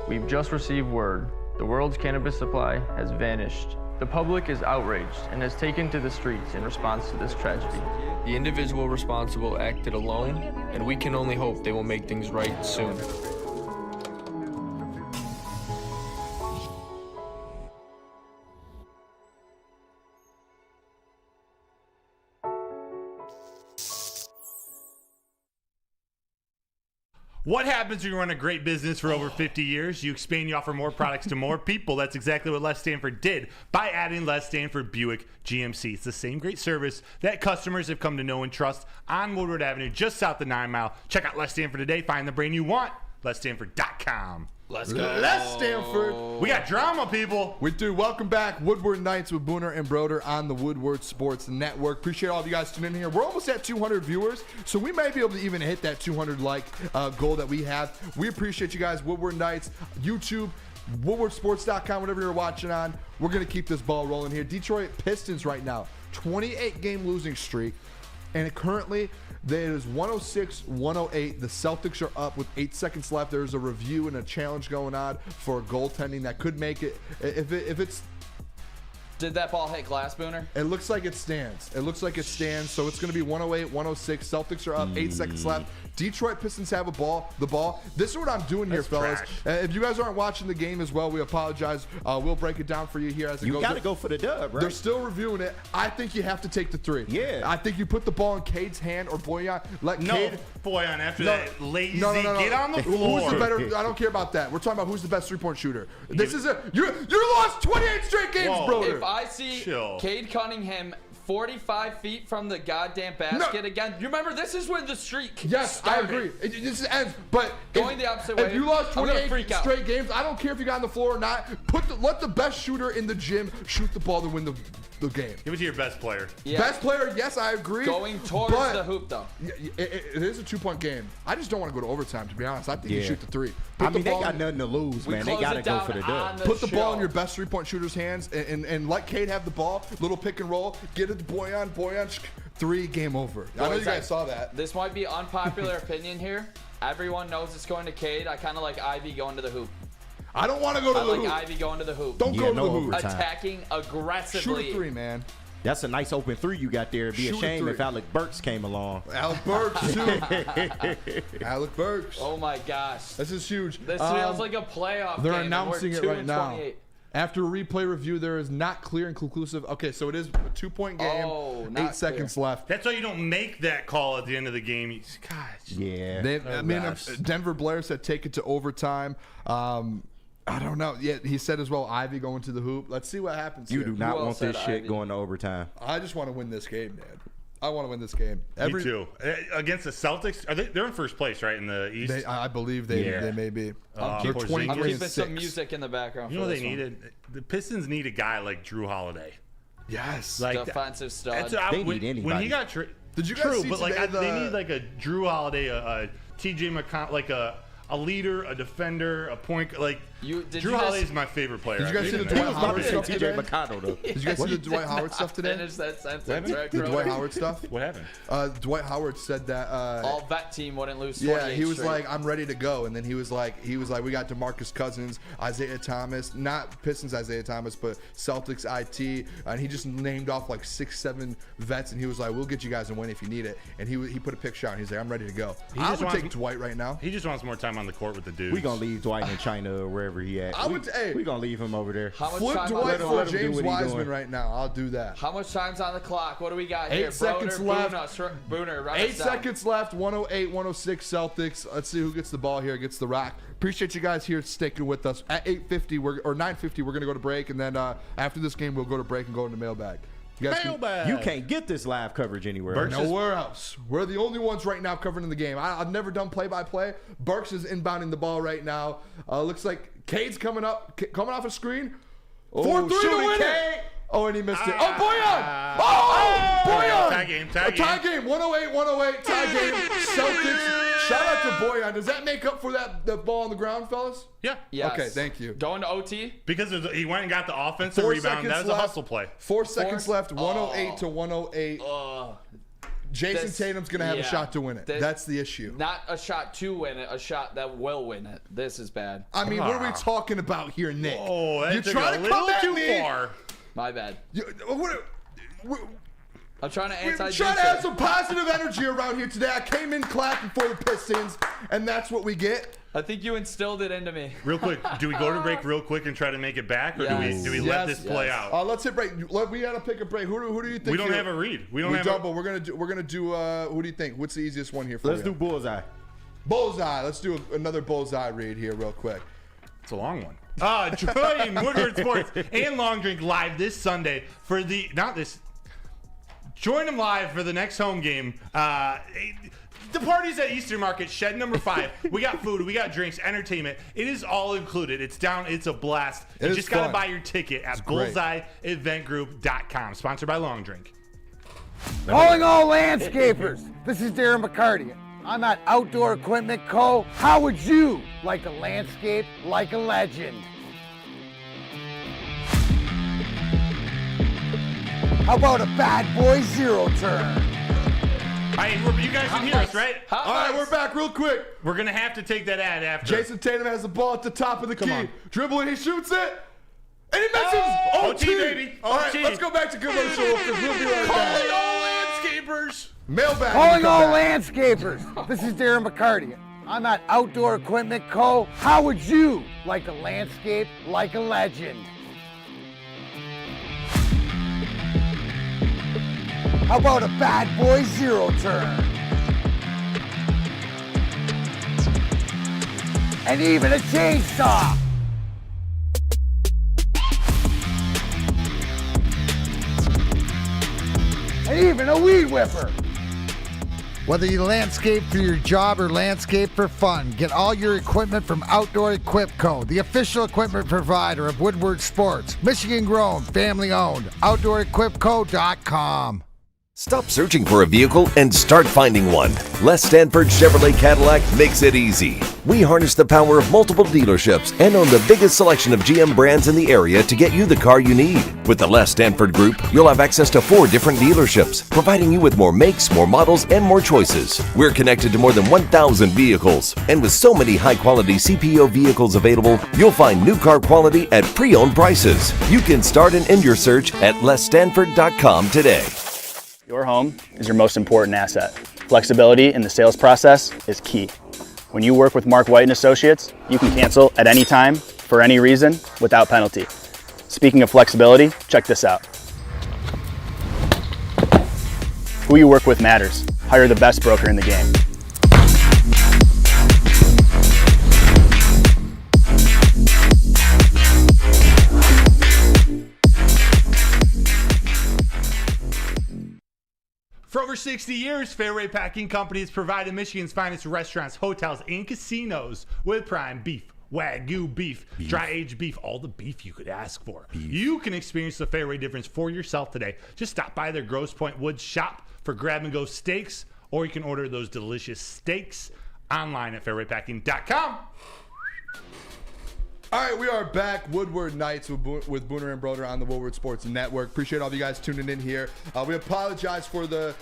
We've just received word. The world's cannabis supply has vanished. The public is outraged and has taken to the streets in response to this tragedy. The individual responsible acted alone, and we can only hope they will make things right soon. What happens when you run a great business for over 50 years? You expand, you offer more products to more people. That's exactly what Les Stanford did by adding Les Stanford Buick GMC. It's the same great service that customers have come to know and trust on Woodward Avenue, just south of 9 Mile. Check out Les Stanford today. Find the brand you want. LesStanford.com. Let's go. Les Stanford. We got drama, people. We do. Welcome back. Woodward Nights with Booner and Broder on the Woodward Sports Network. Appreciate all of you guys tuning in here. We're almost at 200 viewers, so we may be able to even hit that 200 like goal that we have. We appreciate you guys. Woodward Nights, YouTube, woodwardsports.com, whatever you're watching on. We're going to keep this ball rolling here. Detroit Pistons right now, 28-game losing streak, and currently there is 106-108. The Celtics are up with 8 seconds left. There's a review and a challenge going on for goaltending that could make it. If it's Did that ball hit glass, Booner? It looks like it stands. It looks like it stands. So it's going to be 108-106. Celtics are up. 8 seconds left. Detroit Pistons have the ball. This is what I'm doing here, fellas. If you guys aren't watching the game as well, we apologize. We'll break it down for you here as it goes. You got to go for the dub, right? They're still reviewing it. I think you have to take the 3. Yeah. I think you put the ball in Cade's hand or Boyan. Cade. Boyan after that lazy. Get on the floor. Who's the better? I don't care about that. We're talking about who's the best three-point shooter. This is you lost 28 straight games, Broder. If I see Cade Cunningham 45 feet from the goddamn basket again. You remember, this is when the streak started. I agree. This ends, but going the opposite way. If you lost 28 straight games, I don't care if you got on the floor or not. Let the best shooter in the gym shoot the ball to win the game. Give it to your best player. Yeah. Best player, yes, I agree. Going towards the hoop, though. It is a 2-point game. I just don't want to go to overtime, to be honest. I think you shoot the 3. They got nothing to lose, man. They got to go for the dub. Put the ball in your best 3-point shooter's hands and let Cade have the ball. Little pick and roll. Get it to Boyan. 3, game over. I know you guys saw that. This might be unpopular opinion here. Everyone knows it's going to Cade. I kind of like Ivy going to the hoop. I don't want to go to the hoop. I like Ivy going to the hoop. Don't go to the hoop. Attacking aggressively. Shoot a 3, man. That's a nice open 3 you got there. It'd be a shame if Alec Burks came along. Alec Burks, too. Alec Burks. Oh, my gosh. This is huge. This feels like a playoff They're game. announcing it right now. After a replay review, there is not clear and conclusive. Okay, so it is a 2-point game. 8 seconds left. That's why you don't make that call at the end of the game. Gosh. Yeah. Denver Blair said take it to overtime. I don't know. Yeah, he said as well, Ivy going to the hoop. Let's see what happens. You here. do not want this shit going to overtime. I just want to win this game, man. I want to win this game. Me too. Against the Celtics, they're in first place, right, in the East? I believe they may be. I'm keeping some music in the background. You know what they needed? The Pistons need a guy like Drew Holiday. Yes. Like defensive stud. They need anybody. When he got did you guys see but like today they need like a Drew Holiday, a TJ McConnell, like a leader, a defender, a point. Like Drew Holiday is my favorite player. Did you guys see the Dwight Howard stuff today? Did you guys see the Dwight Howard stuff today? Finish that sentence, right, the Dwight Howard stuff? What happened? Dwight Howard said that all vet team wouldn't lose. Yeah, he was like, I'm ready to go, and then he was like, we got DeMarcus Cousins, Isaiah Thomas, not Pistons Isaiah Thomas, but Celtics IT, and he just named off like 6-7 vets, and he was like, we'll get you guys a win if you need it, and he put a picture out, and he's like, I'm ready to go. I would take Dwight right now. He just wants more time on the court with the dudes. We gonna leave Dwight in China or wherever he at. We gonna leave him over there. Flip Dwight for James Wiseman right now. I'll do that. How much time's on the clock? What do we got here? 8 seconds left. Booner, 8 seconds left. 108-106 Celtics. Let's see who gets the ball here. Gets the rock. Appreciate you guys here sticking with us. At 8:50 or 9:50, we're gonna go to break, and then after this game, we'll go to break and go into mailbag. You can't get this live coverage anywhere. Nowhere else. We're the only ones right now covering the game. I've never done play-by-play. Burks is inbounding the ball right now. Looks like Cade's coming off a screen. 4-3 to win it. Oh, and he missed it. Oh, Boyan! Boyan! Tie game. Tie game. 108. Tie game. Celtics. Shout out to Boyan. Does that make up for the ball on the ground, fellas? Yeah. Yes. Okay, thank you. Going to OT? Because he went and got the offensive rebound. That was a hustle play. 4 seconds left. 108 to 108. Jason Tatum's going to have a shot to win it. That's the issue. Not a shot to win it, a shot that will win it. This is bad. I mean, what are we talking about here, Nick? Oh, that's You're trying to come at too me. far. My bad. I'm trying to We're trying to have some positive energy around here today. I came in clapping for the Pistons, and that's what we get. I think you instilled it into me. Real quick, do we go to break real quick and try to make it back, or do we let this play out? Let's hit break. We gotta pick a break. Who do you think? We don't have a read. We don't, but we're gonna do. Who do you think? What's the easiest one here for Let's do bullseye. Bullseye. Let's do another bullseye read here real quick. It's a long one. Join Woodward Sports and Long Drink live this Sunday for join them live for the next home game. The party's at Eastern Market, shed number 5. We got food, we got drinks, entertainment. It is all included. It's a blast. You just got to buy your ticket at bullseyeeventgroup.com. Sponsored by Long Drink. Calling all landscapers. This is Darren McCarty. I'm at Outdoor Equipment Co. How would you like a landscape like a legend? How about a bad boy zero turn? All right, you guys can hear us, right? All right, we're back real quick. We're going to have to take that ad after. Jason Tatum has the ball at the top of the key. Dribbling, he shoots it. And he misses. OT, baby. All right, let's go back to commercial because we'll be right back. Calling all landscapers. Mailbag. Calling all landscapers. This is Darren McCarty. I'm at Outdoor Equipment Co. How would you like a landscape like a legend? How about a bad boy zero turn? And even a chainsaw. And even a weed whipper. Whether you landscape for your job or landscape for fun, get all your equipment from Outdoor Equip Co., the official equipment provider of Woodward Sports. Michigan grown, family owned. OutdoorEquipCo.com. Stop searching for a vehicle and start finding one. Les Stanford Chevrolet Cadillac makes it easy. We harness the power of multiple dealerships and own the biggest selection of GM brands in the area to get you the car you need. With the Les Stanford Group, you'll have access to 4 different dealerships, providing you with more makes, more models, and more choices. We're connected to more than 1,000 vehicles, and with so many high-quality CPO vehicles available, you'll find new car quality at pre-owned prices. You can start and end your search at lesstanford.com today. Your home is your most important asset. Flexibility in the sales process is key. When you work with Mark White & Associates, you can cancel at any time, for any reason, without penalty. Speaking of flexibility, check this out. Who you work with matters. Hire the best broker in the game. For over 60 years, Fairway Packing Company has provided Michigan's finest restaurants, hotels, and casinos with prime beef, Wagyu beef, dry-aged beef, all the beef you could ask for. You can experience the Fairway difference for yourself today. Just stop by their Grosse Pointe Woods shop for grab-and-go steaks, or you can order those delicious steaks online at fairwaypacking.com. All right, we are back. Woodward Nights with Booner and Broder on the Woodward Sports Network. Appreciate all of you guys tuning in here. We apologize for the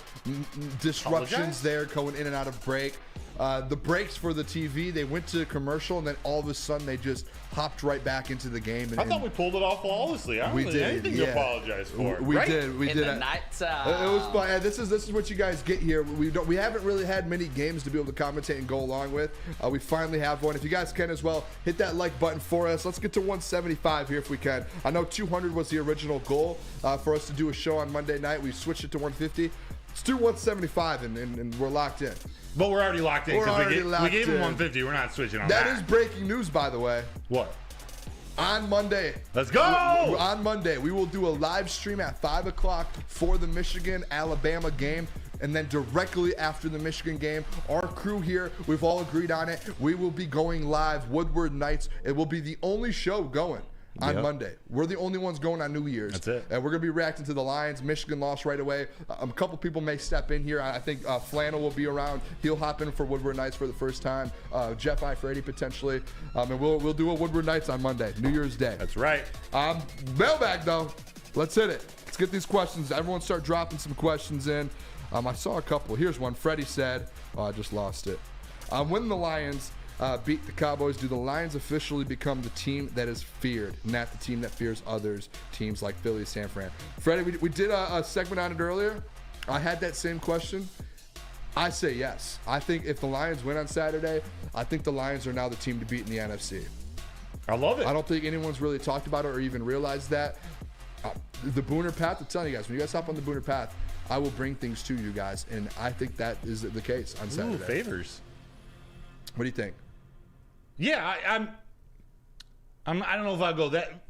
disruptions there going in and out of break. The breaks for the TV, they went to commercial, and then all of a sudden they just hopped right back into the game. I thought we pulled it off flawlessly. I don't really anything to apologize for. We right? did. We in did. The night, it was fun. This is what you guys get here. We haven't really had many games to be able to commentate and go along with. We finally have one. If you guys can as well, hit that like button for us. Let's get to 175 here if we can. I know 200 was the original goal for us to do a show on Monday night. We switched it to 150. Let's do 175 and we're locked in. But we're already locked in because we gave him 150. We're not switching on that. That is breaking news, by the way. What? On Monday. Let's go! On Monday, we will do a live stream at 5 o'clock for the Michigan-Alabama game. And then directly after the Michigan game, our crew here, we've all agreed on it. We will be going live, Woodward Nights. It will be the only show going on Monday. We're the only ones going on New Year's. That's it. And we're going to be reacting to the Lions. Michigan lost right away. A couple people may step in here. I think Flannel will be around. He'll hop in for Woodward Nights for the first time. Jeff Ifredi potentially. And we'll do a Woodward Nights on Monday, New Year's Day. That's right. Mailbag, though. Let's hit it. Let's get these questions. Everyone start dropping some questions in. I saw a couple. Here's one. Freddie said, I just lost it. When the Lions beat the Cowboys, do the Lions officially become the team that is feared, not the team that fears others, teams like Philly, San Fran? Freddie, we did a segment on it earlier. I had that same question. I say yes. I think if the Lions win on Saturday, I think the Lions are now the team to beat in the NFC. I love it. I don't think anyone's really talked about it or even realized that. The Booner Path, I'm telling you guys, when you guys hop on the Booner Path, I will bring things to you guys, and I think that is the case on Saturday. Ooh, favors. What do you think? Yeah, I don't know if I'll go that.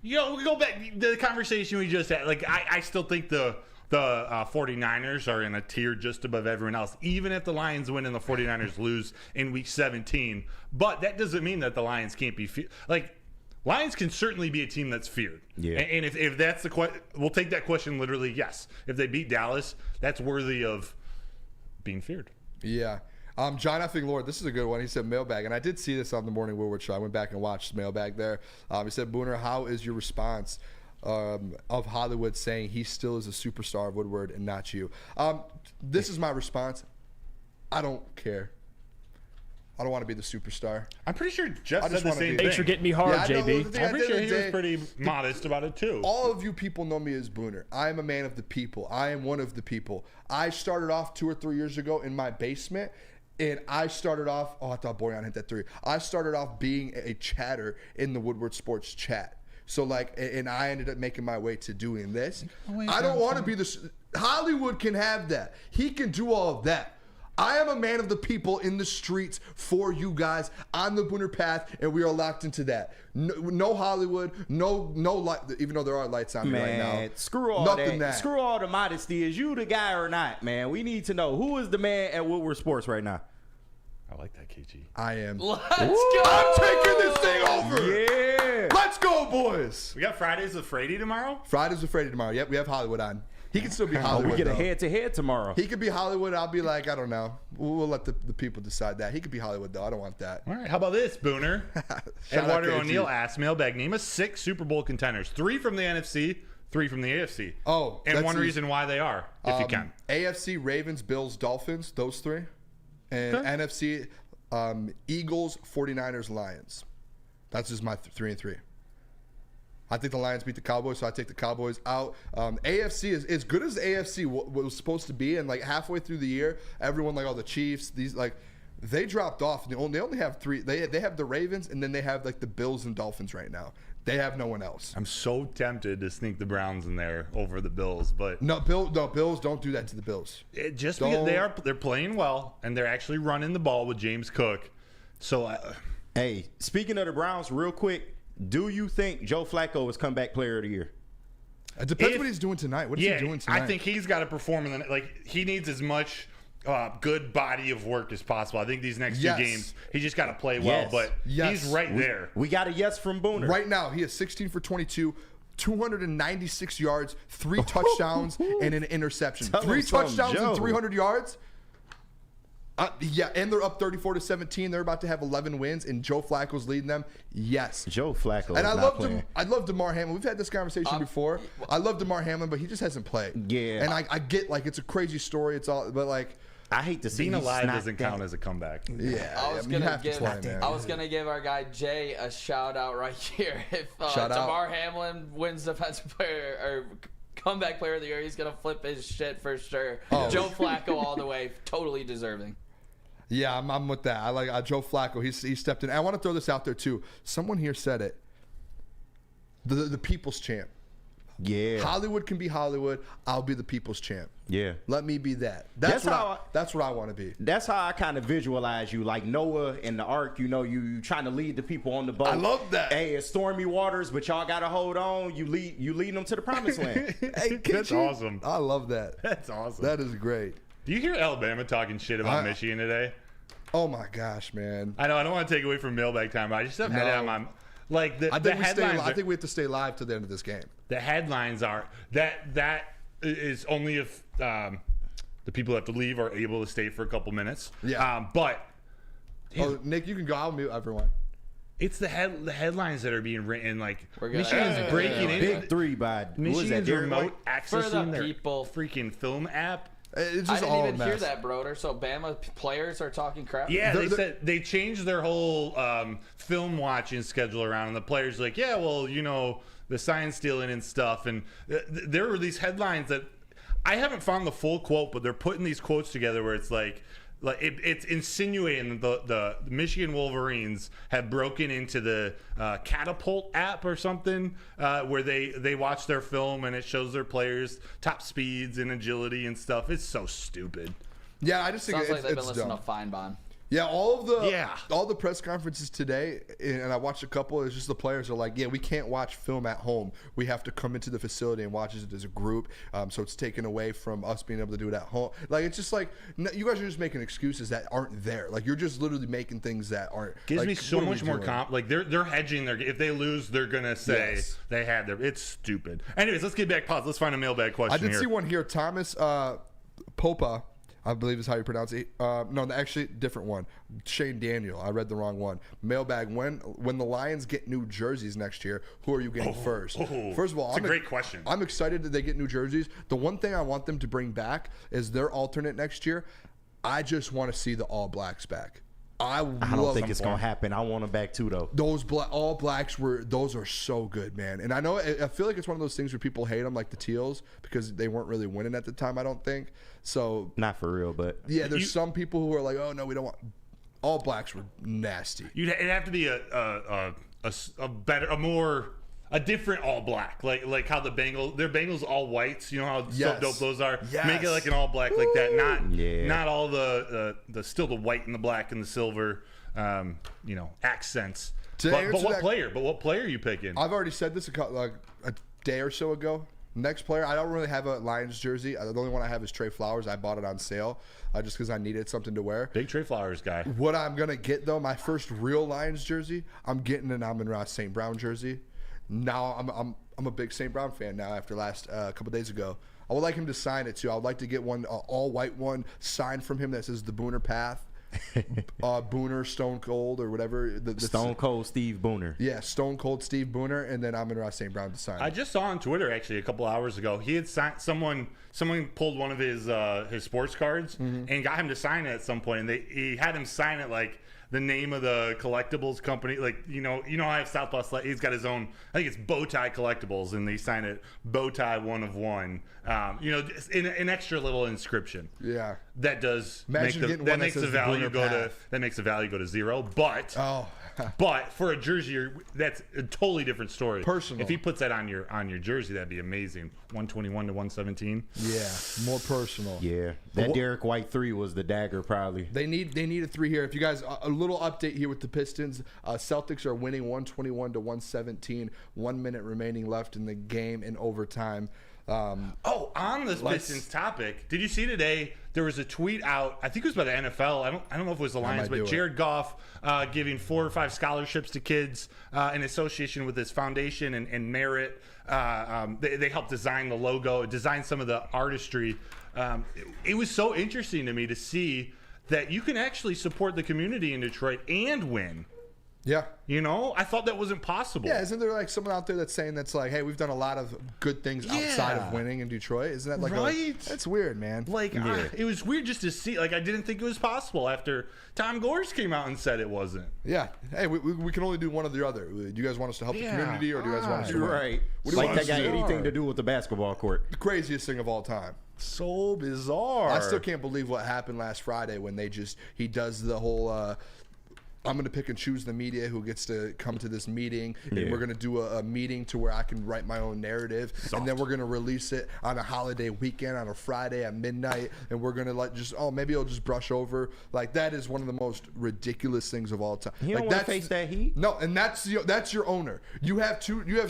We go back to the conversation we just had. Like, I still think the 49ers are in a tier just above everyone else, even if the Lions win and the 49ers lose in Week 17. But that doesn't mean that the Lions can't be Lions can certainly be a team that's feared. Yeah. And if that's the question, we'll take that question literally. Yes, if they beat Dallas, that's worthy of being feared. Yeah. John Effing Lord, this is a good one. He said mailbag, and I did see this on the Morning Woodward show. I went back and watched mailbag there. He said, Booner, how is your response of Hollywood saying he still is a superstar of Woodward and not you? This is my response. I don't care. I don't want to be the superstar. I'm pretty sure Jeff said the same thing. Thanks for getting me hard, JB. I'm pretty sure he was pretty modest about it, too. All of you people know me as Booner. I am a man of the people. I am one of the people. I started off 2 or 3 years ago in my basement, and I started off, I thought Boyan hit that 3. I started off being a chatter in the Woodward Sports chat. So, and I ended up making my way to doing this. I don't want to be the... Hollywood can have that. He can do all of that. I am a man of the people in the streets for you guys on the Booner Path, and we are locked into that. No Hollywood, no light, even though there are lights on me right now. Screw all that. Screw all the modesty. Is you the guy or not, man? We need to know who is the man at Woodward Sports right now. I like that, KG. I am. Let's go. I'm taking this thing over. Yeah. Let's go, boys. We got Fridays with Frady tomorrow? Fridays with Frady tomorrow. Yep, we have Hollywood on. He can still be Hollywood. We get a head-to-head tomorrow. He could be Hollywood. I'll be like, I don't know. We'll let the people decide that. He could be Hollywood, though. I don't want that. All right. How about this, Booner? Eduardo O'Neill asked, mailbag, name us 6 Super Bowl contenders. 3 from the NFC, 3 from the AFC. Oh. And one reason why they are, if you can. AFC, Ravens, Bills, Dolphins, those 3. And NFC, Eagles, 49ers, Lions. That's just my 3 and 3. I think the Lions beat the Cowboys, so I take the Cowboys out. AFC is as good as the AFC was supposed to be, and halfway through the year, everyone the Chiefs, They dropped off. They only have 3. They have the Ravens, and then they have like the Bills and Dolphins right now. They have no one else. I'm so tempted to sneak the Browns in there over the Bills, but Bills, don't do that to the Bills. Because they're playing well, and they're actually running the ball with James Cook. So, hey, speaking of the Browns, real quick, do you think Joe Flacco is comeback player of the year? It depends what he's doing tonight. What is he doing tonight? I think he's got to perform in he needs as much good body of work as possible. I think these next 2 games, he just got to play well, but he's right there. We got a yes from Booner. Right now, he is 16 for 22, 296 yards, 3 touchdowns, and an interception. 3 touchdowns and 300 yards. And they're up 34-17. They're about to have 11 wins, and Joe Flacco's leading them. Yes, Joe Flacco. And I love DeMar Hamlin. We've had this conversation before. I love DeMar Hamlin, but he just hasn't played. Yeah, and I get it's a crazy story. It's all, but I hate to see being alive doesn't count as a comeback. Yeah, I was gonna give our guy Jay a shout out right here. If DeMar Hamlin wins defensive player or comeback player of the year, he's gonna flip his shit for sure. Joe Flacco all the way, totally deserving. Yeah, I'm with that. I like Joe Flacco. He stepped in. And I want to throw this out there too. Someone here said it. The people's champ. Yeah. Hollywood can be Hollywood. I'll be the people's champ. Yeah. Let me be that. That's what I want to be. That's how I kind of visualize you, like Noah in the Ark. You trying to lead the people on the boat. I love that. Hey, it's stormy waters, but y'all got to hold on. You lead them to the promised land. Hey, that's awesome. I love that. That's awesome. That is great. Do you hear Alabama talking shit about Michigan today? Oh my gosh, man! I know I don't want to take away from mailbag time, but I just have had it on my I think we have to stay live to the end of this game. The headlines are that is only if the people that have to leave are able to stay for a couple minutes. Yeah. But Nick, you can go. I'll mute everyone. It's the headlines that are being written. Like Michigan's breaking in. Big 3 by Michigan's remote accessing their people freaking film app. It's I just didn't even hear that, Broder. So Bama players are talking crap. Yeah, they said they changed their whole film watching schedule around, and the players are like, yeah, well, the sign stealing and stuff, and there were these headlines that I haven't found the full quote, but they're putting these quotes together where it's like it's insinuating that the Michigan Wolverines have broken into the Catapult app or something where they watch their film and it shows their players' top speeds and agility and stuff. It's so stupid. Yeah, I just think sounds like they've been dumb. listening to Feinbaum. Yeah, all the press conferences today, and I watched a couple. It's just the players are like, yeah, we can't watch film at home. We have to come into the facility and watch it as a group. So it's taken away from us being able to do it at home. Like, it's just like you guys are just making excuses that aren't there. Like, you're just literally making things that aren't. Gives me so much more like they're hedging their. If they lose, they're gonna say they had their. It's stupid. Anyways, let's get back. Pause. Let's find a mailbag question. I did see one here. Thomas Popa, I believe is how you pronounce it. No, actually, different one. Shane Daniel. I read the wrong one. Mailbag. When the Lions get new jerseys next year, who are you getting first? First of all, it's a great question. I'm excited that they get new jerseys. The one thing I want them to bring back is their alternate next year. I just want to see the All Blacks back. I don't think it's gonna happen. I want them back too, though. Those All Blacks those are so good, man. And I feel like it's one of those things where people hate them, like the Teals, because they weren't really winning at the time. I don't think so. Not for real, but yeah, there's some people who are like, oh no, we don't want. All Blacks were nasty. It'd have to be a different All Black, like how their Bengals all whites. You know how so dope those are. Yes. Make it like an all black like that. Not all the still the white and the black and the silver, accents. But what player? But what player are you picking? I've already said this a day or so ago. Next player, I don't really have a Lions jersey. The only one I have is Trey Flowers. I bought it on sale just because I needed something to wear. Big Trey Flowers guy. What I'm gonna get though, my first real Lions jersey, I'm getting an Amon-Ra St. Brown jersey. Now I'm a big St. Brown fan now after last couple days ago. I would like him to sign it too. I would like to get one all white one signed from him that says the Booner Path. Booner Stone Cold or whatever. Stone Cold Steve Booner. Yeah, Stone Cold Steve Booner, and then Amon-Ra St. Brown to sign. I just saw on Twitter actually a couple hours ago. He had signed someone pulled one of his sports cards and got him to sign it at some point, and he had him sign it like the name of the collectibles company. Like, I have Southpaw. He's got his own. I think it's Bowtie Collectibles, and they sign it Bowtie 1 of 1. Just an extra little inscription. Yeah. That does Imagine make that makes the value go to 0. But for a jersey, that's a totally different story. Personal. If he puts that on your jersey, that'd be amazing. 121 to 117. Yeah, more personal. Yeah, that Derek White 3 was the dagger probably. They need a 3 here. If you guys, a little update here with the Pistons. Celtics are winning 121 to 117. 1 minute remaining left in the game in overtime. On this Pistons topic, did you see today there was a tweet out? I think it was by the NFL. I don't know if it was the Lions, but Jared Goff giving 4 or 5 scholarships to kids in association with his foundation and Merit. They helped design the logo, design some of the artistry. It was so interesting to me to see that you can actually support the community in Detroit and win. Yeah. I thought that wasn't possible. Yeah, isn't there like someone out there that's saying that's like, hey, we've done a lot of good things outside of winning in Detroit? Isn't that like right? That's weird, man. It was weird just to see. Like, I didn't think it was possible after Tom Gores came out and said it wasn't. Yeah. Hey, we can only do one or the other. Do you guys want us to help the community, or do you guys want us to win? Right. Like that got anything to do with the basketball court. The craziest thing of all time. So bizarre. I still can't believe what happened last Friday when he does the whole I'm going to pick and choose the media who gets to come to this meeting, and we're going to do a meeting to where I can write my own narrative, and then we're going to release it on a holiday weekend on a Friday at midnight, and we're going to maybe it'll just brush over. Like, that is one of the most ridiculous things of all time. You don't want to face that heat? No, and that's your owner. You have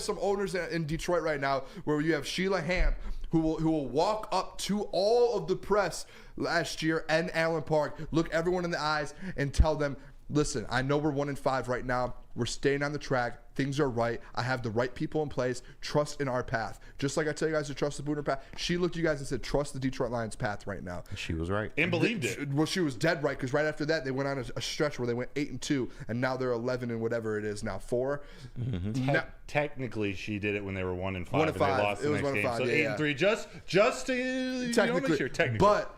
some owners in Detroit right now where you have Sheila Hamp, who will walk up to all of the press last year and Allen Park, look everyone in the eyes, and tell them, listen, I know we're 1-5 right now. We're staying on the track. Things are right. I have the right people in place. Trust in our path. Just like I tell you guys to trust the Booner path. She looked at you guys and said, trust the Detroit Lions path right now. She was right. And believed it. Well, she was dead right, because right after that, they went on a stretch where they went 8-2, and now they're 11 and whatever it is now, 4. Mm-hmm. Technically, she did it when they were 1-5, and they lost the next game. So 8-3, just to technically, sure, technically. But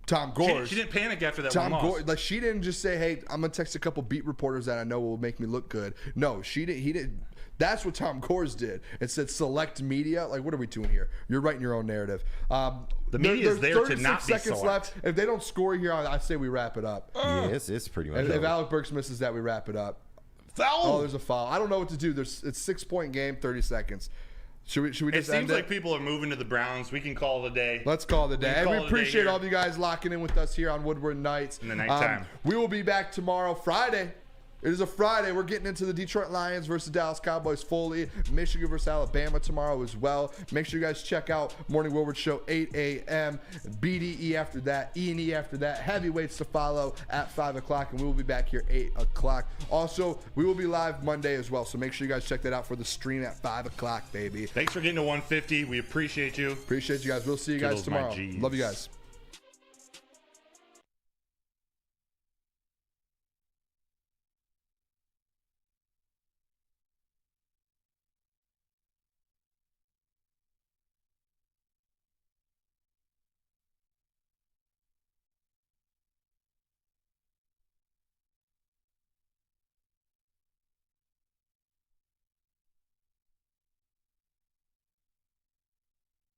Tom Gores. She didn't panic after that Tom one Gores, loss. like, she didn't just say, "Hey, I'm gonna text a couple beat reporters that I know will make me look good." No, she didn't. He didn't. That's what Tom Gores did. It said select media. Like, what are we doing here? You're writing your own narrative. The media is there to not be seconds left. If they don't score here, I say we wrap it up. Yeah, it's pretty much. If Alec Burks misses that, we wrap it up. Foul! Oh, there's a foul. I don't know what to do. It's 6-point game, 30 seconds. Should we just end it? It seems like people are moving to the Browns. We can call it a day. Let's call it a day. And we appreciate all of you guys locking in with us here on Woodward Nights. In the nighttime. We will be back tomorrow, Friday. It is a Friday. We're getting into the Detroit Lions versus Dallas Cowboys fully. Michigan versus Alabama tomorrow as well. Make sure you guys check out Morning Woodward Show, 8 a.m. BDE after that, E&E after that. Heavyweights to follow at 5 o'clock, and we will be back here 8 o'clock. Also, we will be live Monday as well, so make sure you guys check that out for the stream at 5 o'clock, baby. Thanks for getting to 150. We appreciate you. Appreciate you guys. We'll see you guys tomorrow. Love you guys.